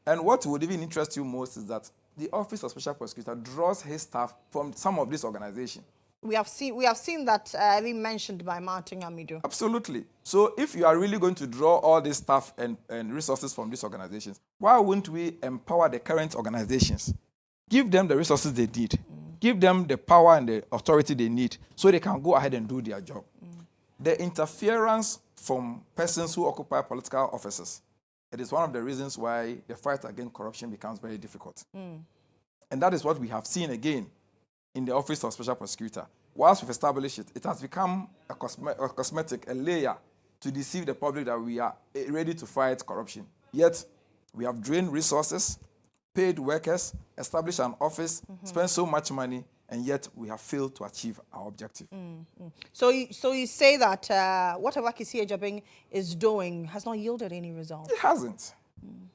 And what would even interest you most is that the Office of Special Prosecutor draws his staff from some of these organizations. We have seen that being mentioned by Martin Amidu. Absolutely. So if you are really going to draw all this staff and resources from these organizations, why wouldn't we empower the current organizations? Give them the resources they need. Give them the power and the authority they need so they can go ahead and do their job. The interference from persons who occupy political offices, it is one of the reasons why the fight against corruption becomes very difficult. And that is what we have seen again in the Office of Special Prosecutor. Whilst we've established it, it has become a cosmetic, a layer to deceive the public that we are ready to fight corruption. Yet, we have drained resources, paid workers, established an office, spent so much money, and yet we have failed to achieve our objective. So you say that whatever Kisi Ejabing is doing has not yielded any result? It hasn't.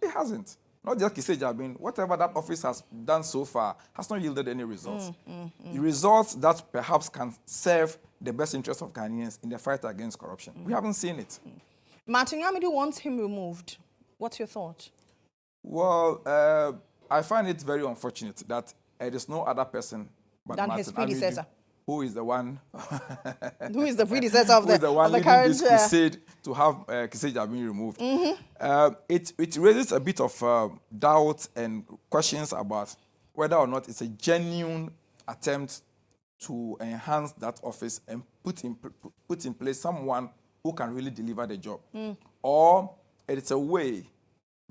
It hasn't. Not just Kisi Ejabing, whatever that office has done so far has not yielded any results. The results that perhaps can serve the best interest of Ghanaians in the fight against corruption. We haven't seen it. Martin Amidu wants him removed. What's your thought? Well, I find it very unfortunate that there is no other person but than Martin his predecessor. Amidu, who is the one who is the predecessor of the leading current this crusade to have Kisi Ejabing removed. It raises a bit of doubt and questions about whether or not it's a genuine attempt to enhance that office and put in place someone who can really deliver the job. Or it's a way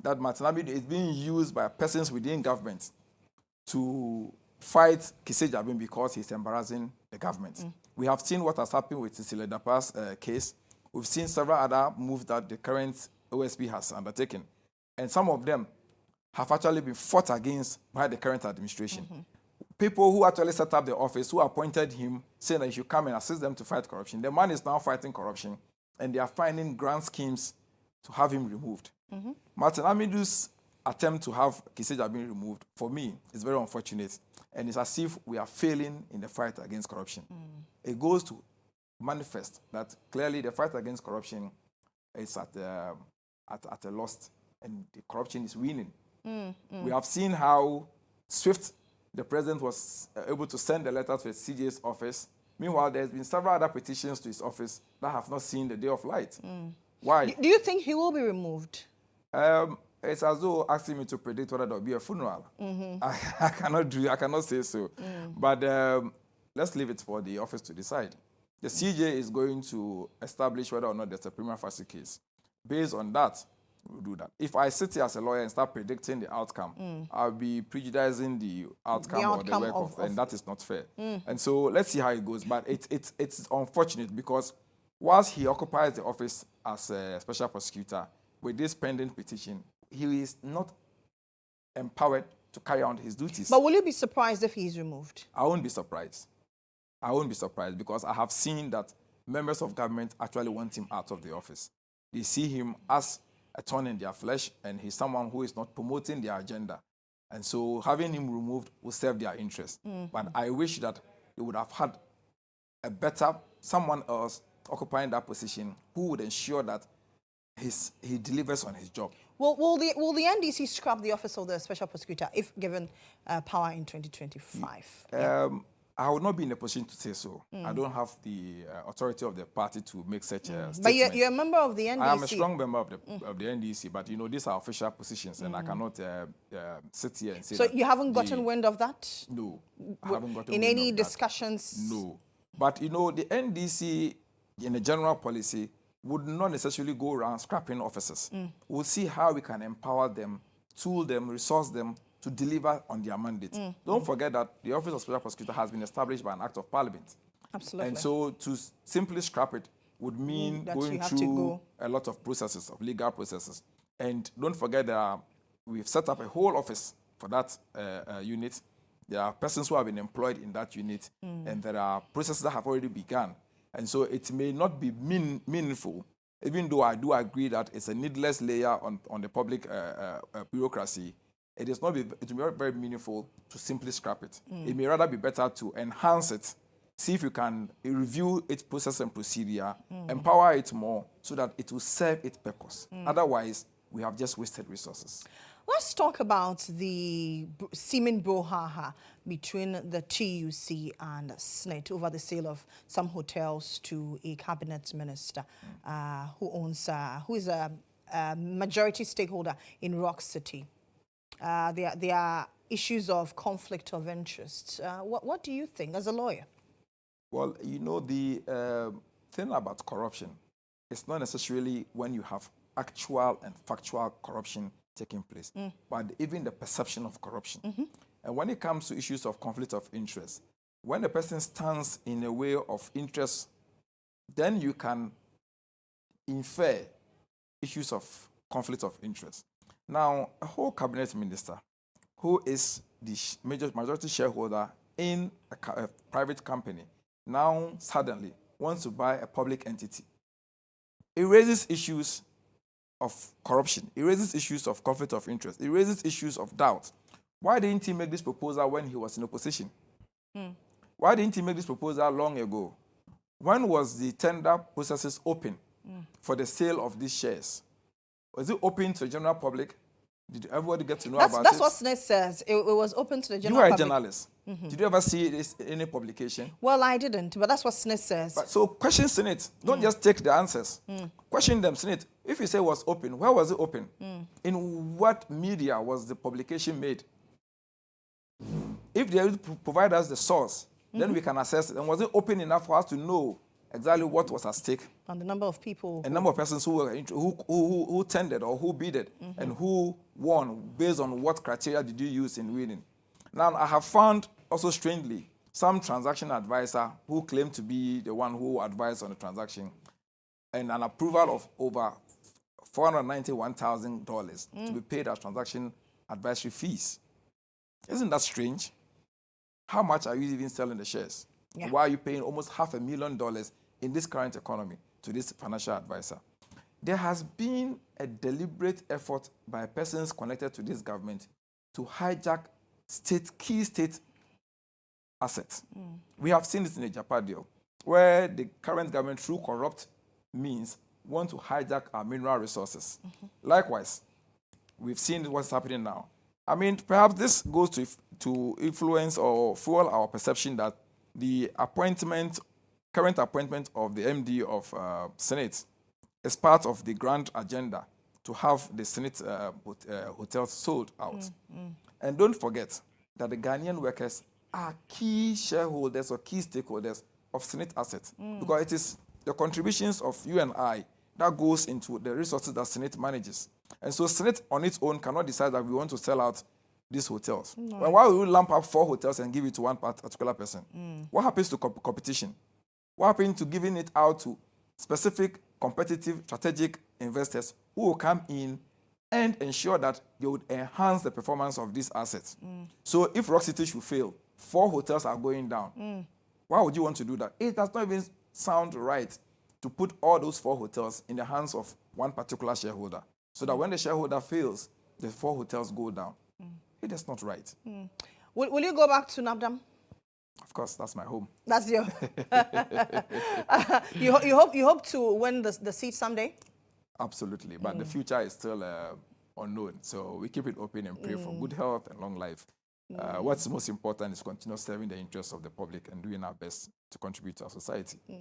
that Martin Amidu is being used by persons within government to fight Kisi Ejabing because he's embarrassing the government. We have seen what has happened with Cecilia Dapa's case. We've seen several other moves that the current OSP has undertaken. And some of them have actually been fought against by the current administration. People who actually set up the office, who appointed him, saying that he should come and assist them to fight corruption. The man is now fighting corruption, and they are finding grand schemes to have him removed. Martin Amidu's attempt to have Kisi Ejabing removed, for me, is very unfortunate. And it's as if we are failing in the fight against corruption. It goes to manifest that clearly the fight against corruption is at a loss, and the corruption is winning. We have seen how swift the president was able to send a letter to the CJ's office. Meanwhile, there's been several other petitions to his office that have not seen the day of light. Why? Do you think he will be removed? It's as though asking me to predict whether there will be a funeral. I cannot say so. But let's leave it for the office to decide. The CJ is going to establish whether or not there's a prima facie case. Based on that, will do that. If I sit here as a lawyer and start predicting the outcome, I'll be prejudicing the outcome or the work of and that is not fair. And so let's see how it goes. But it's unfortunate because whilst he occupies the office as a special prosecutor with this pending petition, he is not empowered to carry out his duties. But will you be surprised if he's removed? I won't be surprised. I won't be surprised because I have seen that members of government actually want him out of the office. They see him as a thorn in their flesh, and he's someone who is not promoting their agenda. And so having him removed will serve their interest. But I wish that they would have had a better, someone else occupying that position who would ensure that he delivers on his job. Will the NDC scrap the office of the special prosecutor if given power in 2025? I would not be in a position to say so. I don't have the authority of the party to make such a statement. But you're a member of the NDC. I am a strong member of the NDC, but you know these are official positions, and I cannot sit here and say. So you haven't gotten wind of that? No, I haven't gotten in wind any of discussions? That. No, but you know the NDC, in a general policy, would not necessarily go around scrapping officers. We'll see how we can empower them, tool them, resource them to deliver on their mandate. Don't forget that the Office of Special Prosecutor has been established by an act of parliament. Absolutely. And so to simply scrap it would mean going through a lot of processes, of legal processes. And don't forget that we've set up a whole office for that unit. There are persons who have been employed in that unit, and there are processes that have already begun. And so it may not be meaningful, even though I do agree that it's a needless layer on the public bureaucracy. It will be very meaningful to simply scrap it. It may rather be better to enhance it, see if you can review its process and procedure, empower it more so that it will serve its purpose. Otherwise, we have just wasted resources. Let's talk about the seeming brouhaha between the TUC and SNIT over the sale of some hotels to a cabinet minister who is a majority stakeholder in Rock City. There are issues of conflict of interest. What do you think as a lawyer? Well, you know, the thing about corruption is not necessarily when you have actual and factual corruption taking place, but even the perception of corruption. And when it comes to issues of conflict of interest, when a person stands in a way of interest, then you can infer issues of conflict of interest. Now, a whole cabinet minister who is the majority shareholder in a private company now suddenly wants to buy a public entity. It raises issues of corruption. It raises issues of conflict of interest. It raises issues of doubt. Why didn't he make this proposal when he was in opposition? Why didn't he make this proposal long ago? When was the tender processes open for the sale of these shares? Was it open to the general public? Did everybody get to know about it? That's what SNIT says. It was open to the general public. You are a journalist. Did you ever see this in any publication? Well, I didn't, but that's what SNIT says. But so question SNIT. Don't just take the answers. Question them, SNIT. If you say it was open, where was it open? In what media was the publication made? If they provide us the source, then we can assess it. And was it open enough for us to know exactly what was at stake? And the number of people. A number of persons who tendered or who bidded and who won based on what criteria did you use in winning. Now, I have found also strangely some transaction advisor who claimed to be the one who advised on the transaction and an approval of over $491,000 to be paid as transaction advisory fees. Isn't that strange? How much are you even selling the shares? Yeah. Why are you paying almost $500,000 in this current economy to this financial advisor? There has been a deliberate effort by persons connected to this government to hijack key state assets. We have seen this in the Japan deal, where the current government, through corrupt means, want to hijack our mineral resources. Likewise, we've seen what's happening now. I mean, perhaps this goes to influence or fuel our perception that the current appointment of the MD of Senate is part of the grand agenda to have the Senate hotels sold out. And don't forget that the Ghanaian workers are key shareholders or key stakeholders of Senate assets because it is the contributions of you and I that goes into the resources that Senate manages. And so Senate on its own cannot decide that we want to sell out these hotels. No. Well, why will you lump up 4 hotels and give it to one particular person? What happens to competition? What happens to giving it out to specific, competitive, strategic investors who will come in and ensure that they would enhance the performance of these assets? So if Rock City should fail, 4 hotels are going down. Why would you want to do that? It does not even sound right to put all those 4 hotels in the hands of one particular shareholder, so that when the shareholder fails, the 4 hotels go down. It is not right. Will you go back to Lantam? Of course, that's my home. That's your... you hope to win the seat someday? Absolutely, but the future is still unknown. So we keep it open and pray for good health and long life. What's most important is continue serving the interests of the public and doing our best to contribute to our society. Yes.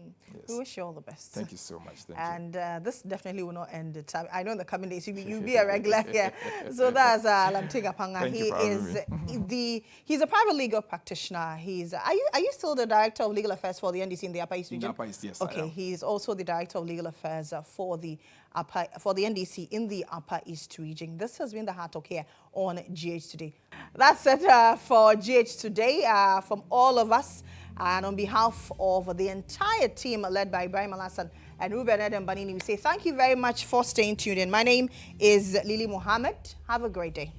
We wish you all the best. Thank you so much. Thank you. And this definitely will not end the time. I know in the coming days you'll be a regular here. So that's Lamtega Panga. He's a private legal practitioner. Are you still the director of legal affairs for the NDC in the Upper East region? In the Upper East, yes. Okay. He's also the director of legal affairs for the NDC in the Upper East region. This has been the Heart Talk here on GH Today. That's it for GH Today. From all of us and on behalf of the entire team led by Ibrahim Alassan and Ruben Eden Banini, we say thank you very much for staying tuned in. My name is Lily Mohammed. Have a great day.